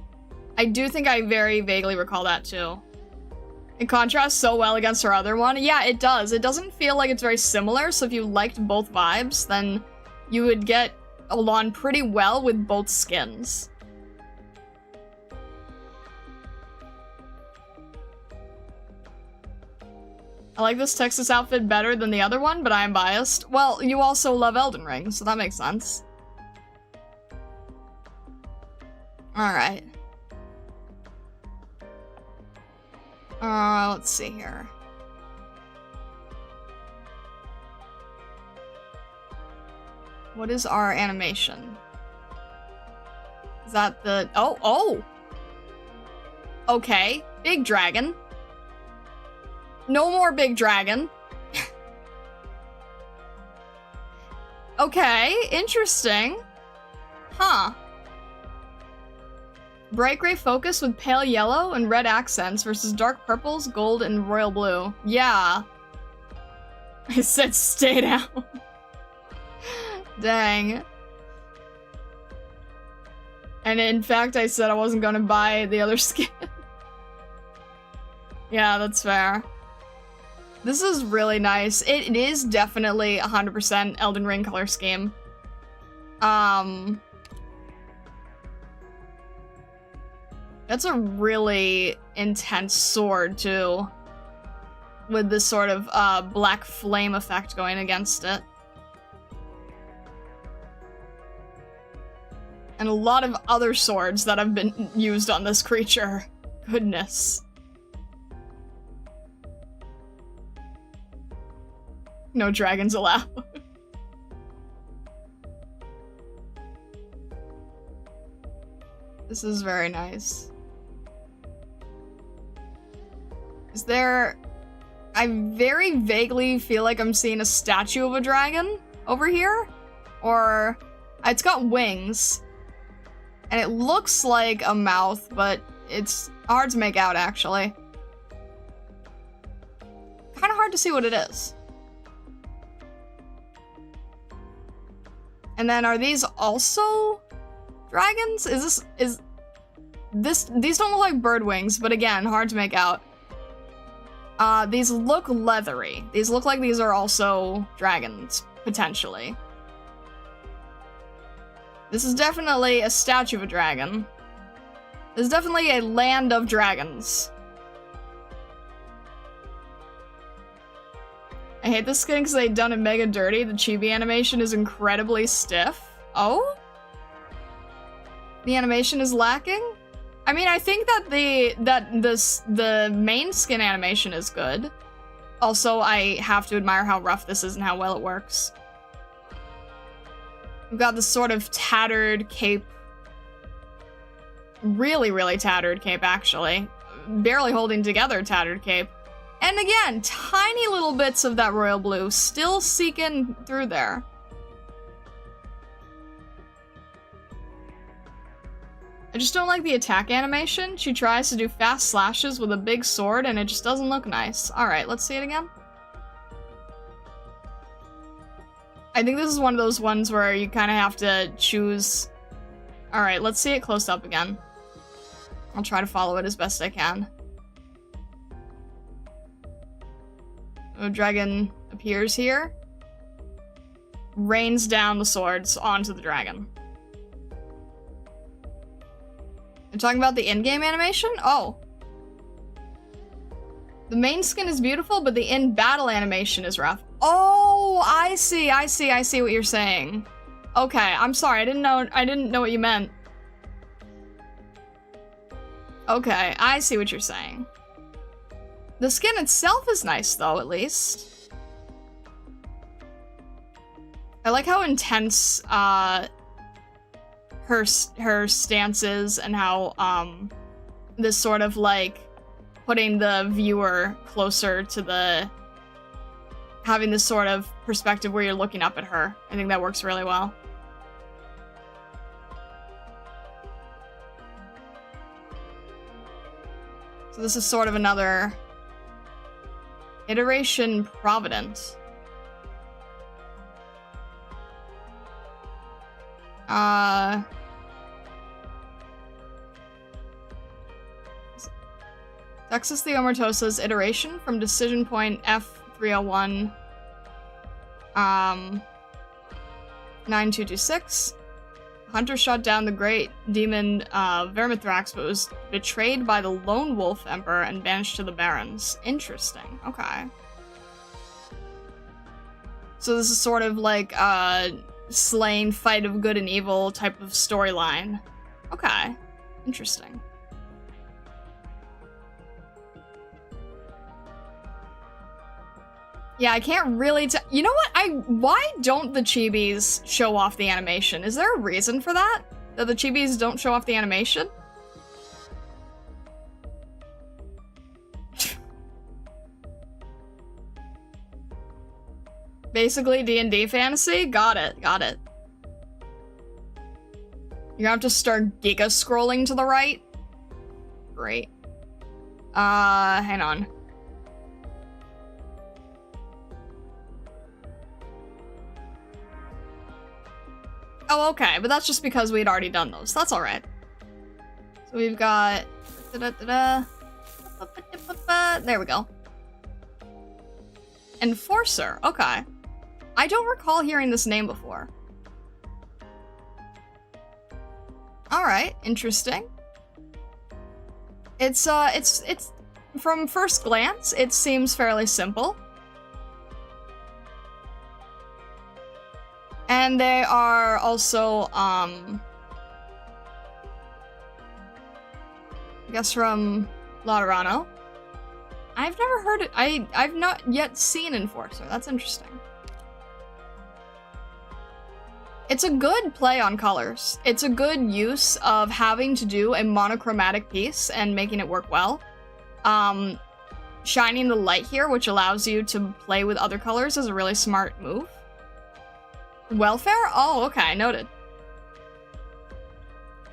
I do think I very vaguely recall that too. It contrasts so well against her other one. Yeah, it does. It doesn't feel like it's very similar, so if you liked both vibes, then you would get along pretty well with both skins. I like this Texas outfit better than the other one, but I am biased. Well, you also love Elden Ring, so that makes sense. Alright. Let's see here. What is our animation? Is that the... Oh! Okay. Big dragon. No more big dragon. Okay, interesting. Huh. Bright gray focus with pale yellow and red accents versus dark purples, gold, and royal blue. Yeah. I said stay down. Dang. And in fact, I said I wasn't gonna buy the other skin. Yeah, that's fair. This is really nice. It is definitely 100% Elden Ring color scheme. That's a really intense sword, too. With this sort of, black flame effect going against it. And a lot of other swords that have been used on this creature. Goodness. No dragons allowed. This is very nice. Is there... I very vaguely feel like I'm seeing a statue of a dragon over here. Or... It's got wings. And it looks like a mouth, but it's hard to make out, actually. Kind of hard to see what it is. And then are these also dragons? These don't look like bird wings, but again, hard to make out. These look leathery. These look like these are also dragons, potentially. This is definitely a statue of a dragon. This is definitely a land of dragons. I hate this skin because they've done it mega dirty. The chibi animation is incredibly stiff. Oh? The animation is lacking? I mean, I think that the main skin animation is good. Also, I have to admire how rough this is and how well it works. We've got this sort of tattered cape. Really, really tattered cape, actually. Barely holding together tattered cape. And again, tiny little bits of that royal blue still seeking through there. I just don't like the attack animation. She tries to do fast slashes with a big sword and it just doesn't look nice. Alright, let's see it again. I think this is one of those ones where you kind of have to choose. Alright, let's see it close up again. I'll try to follow it as best I can. A dragon appears here. Rains down the swords onto the dragon. You're talking about the in-game animation? Oh. The main skin is beautiful, but the in-battle animation is rough. Oh, I see what you're saying. Okay, I'm sorry, I didn't know what you meant. Okay, I see what you're saying. The skin itself is nice, though, at least. I like how intense, her her stances and how this sort of like putting the viewer closer to the having this sort of perspective where you're looking up at her. I think that works really well. So this is sort of another iteration Providence. Texas Theomatosa's iteration from decision point F301 9226. Hunter shot down the great demon Vermithrax, but was betrayed by the Lone Wolf Emperor and banished to the Barrens. Interesting. Okay. So this is sort of like a slain fight of good and evil type of storyline. Okay. Interesting. Yeah, I can't really tell. You know what? Why don't the chibis show off the animation? Is there a reason for that? That the chibis don't show off the animation? Basically D&D fantasy? Got it, got it. You're gonna have to start giga scrolling to the right? Great. Hang on. Oh, okay, but that's just because we'd already done those. That's alright. So we've got... There we go. Enforcer, okay. I don't recall hearing this name before. Alright, interesting. It's from first glance, it seems fairly simple. And they are also, I guess from Laterano. I've never heard it. I've not yet seen Enforcer. That's interesting. It's a good play on colors. It's a good use of having to do a monochromatic piece and making it work well. Shining the light here, which allows you to play with other colors, is a really smart move. Welfare? Oh, okay, noted.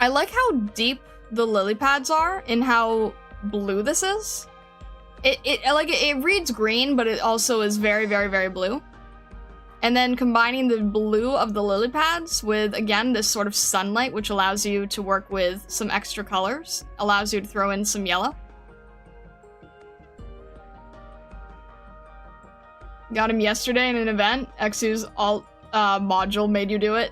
I like how deep the lily pads are and how blue this is. It reads green, but it also is very, very, very blue. And then combining the blue of the lily pads with, again, this sort of sunlight, which allows you to work with some extra colors, allows you to throw in some yellow. Got him yesterday in an event. Exu's alt module made you do it.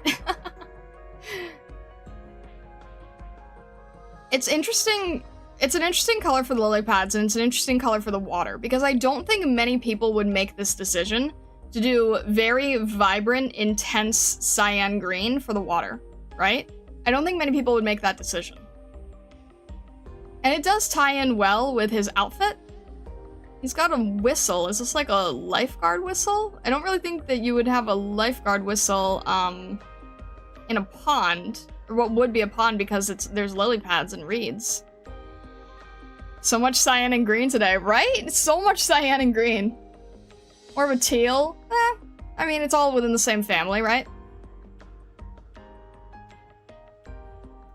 It's interesting. It's an interesting color for the lily pads, and it's an interesting color for the water, because I don't think many people would make this decision to do very vibrant, intense cyan green for the water, right? I don't think many people would make that decision. And it does tie in well with his outfit. He's got a whistle. Is this like a lifeguard whistle? I don't really think that you would have a lifeguard whistle in a pond, or what would be a pond, because there's lily pads and reeds. So much cyan and green today, right? So much cyan and green. More of a teal? I mean, it's all within the same family, right?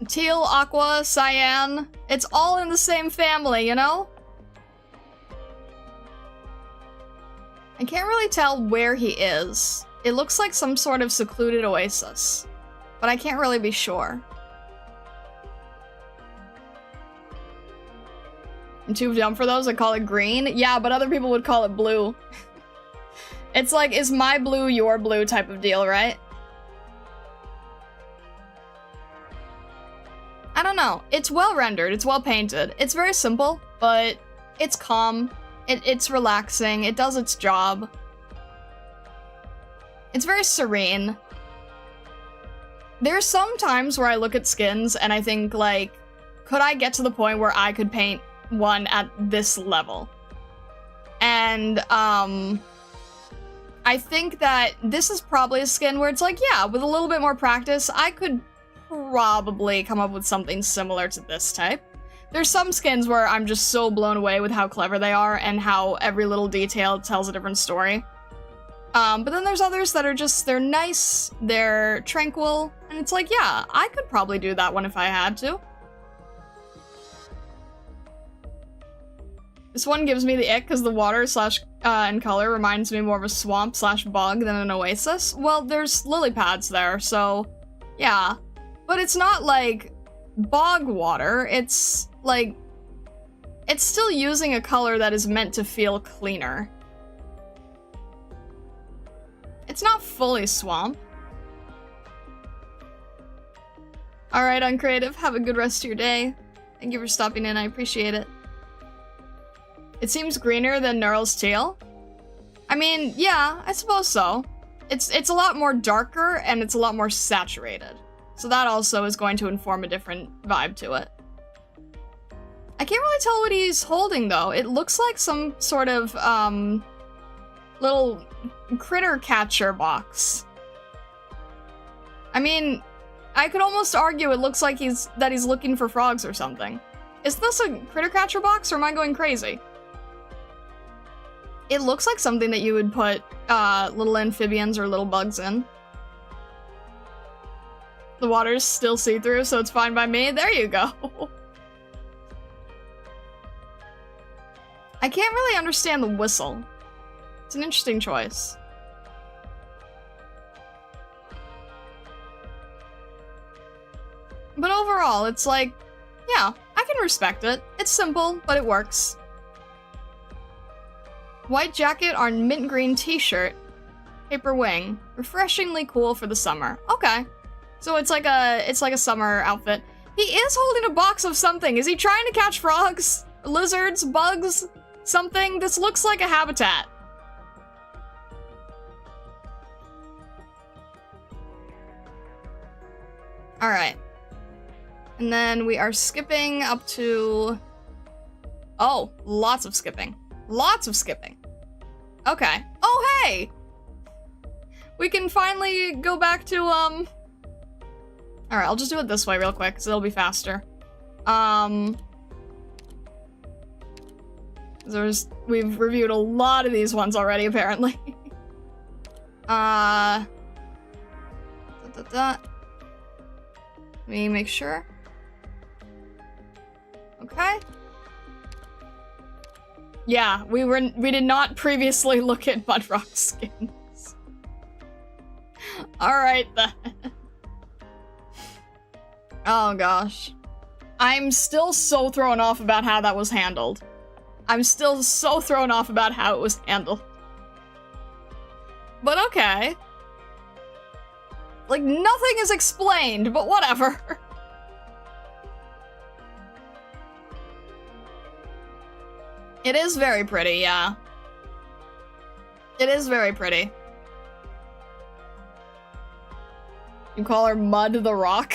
Teal, aqua, cyan. It's all in the same family, you know? I can't really tell where he is. It looks like some sort of secluded oasis, but I can't really be sure. I'm too dumb for those. I call it green. Yeah, but other people would call it blue. It's like, is my blue your blue type of deal, right? I don't know. It's well rendered. It's well painted. It's very simple, but it's calm. It's relaxing. It does its job. It's very serene. There's some times where I look at skins and I think, like, could I get to the point where I could paint one at this level? And, I think that this is probably a skin where it's like, yeah, with a little bit more practice, I could probably come up with something similar to this type. There's some skins where I'm just so blown away with how clever they are and how every little detail tells a different story. But then there's others that are just, they're nice, they're tranquil, and it's like, yeah, I could probably do that one if I had to. This one gives me the ick because the water and color reminds me more of a swamp / bog than an oasis. Well, there's lily pads there, so yeah. But it's not like bog water, it's like, it's still using a color that is meant to feel cleaner. It's not fully swamp. Alright, Uncreative, have a good rest of your day. Thank you for stopping in, I appreciate it. It seems greener than Neural's teal. I mean, yeah, I suppose so. It's a lot more darker and it's a lot more saturated. So that also is going to inform a different vibe to it. I can't really tell what he's holding though. It looks like some sort of little critter catcher box. I mean, I could almost argue it looks like he's looking for frogs or something. Is this a critter catcher box or am I going crazy? It looks like something that you would put little amphibians or little bugs in. The water's still see-through, so it's fine by me. There you go. I can't really understand the whistle. It's an interesting choice. But overall, it's like, yeah, I can respect it. It's simple, but it works. White jacket on mint green t-shirt. Paper wing. Refreshingly cool for the summer. Okay. So it's like a summer outfit. He is holding a box of something. Is he trying to catch frogs? Lizards? Bugs? Something? This looks like a habitat. Alright. And then we are skipping up to... Oh, lots of skipping. Lots of skipping. Okay. Oh, hey! We can finally go back to, Alright, I'll just do it this way real quick, because it'll be faster. We've reviewed a lot of these ones already, apparently. Let me make sure. Okay. Yeah, we did not previously look at Mudrock skins. Alright then. Oh gosh. I'm still so thrown off about how that was handled. I'm still so thrown off about how it was handled. But okay. Like, nothing is explained, but whatever. It is very pretty, yeah. It is very pretty. You call her Mud the Rock?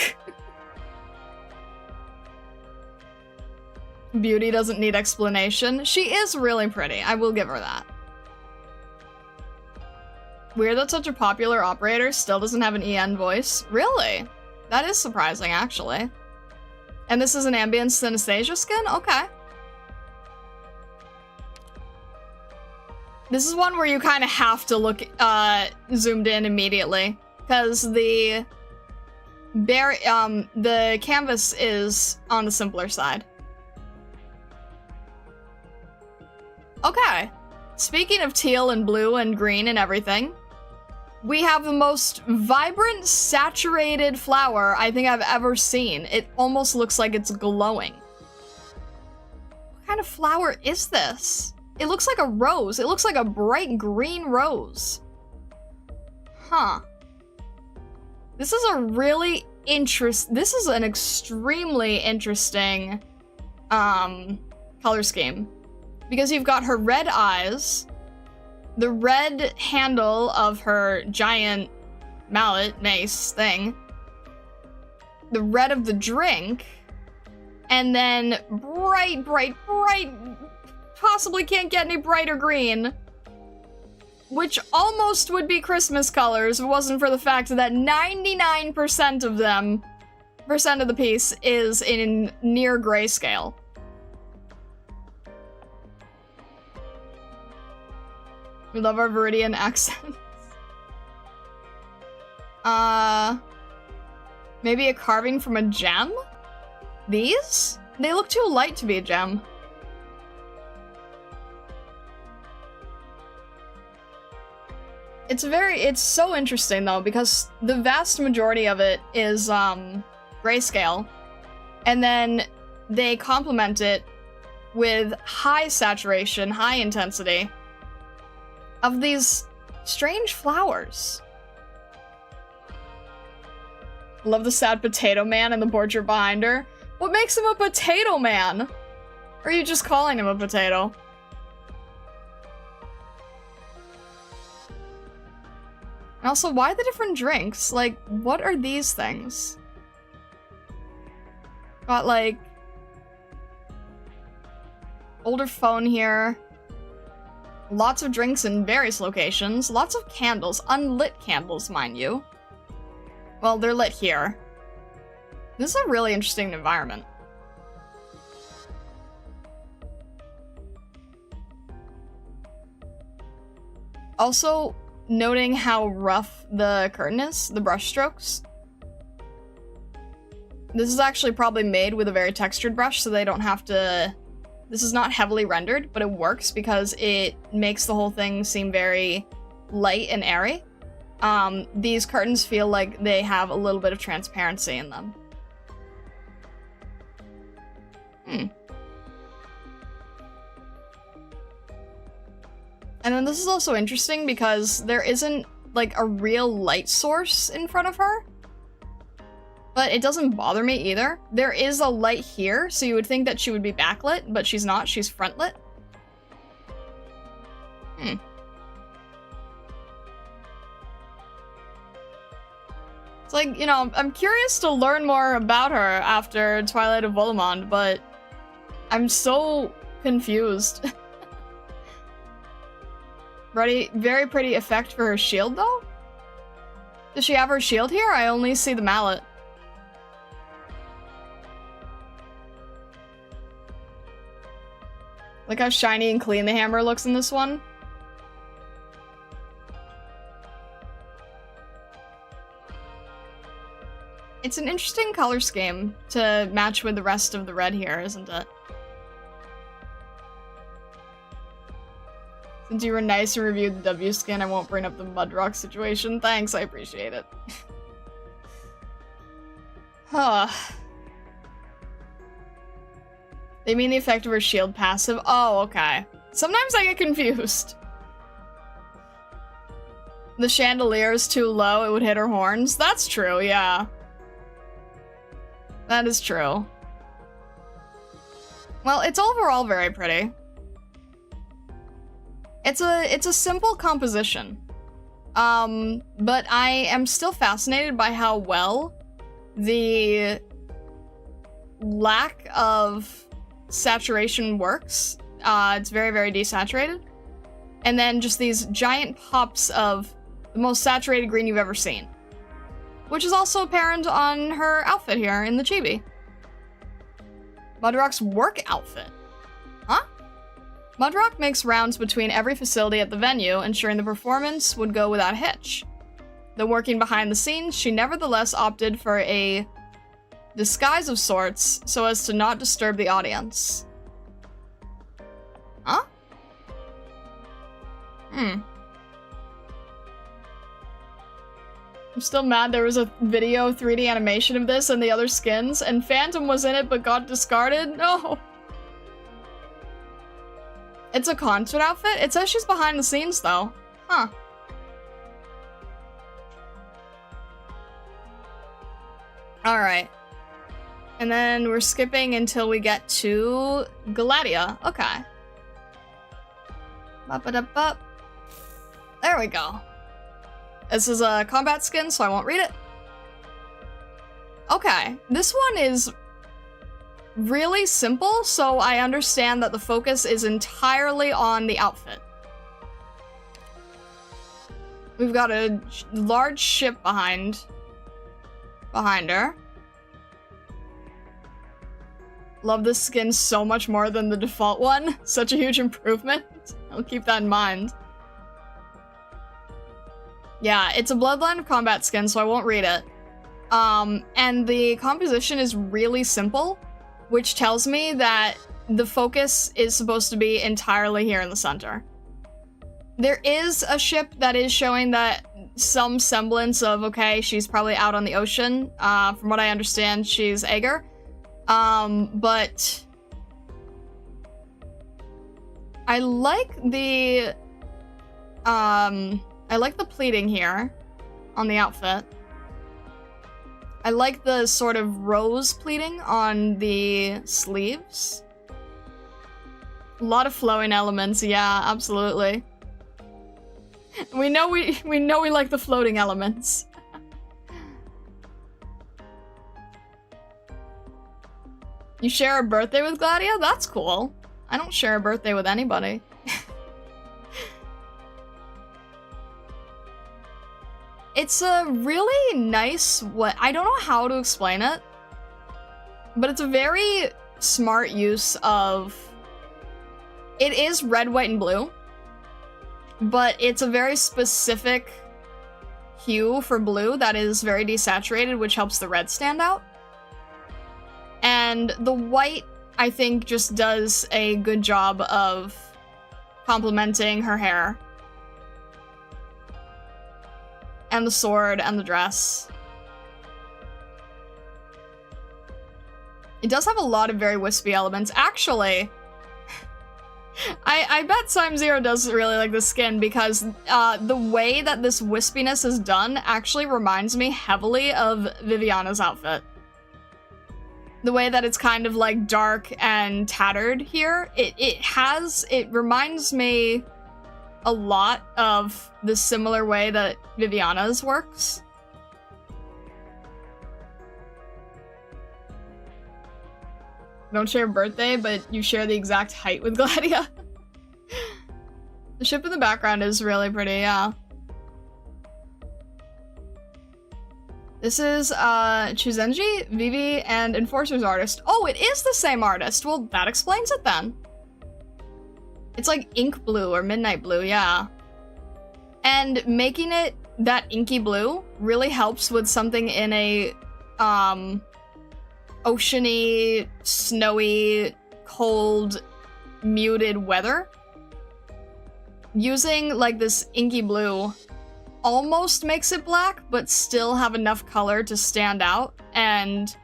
Beauty doesn't need explanation. She is really pretty, I will give her that. Weird that such a popular operator still doesn't have an EN voice. Really? That is surprising, actually. And this is an ambient synesthesia skin? Okay. This is one where you kind of have to look zoomed in immediately, because the canvas is on the simpler side. Okay. Speaking of teal and blue and green and everything, we have the most vibrant, saturated flower I think I've ever seen. It almost looks like it's glowing. What kind of flower is this? It looks like a rose. It looks like a bright green rose. Huh. This is a really this is an extremely interesting color scheme. Because you've got her red eyes, the red handle of her giant mallet, mace thing, the red of the drink, and then bright, possibly can't get any brighter green, which almost would be Christmas colors if it wasn't for the fact that 99% of them 90% of the piece is in near grayscale. We love our Viridian accents. Maybe a carving from a gem? These? They look too light to be a gem. It's so interesting though, because the vast majority of it is, grayscale. And then they complement it with high saturation, high intensity of these strange flowers. Love the sad potato man and the portrait behind her. What makes him a potato man? Or are you just calling him a potato? And also, why the different drinks? Like, what are these things? Got, like, older phone here. Lots of drinks in various locations. Lots of candles. Unlit candles, mind you. Well, they're lit here. This is a really interesting environment. Also, noting how rough the curtain is, the brush strokes. This is actually probably made with a very textured brush, so they don't have to... This is not heavily rendered, but it works because it makes the whole thing seem very light and airy. These curtains feel like they have a little bit of transparency in them. And then this is also interesting because there isn't, like, a real light source in front of her. But it doesn't bother me either. There is a light here, so you would think that she would be backlit, but she's not. She's frontlit. It's like, you know, I'm curious to learn more about her after Twilight of Volamond, but I'm so confused. Very pretty effect for her shield, though? Does she have her shield here? I only see the mallet. Like how shiny and clean the hammer looks in this one. It's an interesting color scheme to match with the rest of the red here, isn't it? Since you were nice and reviewed the W skin, I won't bring up the Mudrock situation. Thanks, I appreciate it. Huh. They mean the effect of her shield passive? Oh, okay. Sometimes I get confused. The chandelier is too low, it would hit her horns? That's true, yeah. That is true. Well, it's overall very pretty. It's a simple composition. But I am still fascinated by how well the lack of saturation works. It's very, very desaturated. And then just these giant pops of the most saturated green you've ever seen. Which is also apparent on her outfit here in the chibi. Mudrock's work outfit. Huh? Mudrock makes rounds between every facility at the venue, ensuring the performance would go without a hitch. Though working behind the scenes, she nevertheless opted for a disguise of sorts so as to not disturb the audience. Huh? I'm still mad there was a video 3D animation of this and the other skins, and Phantom was in it but got discarded? No! It's a concert outfit? It says she's behind the scenes, though. Huh. Alright. And then we're skipping until we get to Gladia. Okay. Ba-ba-da-ba. There we go. This is a combat skin, so I won't read it. Okay, this one is really simple, so I understand that the focus is entirely on the outfit. We've got a large ship behind her. Love this skin so much more than the default one. Such a huge improvement. I'll keep that in mind. Yeah, it's a Bloodline of Combat skin, so I won't read it. And the composition is really simple, which tells me that the focus is supposed to be entirely here in the center. There is a ship that is showing that some semblance of, okay, she's probably out on the ocean. From what I understand, she's Aegir. But I like the pleating here on the outfit. I like the sort of rose pleating on the sleeves. A lot of flowing elements, yeah, absolutely. We know we like the floating elements. You share a birthday with Gladia? That's cool. I don't share a birthday with anybody. It's a really nice way. I don't know how to explain it, but it's a very smart use of. It is red, white, and blue, but it's a very specific hue for blue that is very desaturated, which helps the red stand out. And the white, I think, just does a good job of complementing her hair. And the sword and the dress. It does have a lot of very wispy elements. Actually, I bet Sime Zero does really like the skin because the way that this wispiness is done actually reminds me heavily of Viviana's outfit. The way that it's kind of like dark and tattered here, it reminds me a lot of the similar way that Viviana's works. Don't share a birthday, but you share the exact height with Gladia. The ship in the background is really pretty, yeah. This is Chuzenji, Vivi, and Enforcer's artist. Oh, it is the same artist! Well, that explains it then. It's like ink blue or midnight blue, yeah. And making it that inky blue really helps with something in a oceany, snowy, cold, muted weather. Using like this inky blue almost makes it black, but still have enough color to stand out. And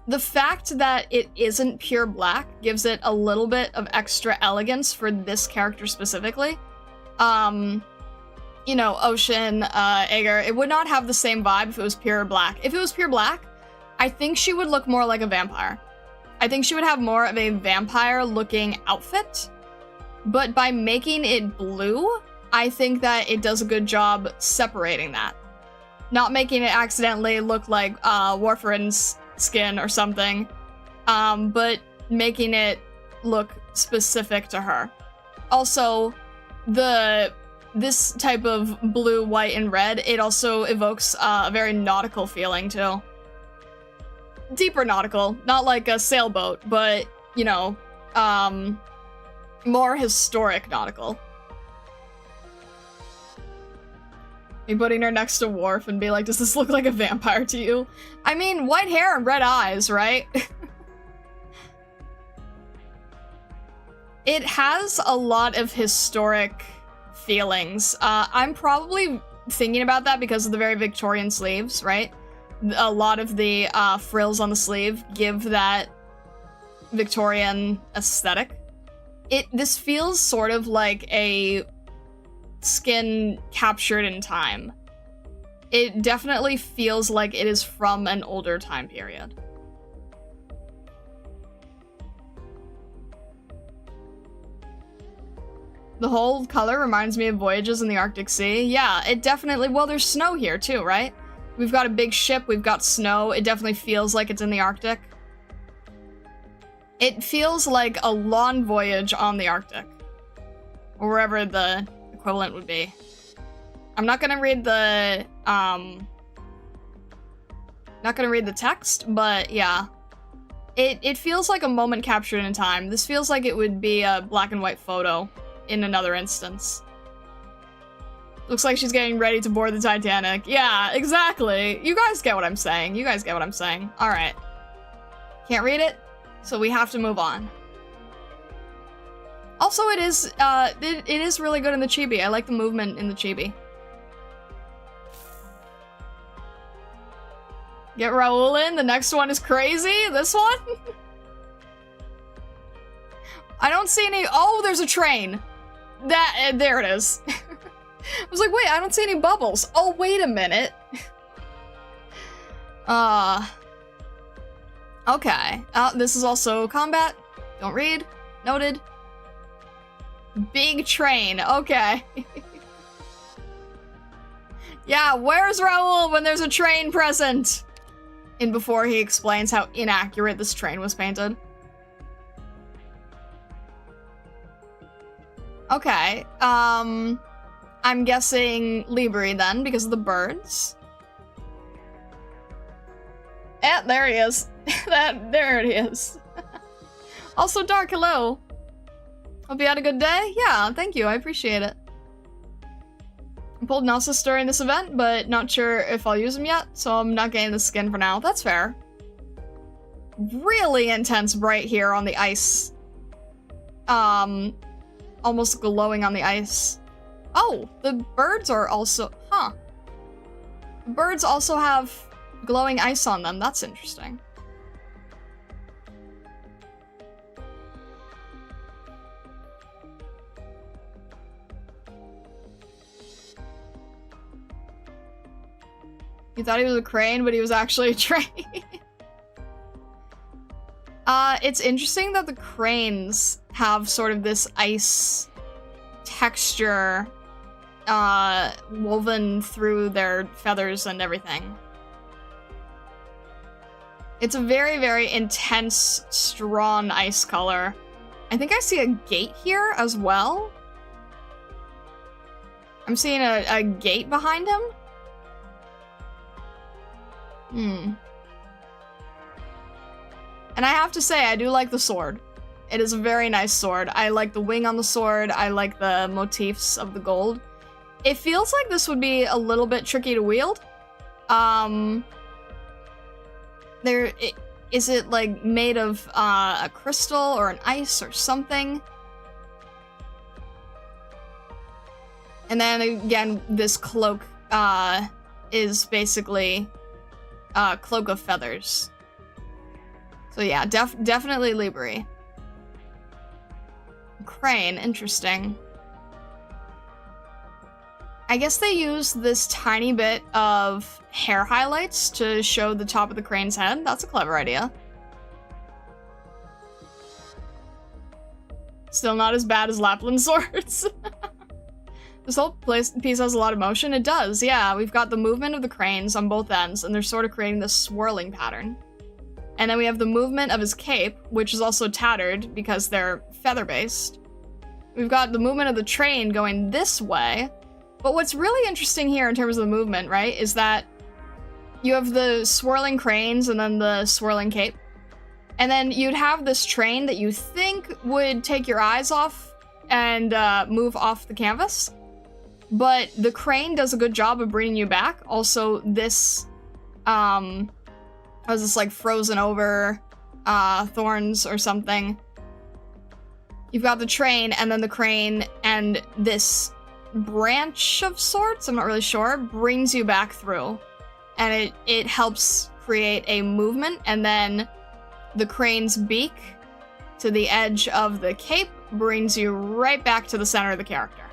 the fact that it isn't pure black gives it a little bit of extra elegance for this character specifically. You know, Ocean, Aegir, it would not have the same vibe if it was pure black. If it was pure black, I think she would look more like a vampire. I think she would have more of a vampire-looking outfit. But by making it blue, I think that it does a good job separating that. Not making it accidentally look like Warfarin's skin or something, but making it look specific to her. Also, this type of blue, white, and red, it also evokes a very nautical feeling too. Deeper nautical, not like a sailboat, but, you know, more historic nautical. Be putting her next to Worf and be like, does this look like a vampire to you? I mean, white hair and red eyes, right? It has a lot of historic feelings. I'm probably thinking about that because of the very Victorian sleeves, right? A lot of the frills on the sleeve give that Victorian aesthetic. This feels sort of like a skin captured in time. It definitely feels like it is from an older time period. The whole color reminds me of voyages in the Arctic Sea. Yeah, it definitely, well, there's snow here too, right? We've got a big ship, we've got snow, it definitely feels like it's in the Arctic. It feels like a long voyage on the Arctic. Or wherever the equivalent would be. I'm not gonna read the, not gonna read the text, but yeah. It feels like a moment captured in time. This feels like it would be a black and white photo in another instance. Looks like she's getting ready to board the Titanic. Yeah, exactly. You guys get what I'm saying. You guys get what I'm saying. All right. Can't read it, so we have to move on. Also, it is really good in the chibi. I like the movement in the chibi. Get Raoul in. The next one is crazy. This one? I don't see any. Oh, there's a train. There it is. I was like, wait, I don't see any bubbles. Oh, wait a minute. Okay. This is also combat. Don't read. Noted. Big train. Okay. Yeah, where's Raoul when there's a train present? And before he explains how inaccurate this train was painted. Okay, I'm guessing Libri then, because of the birds. Yeah, there he is. There it is. Also, Dark, hello. Hope you had a good day? Yeah, thank you, I appreciate it. I pulled Gnosis during this event, but not sure if I'll use them yet, so I'm not getting the skin for now. That's fair. Really intense bright here on the ice. Almost glowing on the ice. Oh, the birds are also... Huh. The birds also have glowing ice on them. That's interesting. You thought he was a crane, but he was actually a train. It's interesting that the cranes have sort of this ice texture woven through their feathers and everything. It's a very, very intense, strong ice color. I think I see a gate here as well. I'm seeing a gate behind him. And I have to say, I do like the sword. It is a very nice sword. I like the wing on the sword. I like the motifs of the gold. It feels like this would be a little bit tricky to wield. Is it like made of a crystal or an ice or something? And then again, this cloak is basically cloak of feathers. So yeah, definitely Libri. Crane, interesting. I guess they use this tiny bit of hair highlights to show the top of the crane's head. That's a clever idea. Still not as bad as Lapland swords. This whole piece has a lot of motion. It does, yeah. We've got the movement of the cranes on both ends, and they're sort of creating this swirling pattern. And then we have the movement of his cape, which is also tattered because they're feather-based. We've got the movement of the train going this way. But what's really interesting here in terms of the movement, right, is that you have the swirling cranes and then the swirling cape. And then you'd have this train that you think would take your eyes off and move off the canvas. But the crane does a good job of bringing you back. Also, this, was this like frozen over thorns or something? You've got the train and then the crane and this branch of sorts, I'm not really sure, brings you back through. And it helps create a movement, and then the crane's beak to the edge of the cape brings you right back to the center of the character.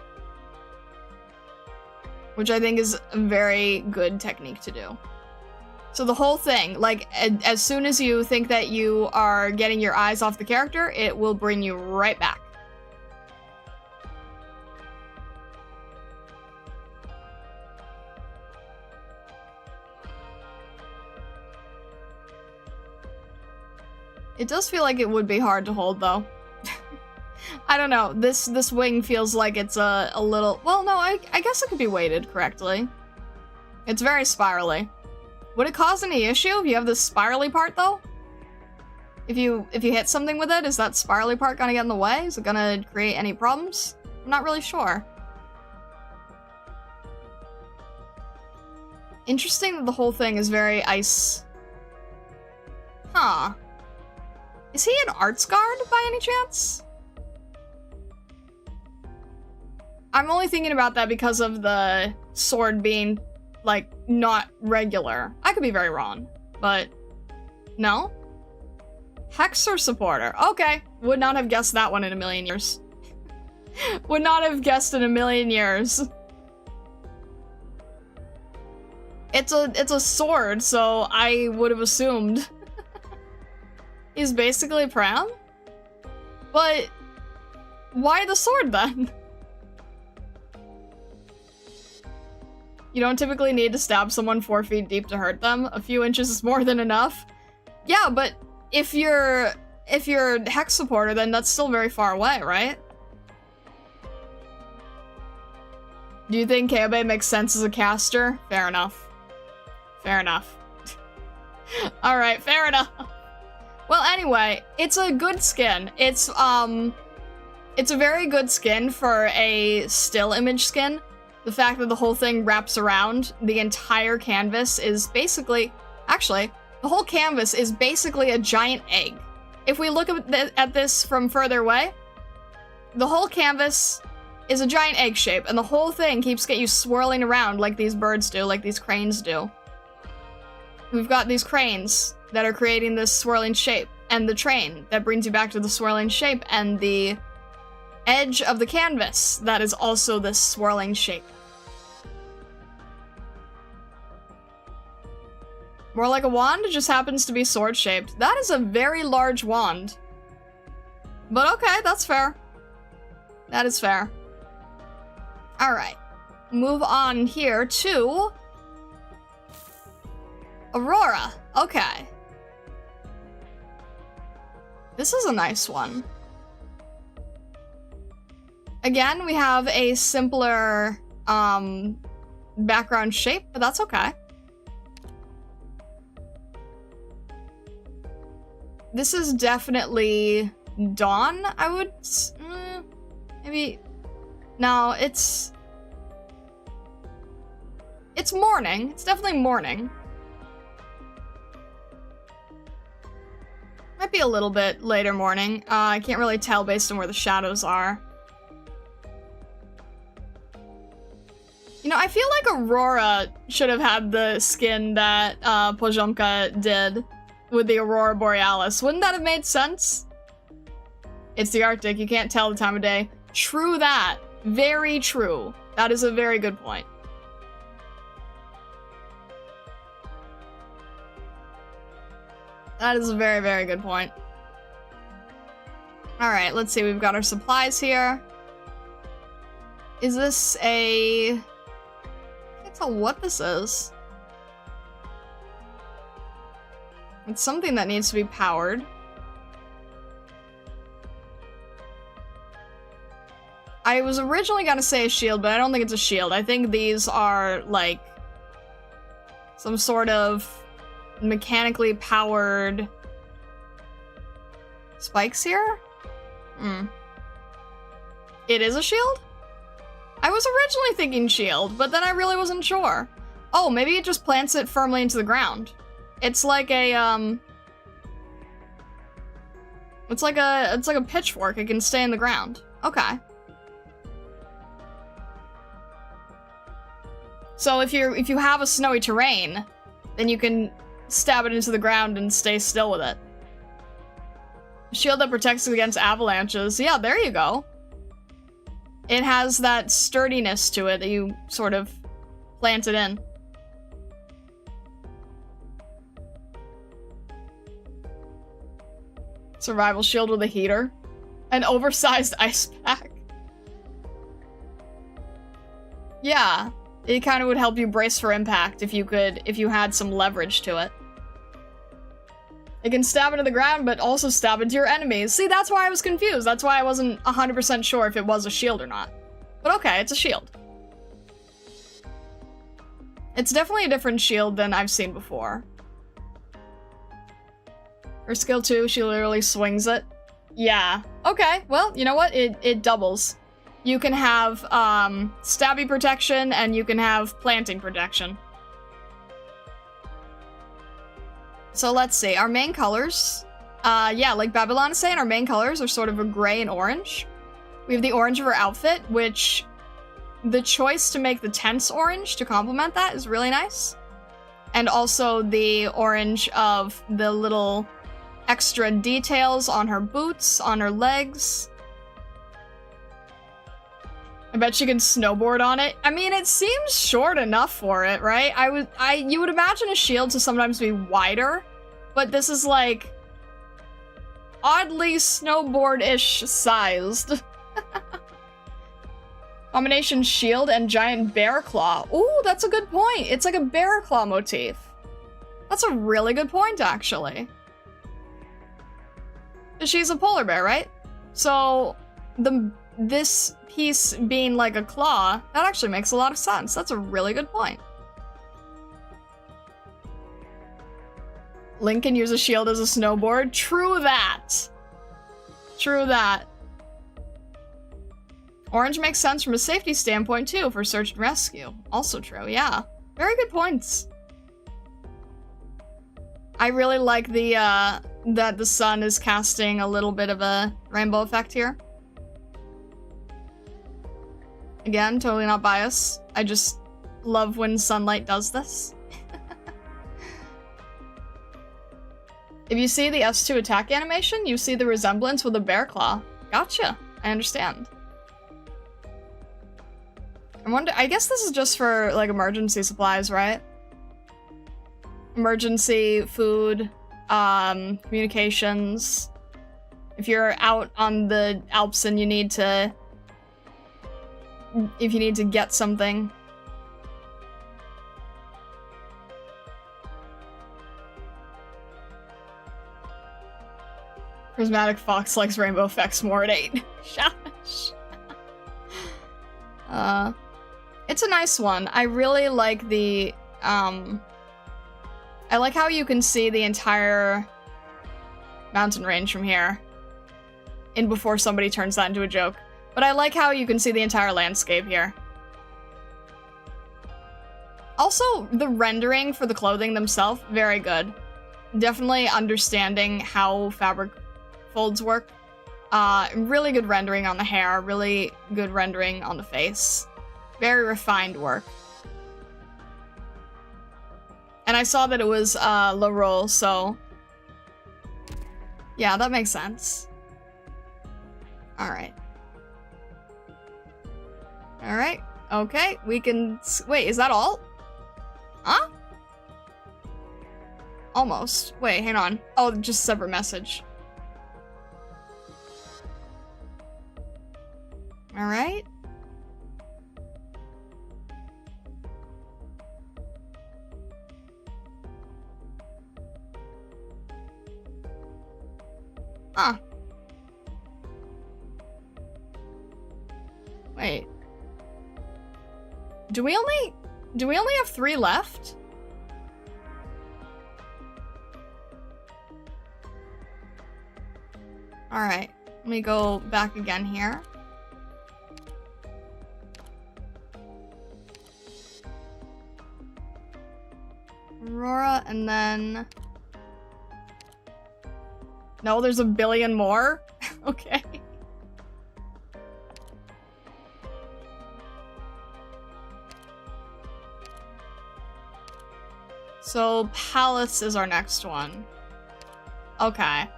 Which I think is a very good technique to do. So the whole thing, like, as soon as you think that you are getting your eyes off the character, it will bring you right back. It does feel like it would be hard to hold, though. I don't know, this wing feels like it's a little... Well, no, I guess it could be weighted correctly. It's very spirally. Would it cause any issue if you have this spirally part, though? If you hit something with it, is that spirally part gonna get in the way? Is it gonna create any problems? I'm not really sure. Interesting that the whole thing is very ice. Huh. Is he an arts guard by any chance? I'm only thinking about that because of the sword being, like, not regular. I could be very wrong, but no? Hexer supporter. Okay. Would not have guessed that one in a million years. Would not have guessed in a million years. It's a sword, so I would have assumed he's basically Pram? But why the sword then? You don't typically need to stab someone 4 feet deep to hurt them. A few inches is more than enough. Yeah, but if you're Hex supporter, then that's still very far away, right? Do you think Kabe makes sense as a caster? Fair enough. Fair enough. Alright, fair enough. Well, anyway, it's a good skin. It's a very good skin for a still image skin. The fact that the whole thing wraps around the entire canvas is basically... Actually, the whole canvas is basically a giant egg. If we look at this from further away, the whole canvas is a giant egg shape, and the whole thing keeps getting you swirling around like these birds do, like these cranes do. We've got these cranes that are creating this swirling shape, and the train that brings you back to the swirling shape, and the edge of the canvas that is also this swirling shape. More like a wand, it just happens to be sword-shaped. That is a very large wand. But okay, that's fair. That is fair. Alright. Move on here to... Aurora. Okay. This is a nice one. Again, we have a simpler background shape, but that's okay. This is definitely dawn, I would... maybe... No, it's morning. It's definitely morning. Might be a little bit later morning. I can't really tell based on where the shadows are. You know, I feel like Aurora should have had the skin that Pozhomka did with the Aurora Borealis. Wouldn't that have made sense? It's the Arctic, you can't tell the time of day. True that. Very true. That is a very good point. That is a very, very good point. Alright, let's see. We've got our supplies here. Is this a... I can't tell what this is. It's something that needs to be powered. I was originally gonna say a shield, but I don't think it's a shield. I think these are, like, some sort of mechanically powered spikes here? It is a shield? I was originally thinking shield, but then I really wasn't sure. Oh, maybe it just plants it firmly into the ground. It's like a, it's like a pitchfork. It can stay in the ground. Okay. So if you have a snowy terrain, then you can stab it into the ground and stay still with it. Shield that protects against avalanches. Yeah, there you go. It has that sturdiness to it that you sort of plant it in. Survival shield with a heater. An oversized ice pack. Yeah, it kind of would help you brace for impact if you had some leverage to it. It can stab into the ground, but also stab into your enemies. See, that's why I was confused. That's why I wasn't 100% sure if it was a shield or not. But okay, it's a shield. It's definitely a different shield than I've seen before. Her skill 2, she literally swings it. Yeah. Okay, well, you know what? It doubles. You can have, stabby protection, and you can have planting protection. So let's see, our main colors. Yeah, like Babylon is saying, our main colors are sort of a gray and orange. We have the orange of her outfit, which the choice to make the tents orange to complement that is really nice. And also the orange of the little extra details on her boots, on her legs. I bet she can snowboard on it. I mean, it seems short enough for it, right? You would imagine a shield to sometimes be wider, but this is like oddly snowboard-ish sized. Combination shield and giant bear claw. Ooh, that's a good point. It's like a bear claw motif. That's a really good point, actually. She's a polar bear, right? So this piece being like a claw, that actually makes a lot of sense. That's a really good point. Link can use a shield as a snowboard. True that. True that. Orange makes sense from a safety standpoint too, for search and rescue. Also true, yeah. Very good points. I really like the, that the sun is casting a little bit of a rainbow effect here. Again, totally not biased. I just love when sunlight does this. If you see the S2 attack animation, you see the resemblance with a bear claw. Gotcha. I understand. I guess this is just for, like, emergency supplies, right? Emergency, food, communications. If you're out on the Alps and you need to... If you need to get something. Prismatic Fox likes rainbow effects more at 8. Shash. It's a nice one. I really like the, I like how you can see the entire mountain range from here. In before somebody turns that into a joke. But I like how you can see the entire landscape here. Also, the rendering for the clothing themselves, very good. Definitely understanding how fabric folds work. Really good rendering on the hair, really good rendering on the face. Very refined work. And I saw that it was low roll, so... Yeah, that makes sense. Alright. Alright, okay, we can... Wait, is that all? Huh? Almost. Wait, hang on. Oh, just separate message. Alright. Huh. Wait. Do we only have 3 left? Alright, let me go back again here. Aurora, and then... No, there's a billion more? Okay. So, Palace is our next one. Okay.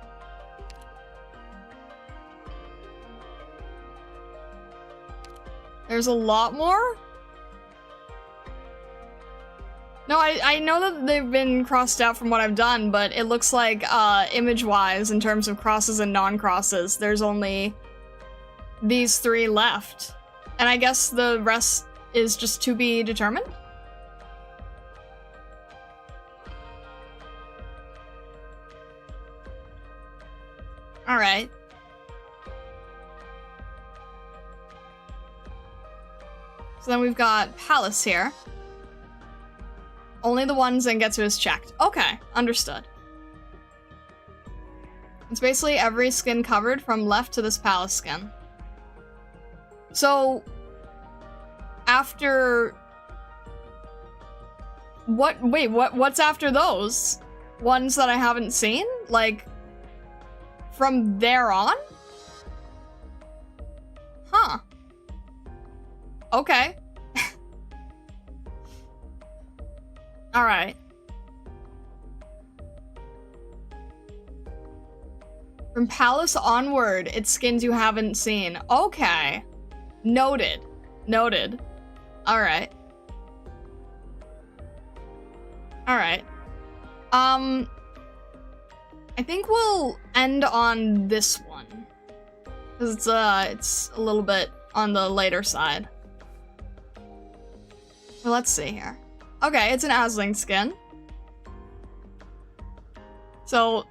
There's a lot more? No, I know that they've been crossed out from what I've done, but it looks like, image-wise, in terms of crosses and non-crosses, there's only these 3 left. And I guess the rest is just to be determined? Alright. So then we've got Palace here. Only the ones Zangetsu is checked. Okay, understood. It's basically every skin covered from left to this palace skin. So, after... Wait, what's after those? Ones that I haven't seen? Like, from there on? Huh. Okay. Alright. From palace onward, it's skins you haven't seen. Okay. Noted. Noted. Alright. Alright. I think we'll end on this one. Because it's a little bit on the later side. Well, let's see here. Okay, it's an Azling skin. So,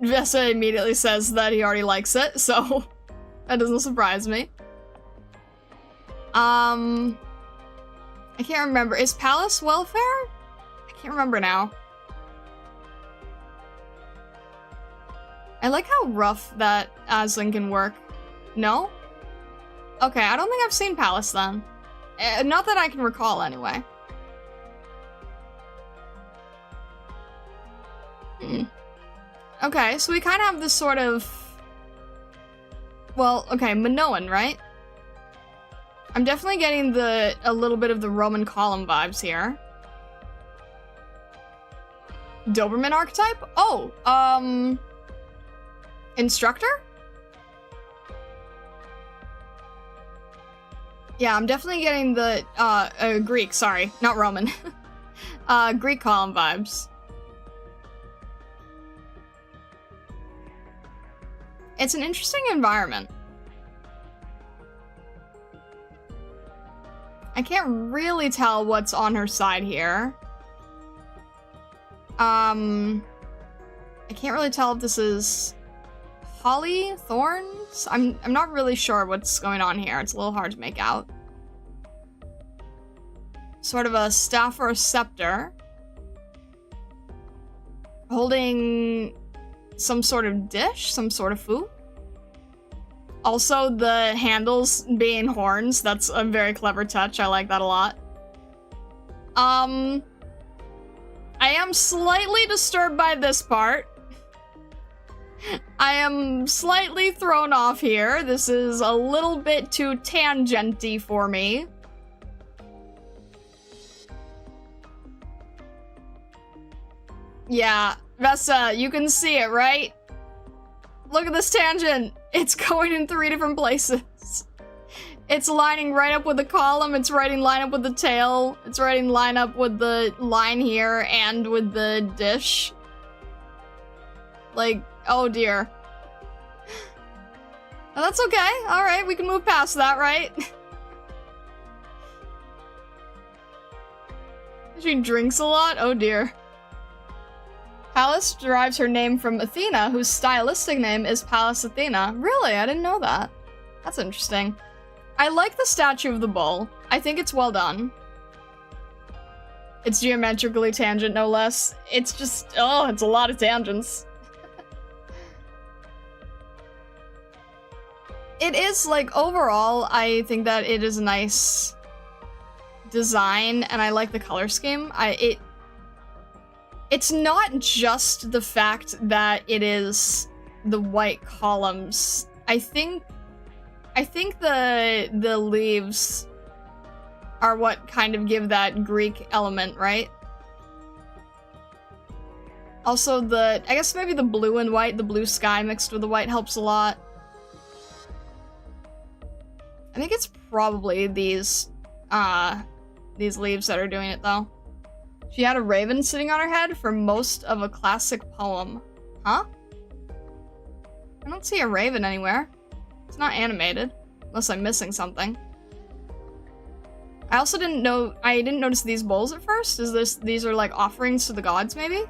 Vesa immediately says that he already likes it, so that doesn't surprise me. I can't remember. Is Palace Welfare? I can't remember now. I like how rough that Azling can work. No? Okay, I don't think I've seen Palace then. Not that I can recall, anyway. Okay, so we kind of have this sort of... Well, okay, Minoan, right? I'm definitely getting a little bit of the Roman column vibes here. Doberman archetype? Oh, Instructor? Yeah, I'm definitely getting the, Greek, sorry, not Roman. Greek column vibes. It's an interesting environment. I can't really tell what's on her side here. I can't really tell if this is holly, thorns. I'm not really sure what's going on here. It's a little hard to make out. Sort of a staff or a scepter. Holding some sort of dish, some sort of food. Also, the handles being horns. That's a very clever touch. I like that a lot. I am slightly disturbed by this part. I am slightly thrown off here. This is a little bit too tangenty for me. Yeah, Vesa, you can see it, right? Look at this tangent. It's going in 3 different places. It's lining right up with the column, it's line up with the tail, it's line up with the line here and with the dish. Like, oh dear. Oh, that's okay. Alright, we can move past that, right? She drinks a lot? Oh dear. Pallas derives her name from Athena, whose stylistic name is Pallas Athena. Really? I didn't know that. That's interesting. I like the statue of the bull. I think it's well done. It's geometrically tangent, no less. It's just, oh, it's a lot of tangents. It is, like, overall, I think that it is a nice design, and I like the color scheme. It's not just the fact that it is the white columns. I think the leaves are what kind of give that Greek element, right? Also I guess maybe the blue and white, the blue sky mixed with the white helps a lot. I think it's probably these leaves that are doing it though. She had a raven sitting on her head for most of a classic poem. Huh? I don't see a raven anywhere. It's not animated. Unless I'm missing something. I also didn't notice these bowls at first. These are like offerings to the gods, maybe?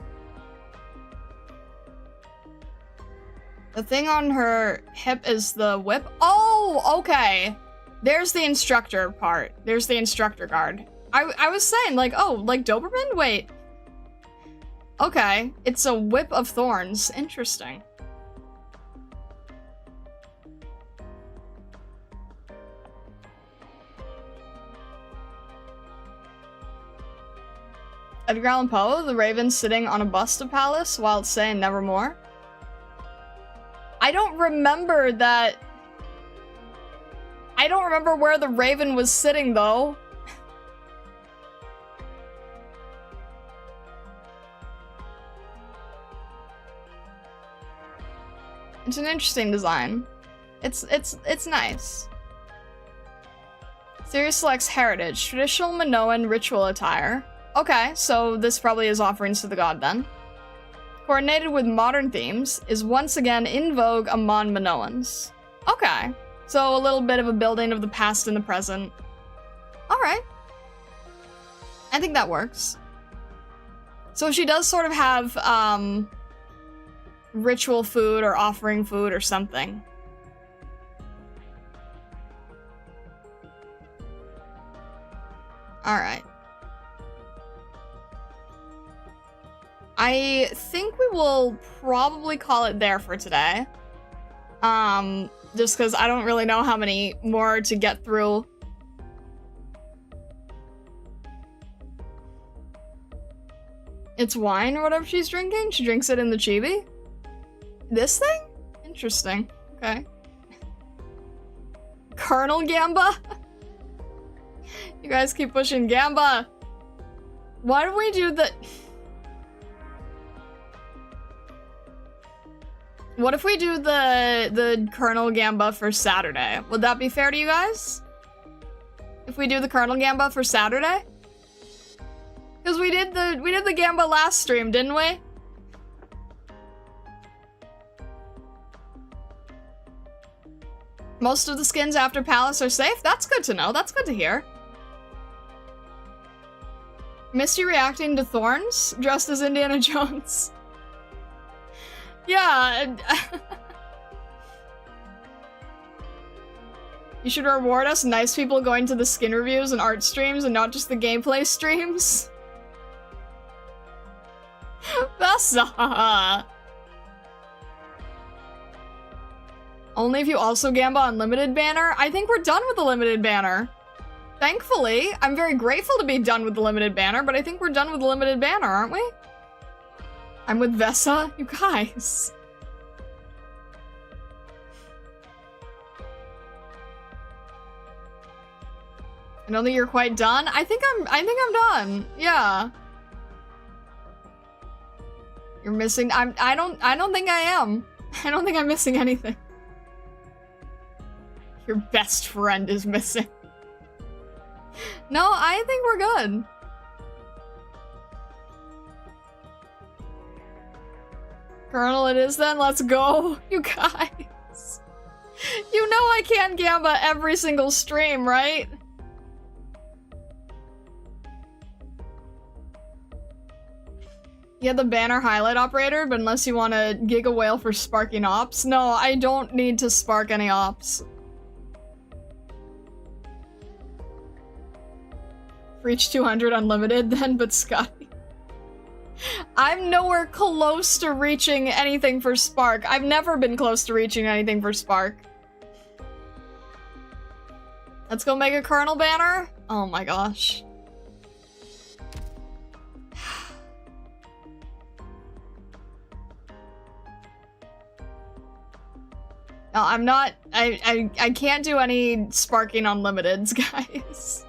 The thing on her hip is the whip. Oh, okay. There's the instructor part. There's the instructor guard. I was saying, like, oh, like Doberman? Wait. Okay. It's a whip of thorns. Interesting. Edgar Allan Poe, the raven sitting on a bust of Palace while it's saying nevermore. I don't remember that. I don't remember where the raven was sitting, though. It's an interesting design. It's nice. Sirius selects heritage, traditional Minoan ritual attire. Okay, so this probably is offerings to the god then. Coordinated with modern themes, is once again in vogue among Minoans. Okay, so a little bit of a building of the past and the present. Alright. I think that works. So she does sort of have, ritual food or offering food or something. Alright. I think we will probably call it there for today. Just because I don't really know how many more to get through. It's wine or whatever she's drinking? She drinks it in the chibi? This thing? Interesting. Okay. Colonel Gamba? You guys keep pushing Gamba. Why don't we do the... What if we do the Colonel Gamba for Saturday? Would that be fair to you guys? If we do the Colonel Gamba for Saturday? Because we did the Gamba last stream, didn't we? Most of the skins after Palace are safe? That's good to know. That's good to hear. Misty reacting to thorns, dressed as Indiana Jones. Yeah. You should reward us nice people going to the skin reviews and art streams and not just the gameplay streams. Vesa. Only if you also Gamba Unlimited banner? I think we're done with the limited banner. Thankfully, I'm very grateful to be done with the limited banner, but I think we're done with the limited banner, aren't we? I'm with Vesa? You guys. I don't think you're quite done. I think I'm done. Yeah. You're missing. I don't think I am. I don't think I'm missing anything. Your best friend is missing. No, I think we're good. Colonel it is then, let's go. You guys. You know I can't Gamba every single stream, right? Yeah, the banner highlight operator, but unless you want to Giga Whale for sparking ops. No, I don't need to spark any ops. Reach 200 unlimited then, but Scotty. I'm nowhere close to reaching anything for Spark. I've never been close to reaching anything for Spark. Let's go make a Colonel banner. Oh my gosh. No, I'm not. I can't do any sparking unlimiteds, guys.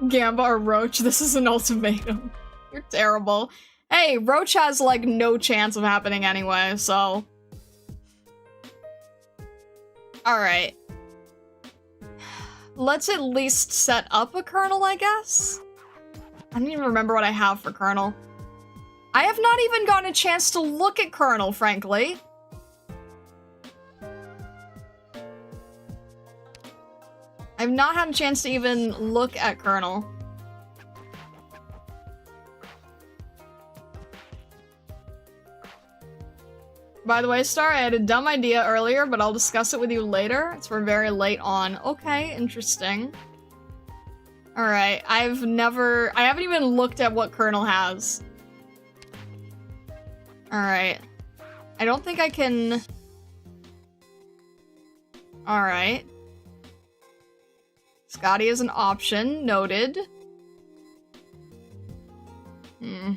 Gamba or Roach, this is an ultimatum. You're terrible. Hey, Roach has, like, no chance of happening anyway, so... Alright. Let's at least set up a Colonel, I guess? I don't even remember what I have for Colonel. I have not even gotten a chance to look at Colonel, frankly. I've not had a chance to even look at Colonel. By the way, Star, I had a dumb idea earlier, but I'll discuss it with you later. It's for very late on. Okay, interesting. Alright, I haven't even looked at what Colonel has. Alright. I don't think I can... Alright. Scotty is an option, noted. Hmm.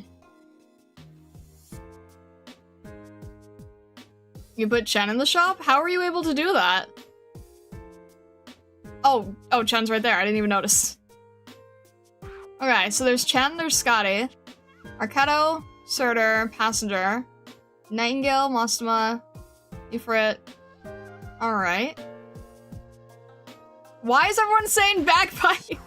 You put Chen in the shop? How are you able to do that? Oh, Chen's right there. I didn't even notice. Okay, so there's Chen, there's Scotty, Arketo, Surtur, Passenger, Nightingale, Mostama, Ifrit. Alright. Why is everyone saying bagpipe?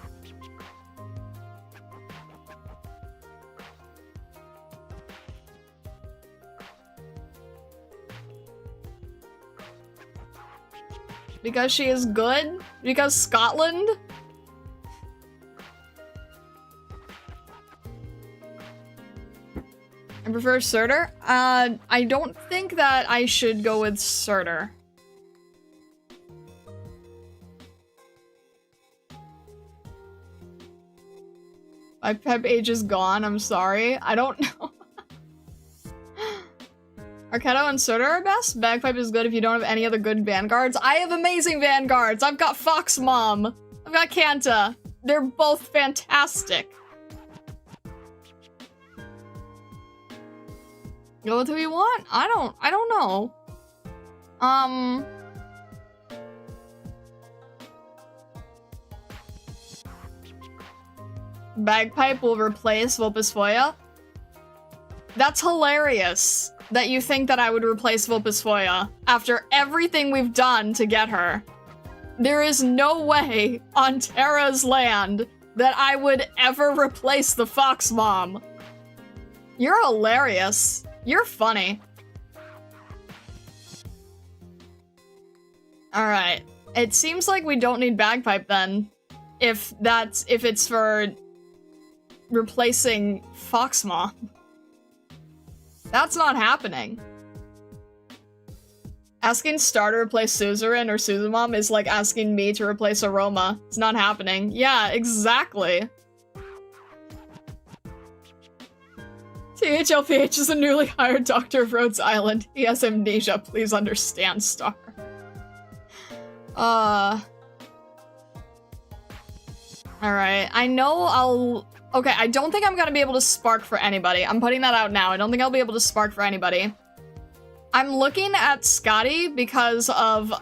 Because she is good? Because Scotland? I prefer Surtur. I don't think that I should go with Surtur. My pep age is gone, I'm sorry. I don't know. Arketo and Surtur are best? Bagpipe is good if you don't have any other good vanguards. I have amazing vanguards! I've got Fox Mom! I've got Kanta. They're both fantastic. Go with who you want? I don't know. Bagpipe will replace Vulpes. That's hilarious that you think that I would replace Vulpes after everything we've done to get her. There is no way on Terra's land that I would ever replace the Fox Mom. You're hilarious. You're funny. Alright. It seems like we don't need Bagpipe then. If it's for replacing Fox Mom. That's not happening. Asking Star to replace Suzerain or Suzumon is like asking me to replace Aroma. It's not happening. Yeah, exactly. THLPH is a newly hired doctor of Rhodes Island. He has amnesia. Please understand, Star. Alright. I know okay, I don't think I'm gonna be able to spark for anybody. I'm putting that out now. I don't think I'll be able to spark for anybody. I'm looking at Scotty because of,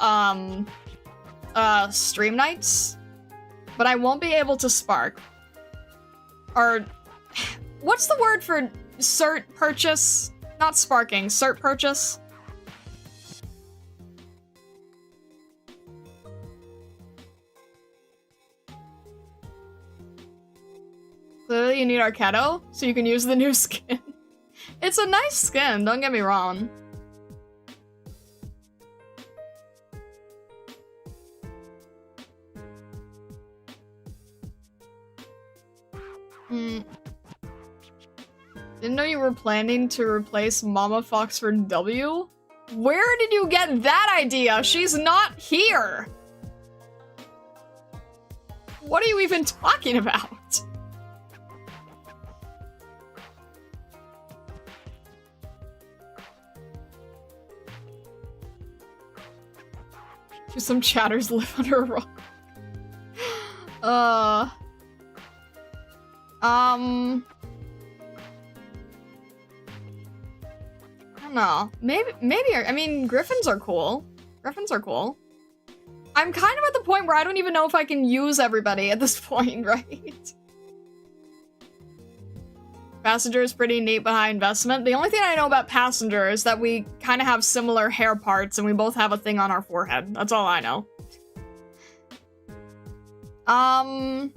Stream Nights. But I won't be able to spark. Or, what's the word for cert purchase? Not sparking, cert purchase? Clearly you need Arketo, so you can use the new skin. It's a nice skin, don't get me wrong. Didn't know you were planning to replace Mama Fox for W? Where did you get that idea? She's not here! What are you even talking about? Do some chatters live under a rock? I don't know. Maybe, I mean, Griffins are cool. Griffins are cool. I'm kind of at the point where I don't even know if I can use everybody at this point, right? Passenger is pretty neat but high investment. The only thing I know about Passenger is that we kind of have similar hair parts and we both have a thing on our forehead. That's all I know. I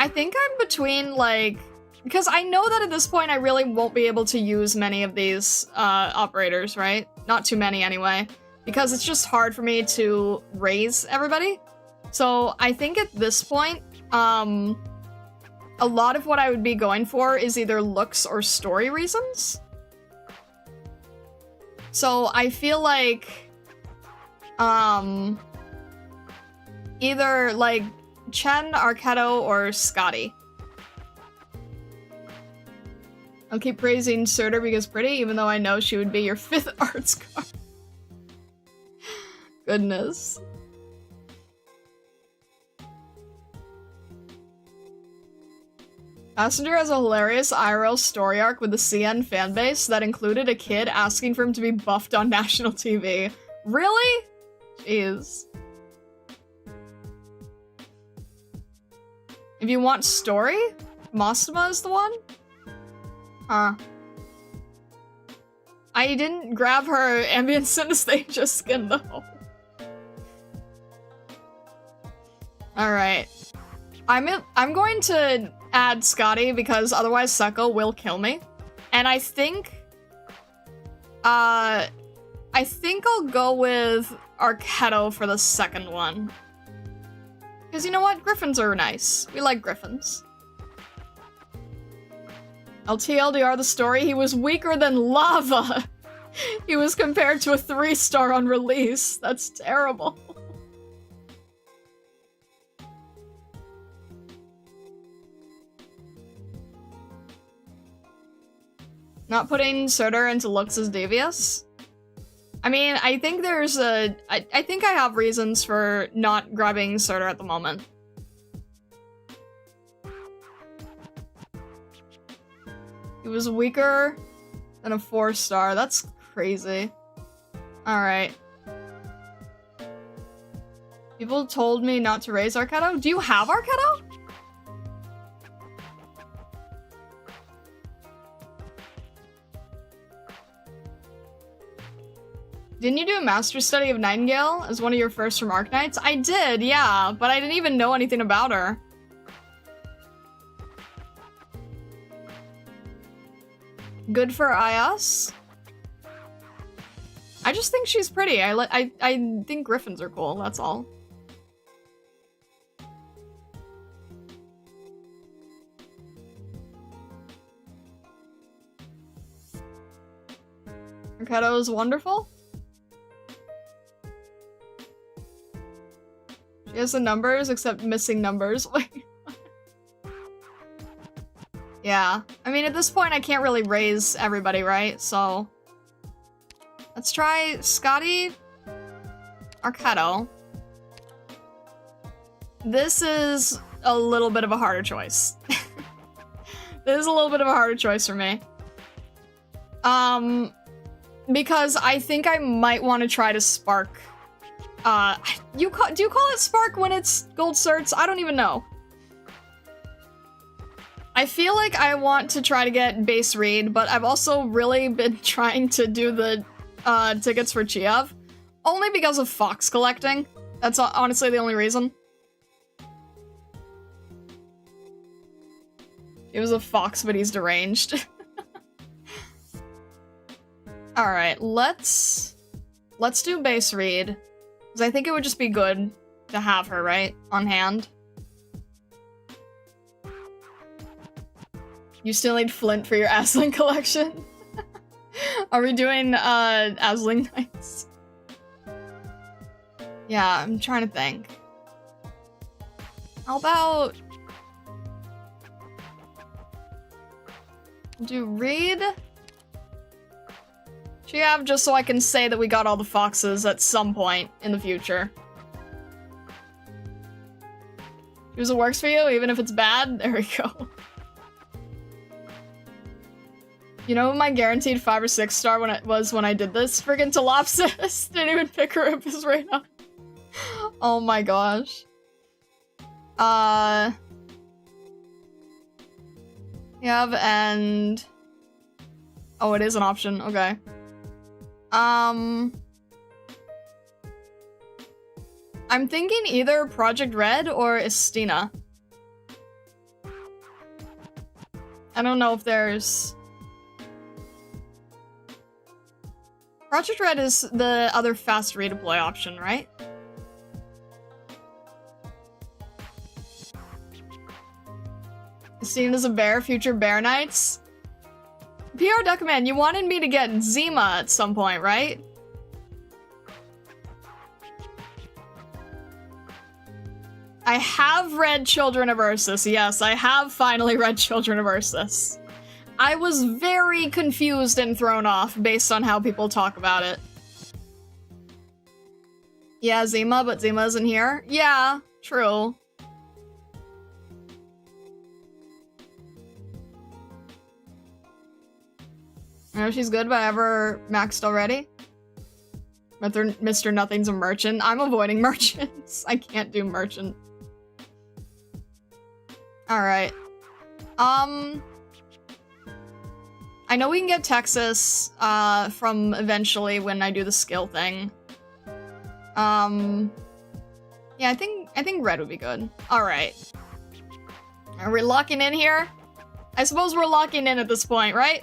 think I'm between, like... Because I know that at this point I really won't be able to use many of these operators, right? Not too many anyway. Because it's just hard for me to raise everybody. So I think at this point, a lot of what I would be going for is either looks or story reasons. So I feel like, either like Chen, Arketo, or Scotty. I'll keep praising Surtur because pretty, even though I know she would be your 5th arts card. Goodness. Passenger has a hilarious IRL story arc with the CN fanbase that included a kid asking for him to be buffed on national TV. Really? Jeez. If you want story, Mastema is the one? Huh. I didn't grab her ambient synesthesia skin though. Alright. I'm going to add Scotty because otherwise Seko will kill me. And I think I'll go with Arketo for the second one. Because you know what? Griffins are nice. We like Griffins. LTLDR the story, he was weaker than lava. He was compared to a 3-star on release. That's terrible. Not putting Surtur into looks is devious? I mean, I think there's a... I think I have reasons for not grabbing Surtur at the moment. He was weaker than a 4-star. That's crazy. Alright. People told me not to raise Arketo. Do you have Arketo? Didn't you do a master's study of Nightingale as one of your first from Arknights? I did, yeah, but I didn't even know anything about her. Good for IS? I just think she's pretty. I think Griffins are cool, that's all. Arketo is wonderful. She has the numbers, except missing numbers. Yeah. I mean, at this point, I can't really raise everybody, right? So... let's try Scotty... Arketo. This is a little bit of a harder choice. This is a little bit of a harder choice for me. Because I think I might want to try to spark... do you call it spark when it's gold certs? I don't even know. I feel like I want to try to get base read, but I've also really been trying to do the tickets for Chiev. Only because of fox collecting. That's honestly the only reason. He was a fox, but he's deranged. Alright, let's do base read. Because I think it would just be good to have her, right? On hand. You still need Flint for your Asling collection? Are we doing, Asling Knights? Yeah, I'm trying to think. How about... do Reed? Chiev, just so I can say that we got all the foxes at some point in the future. Choose what works for you, even if it's bad? There we go. You know what my guaranteed 5 or 6 star when I did this? Friggin' Telopsis! Didn't even pick her up as right now. Oh my gosh. Chiev and... oh, it is an option, okay. I'm thinking either Project Red or Estina. I don't know if there's... Project Red is the other fast redeploy option, right? Estina's a bear, future Bear Knights? PR Duckman, you wanted me to get Zima at some point, right? I have read Children of Ursus. Yes, I have finally read Children of Ursus. I was very confused and thrown off based on how people talk about it. Yeah, Zima, but Zima isn't here? Yeah, true. I know she's good, but I have her maxed already. Mr. Nothing's a merchant. I'm avoiding merchants. I can't do merchant. Alright. I know we can get Texas, from eventually when I do the skill thing. Yeah, I think red would be good. Alright. Are we locking in here? I suppose we're locking in at this point, right?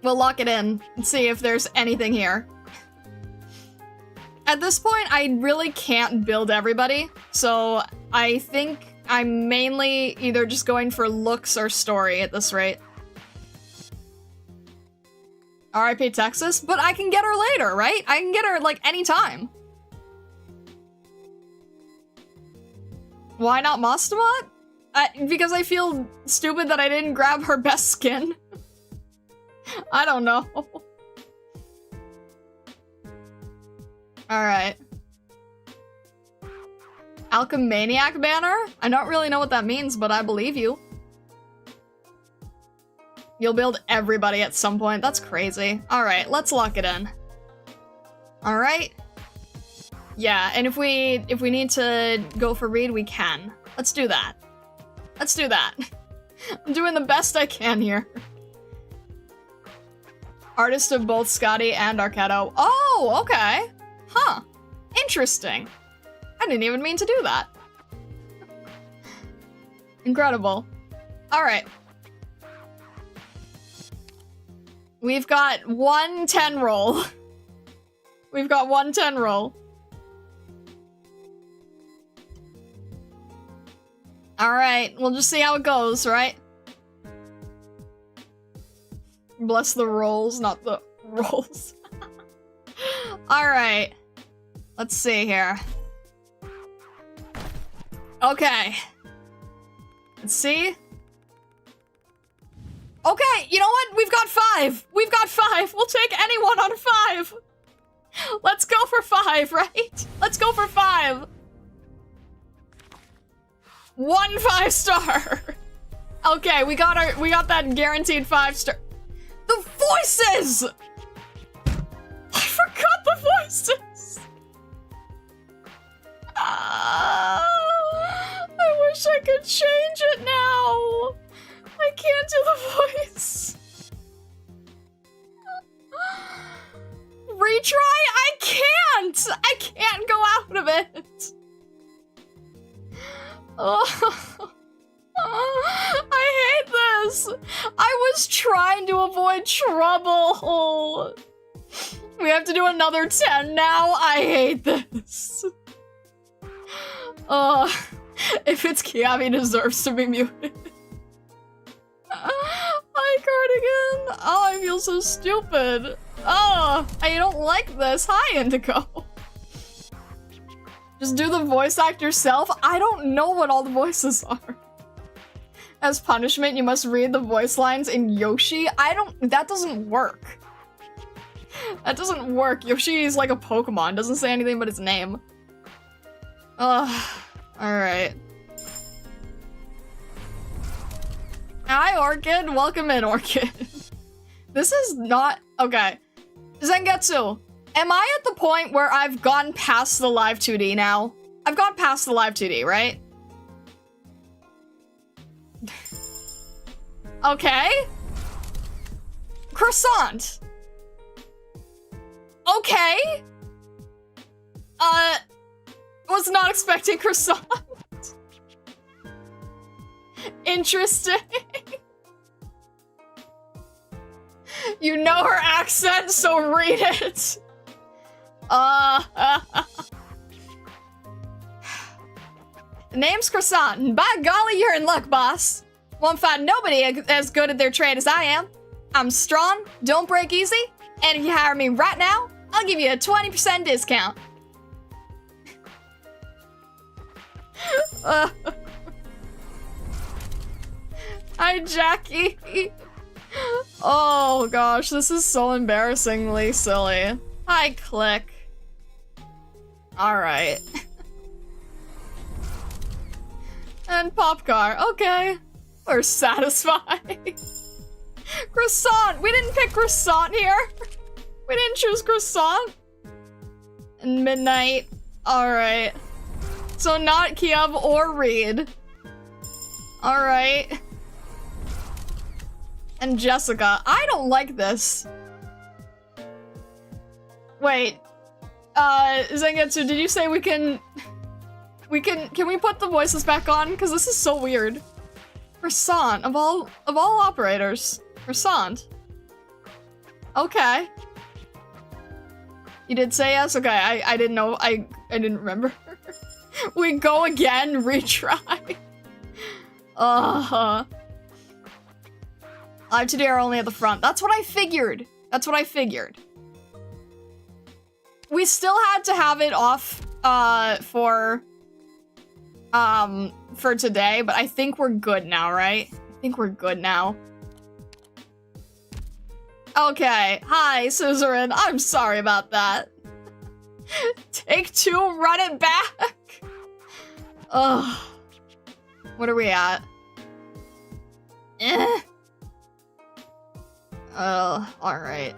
We'll lock it in and see if there's anything here. At this point, I really can't build everybody, so I think I'm mainly either just going for looks or story at this rate. RIP Texas, but I can get her later, right? I can get her, like, anytime. Why not Mastamot? Because I feel stupid that I didn't grab her best skin. I don't know. Alright. Alchemaniac banner? I don't really know what that means, but I believe you. You'll build everybody at some point. That's crazy. Alright, let's lock it in. Alright. Yeah, and if we need to go for Reed, we can. Let's do that. Let's do that. I'm doing the best I can here. Artist of both Scotty and Arquetto. Oh, okay. Huh. Interesting. I didn't even mean to do that. Incredible. Alright. We've got 1 10 roll. We've got 1 10 roll. Alright, we'll just see how it goes, right? Bless the rolls, not the rolls. Alright. Let's see here. Okay. Let's see. Okay, you know what? We've got 5. We've got 5. We'll take anyone on 5. Let's go for 5, right? Let's go for 5. 1 5-star. Okay, we got that guaranteed 5-star. The voices! I forgot the voices. I wish I could change it now. I can't do the voice. Retry? I can't! I can't go out of it. Oh. I hate this. I was trying to avoid trouble. We have to do another 10 now? I hate this. If it's Kiabi deserves to be muted. Hi, Cardigan. Oh, I feel so stupid. Oh, I don't like this. Hi, Indigo. Just do the voice act yourself? I don't know what all the voices are. As punishment, you must read the voice lines in Yoshi? That doesn't work. That doesn't work. Yoshi is like a Pokemon. Doesn't say anything but its name. Alright. Hi, Orchid. Welcome in, Orchid. This is not... Okay. Zengetsu, am I at the point where I've gone past the live 2D now? I've gone past the live 2D, right? Okay. Croissant. Okay. Was not expecting croissant. Interesting. You know her accent, so read it. The name's Croissant, and by golly, you're in luck, boss. Won't find nobody as good at their trade as I am. I'm strong, don't break easy, and if you hire me right now, I'll give you a 20% discount. Hi, Jackie. Oh gosh, this is so embarrassingly silly. Hi, Click. Alright. And Popcar, okay. Or satisfied. Croissant! We didn't pick croissant here! We didn't choose croissant! And midnight. Alright. So not Kiev or Reed. Alright. And Jessica. I don't like this. Wait. Zengetsu, did you say we can we put the voices back on? Because this is so weird. Croissant, of all operators. Croissant. Okay. You did say yes? Okay, I didn't know, I didn't remember. We go again, retry. Live today are only at the front. That's what I figured. That's what I figured. We still had to have it off, for today, but I think we're good now, right? I think we're good now. Okay. Hi, Suzerain. I'm sorry about that. Take 2, run it back. Ugh. What are we at? Oh, alright.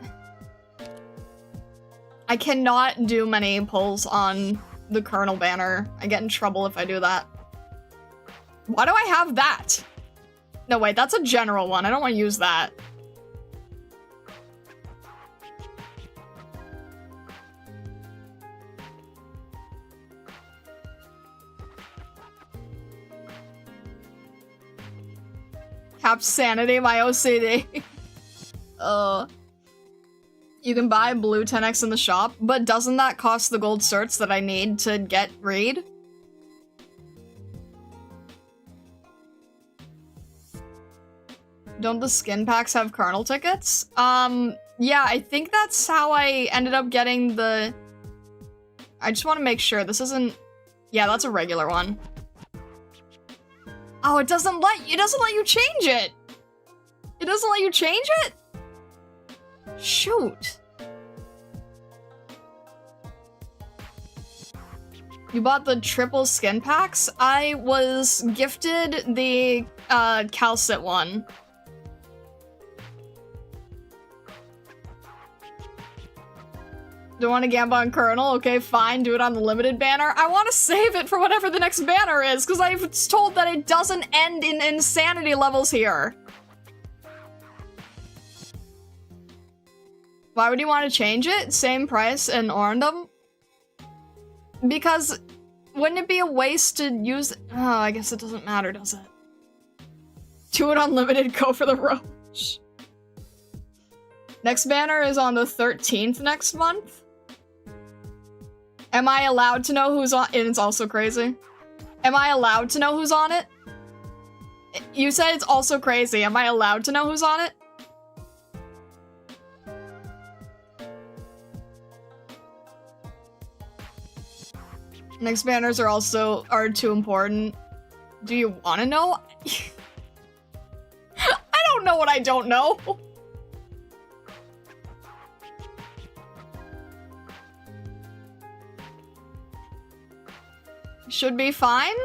I cannot do many pulls on the Colonel banner. I get in trouble if I do that. Why do I have that? No, wait, that's a general one. I don't want to use that. Cap sanity, my OCD. You can buy blue 10x in the shop, but doesn't that cost the gold certs that I need to get Reed? Don't the skin packs have Colonel tickets? Yeah, I think that's how I ended up getting the... I just want to make sure this isn't... Yeah, that's a regular one. Oh, it doesn't let you change it! It doesn't let you change it? Shoot. You bought the triple skin packs? I was gifted the Calcit one. Don't want to gamble on Colonel? Okay, fine, do it on the limited banner. I want to save it for whatever the next banner is, because I was told that it doesn't end in insanity levels here. Why would you want to change it? Same price in Orndom? Because wouldn't it be a waste to use... Oh, I guess it doesn't matter, does it? Do it unlimited, go for the roach. Next banner is on the 13th next month. Am I allowed to know who's on... It's also crazy. Am I allowed to know who's on it? You said it's also crazy. Am I allowed to know who's on it? Next banners are too important. Do you want to know? I don't know what I don't know. Should be fine?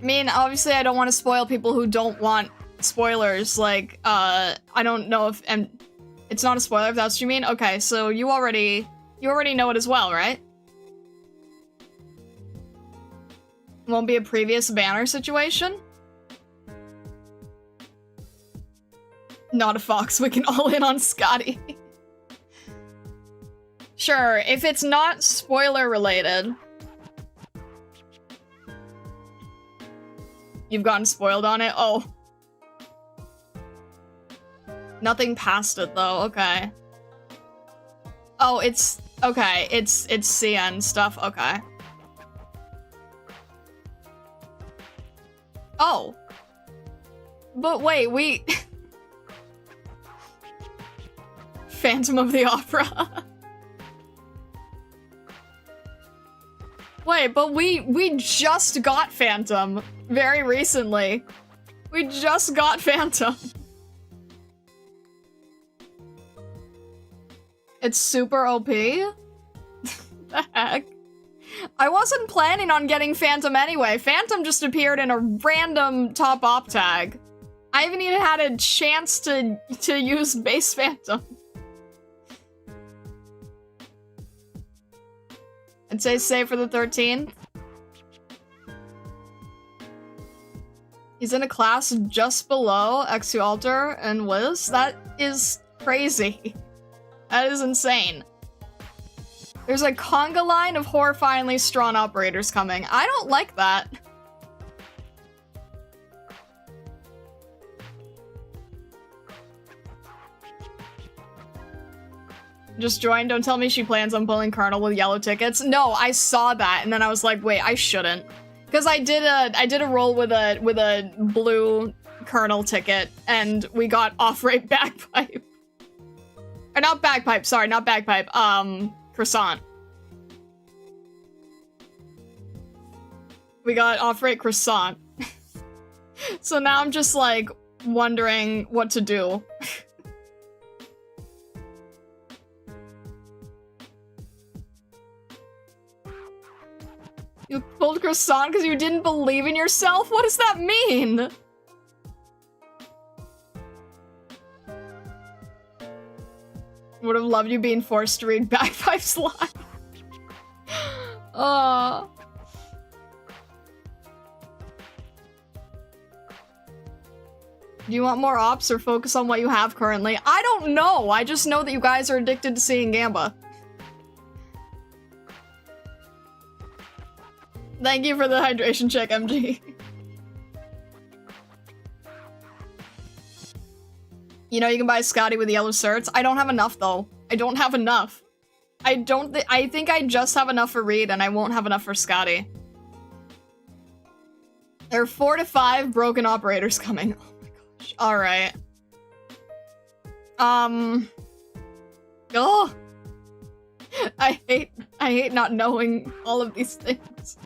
I mean, obviously I don't want to spoil people who don't want spoilers, like, I don't know if- and it's not a spoiler if that's what you mean? Okay, so you already know it as well, right? Won't be a previous banner situation? Not a fox, we can all in on Scotty. Sure, if it's not spoiler related. You've gotten spoiled on it? Oh. Nothing past it though, okay. Oh, it's, okay, it's CN stuff, okay. Oh. But wait, we... Phantom of the Opera. Wait, but we just got Phantom very recently. We just got Phantom. It's super OP? The heck? I wasn't planning on getting Phantom anyway. Phantom just appeared in a random top op tag. I haven't even had a chance to use base Phantom. I'd say save for the 13th. He's in a class just below X2 Alter and Wiz. That is crazy. That is insane. There's a conga line of horrifyingly strong operators coming. I don't like that. Just joined. Don't tell me she plans on pulling Colonel with yellow tickets. No, I saw that and then I was like, wait, I shouldn't. Because I did a roll with a blue Colonel ticket and we got off-rate bagpipe. Or not bagpipe, sorry, not bagpipe. Croissant. We got off-rate croissant. So now I'm just like wondering what to do. You pulled croissant because you didn't believe in yourself? What does that mean? Would have loved you being forced to read Bagpipes live. Do you want more ops or focus on what you have currently? I don't know. I just know that you guys are addicted to seeing Gamba. Thank you for the hydration check, MG. You know you can buy Scotty with yellow certs. I don't have enough though. I don't have enough. I think I just have enough for Reed and I won't have enough for Scotty. There are 4 to 5 broken operators coming. Oh my gosh. Alright. Oh. I hate not knowing all of these things.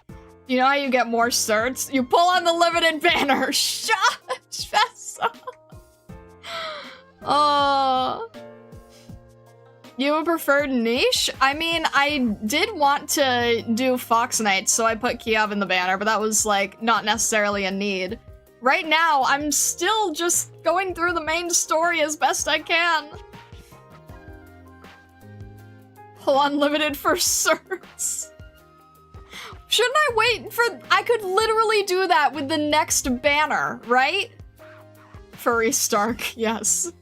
You know how you get more certs? You pull on the limited banner. Shut up. Oh. You have a preferred niche? I mean, I did want to do Fox Knights, so I put Kiev in the banner, but that was, like, not necessarily a need. Right now, I'm still just going through the main story as best I can. Pull unlimited for certs. Shouldn't I wait for... I could literally do that with the next banner, right? Furry Stark, yes.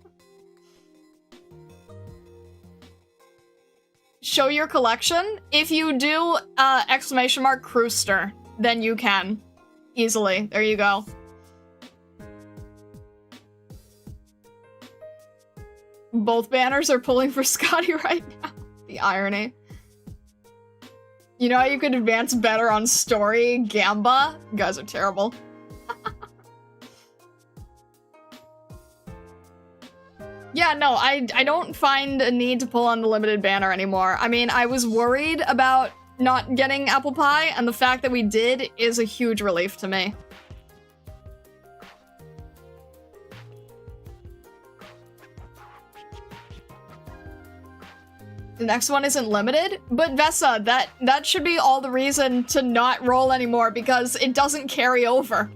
Show your collection? If you do, exclamation mark Crewster, then you can. Easily. There you go. Both banners are pulling for Scotty right now. The irony. You know how you could advance better on story? Gamba? You guys are terrible. Yeah, no, I don't find a need to pull on the limited banner anymore. I mean, I was worried about not getting apple pie, and the fact that we did is a huge relief to me. The next one isn't limited, but Vesa, that should be all the reason to not roll anymore because it doesn't carry over.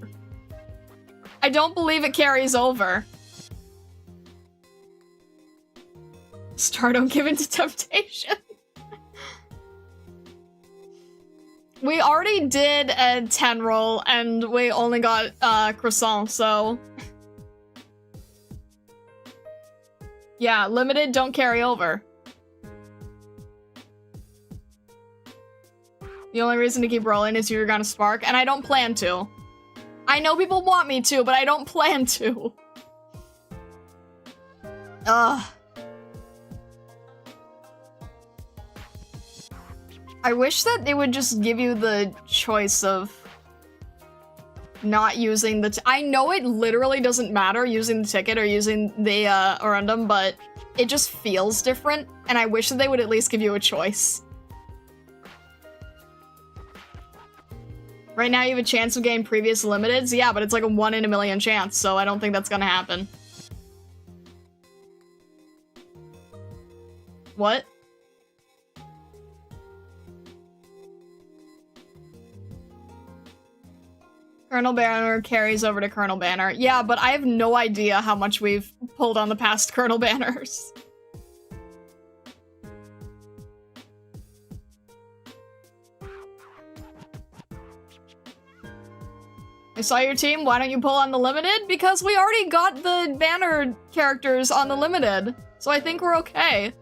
I don't believe it carries over. Star, don't give in to temptation. We already did a 10 roll and we only got croissant, so... Yeah, limited don't carry over. The only reason to keep rolling is you're gonna spark, and I don't plan to. I know people want me to, but I don't plan to. Ugh. I wish that they would just give you the choice of not using the I know it literally doesn't matter using the ticket or using the Orundum, but it just feels different, and I wish that they would at least give you a choice. Right now you have a chance of getting previous limiteds? Yeah, but it's like a 1 in a million chance, so I don't think that's gonna happen. What? Colonel Banner carries over to Colonel Banner. Yeah, but I have no idea how much we've pulled on the past Colonel Banners. I saw your team, why don't you pull on the limited? Because we already got the banner characters on the limited, so I think we're okay.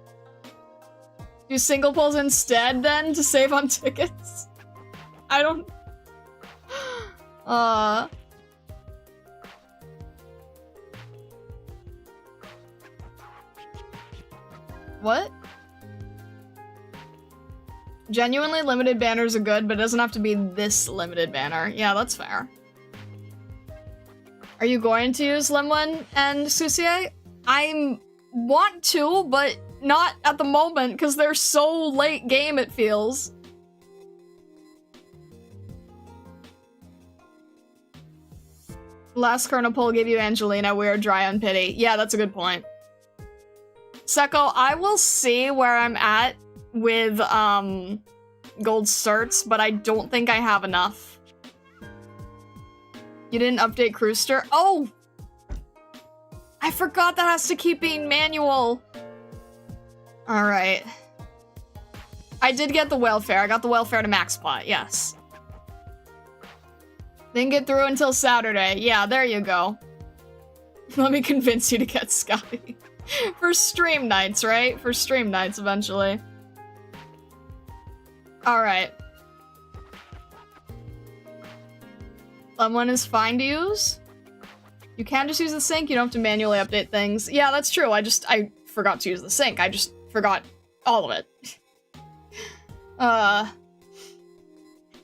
Do single pulls instead then to save on tickets? I don't... What? Genuinely limited banners are good, but it doesn't have to be this limited banner. Yeah, that's fair. Are you going to use Limwin and Susie? I want to, but not at the moment, because they're so late game, it feels. Last Colonel Pull gave you Angelina, we're dry on pity. Yeah, that's a good point. Seko, I will see where I'm at with, gold certs, but I don't think I have enough. You didn't update Crewster? Oh! I forgot that has to keep being manual. Alright. I did get the welfare. I got the welfare to max pot, yes. Didn't get through until Saturday. Yeah, there you go. Let me convince you to get Scotty. For stream nights, right? For stream nights, eventually. Alright. One is fine to use. You can just use the sync, you don't have to manually update things. Yeah, that's true. I forgot to use the sync. I just forgot all of it.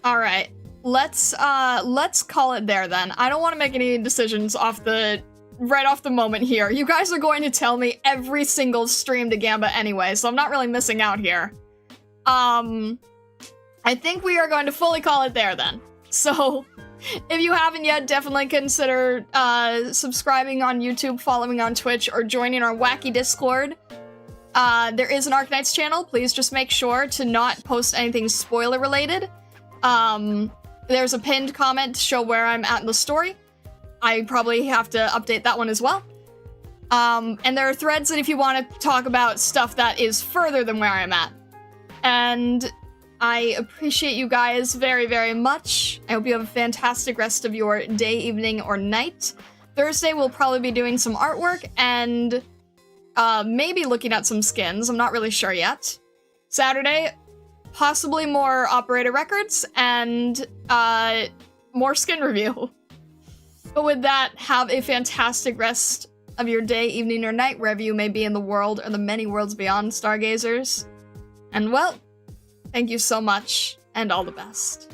Alright. Let's call it there then. I don't want to make any decisions right off the moment here. You guys are going to tell me every single stream to Gamba anyway, so I'm not really missing out here. I think we are going to fully call it there then. So, if you haven't yet, definitely consider subscribing on YouTube, following on Twitch, or joining our wacky Discord. There is an Arknights channel. Please just make sure to not post anything spoiler-related. There's a pinned comment to show where I'm at in the story. I probably have to update that one as well. And there are threads that if you want to talk about stuff that is further than where I'm at. And I appreciate you guys very, very much. I hope you have a fantastic rest of your day, evening, or night. Thursday, we'll probably be doing some artwork and maybe looking at some skins. I'm not really sure yet. Saturday, possibly more operator records and more skin review. But with that, have a fantastic rest of your day, evening, or night, wherever you may be in the world or the many worlds beyond, stargazers. And well, thank you so much, and all the best.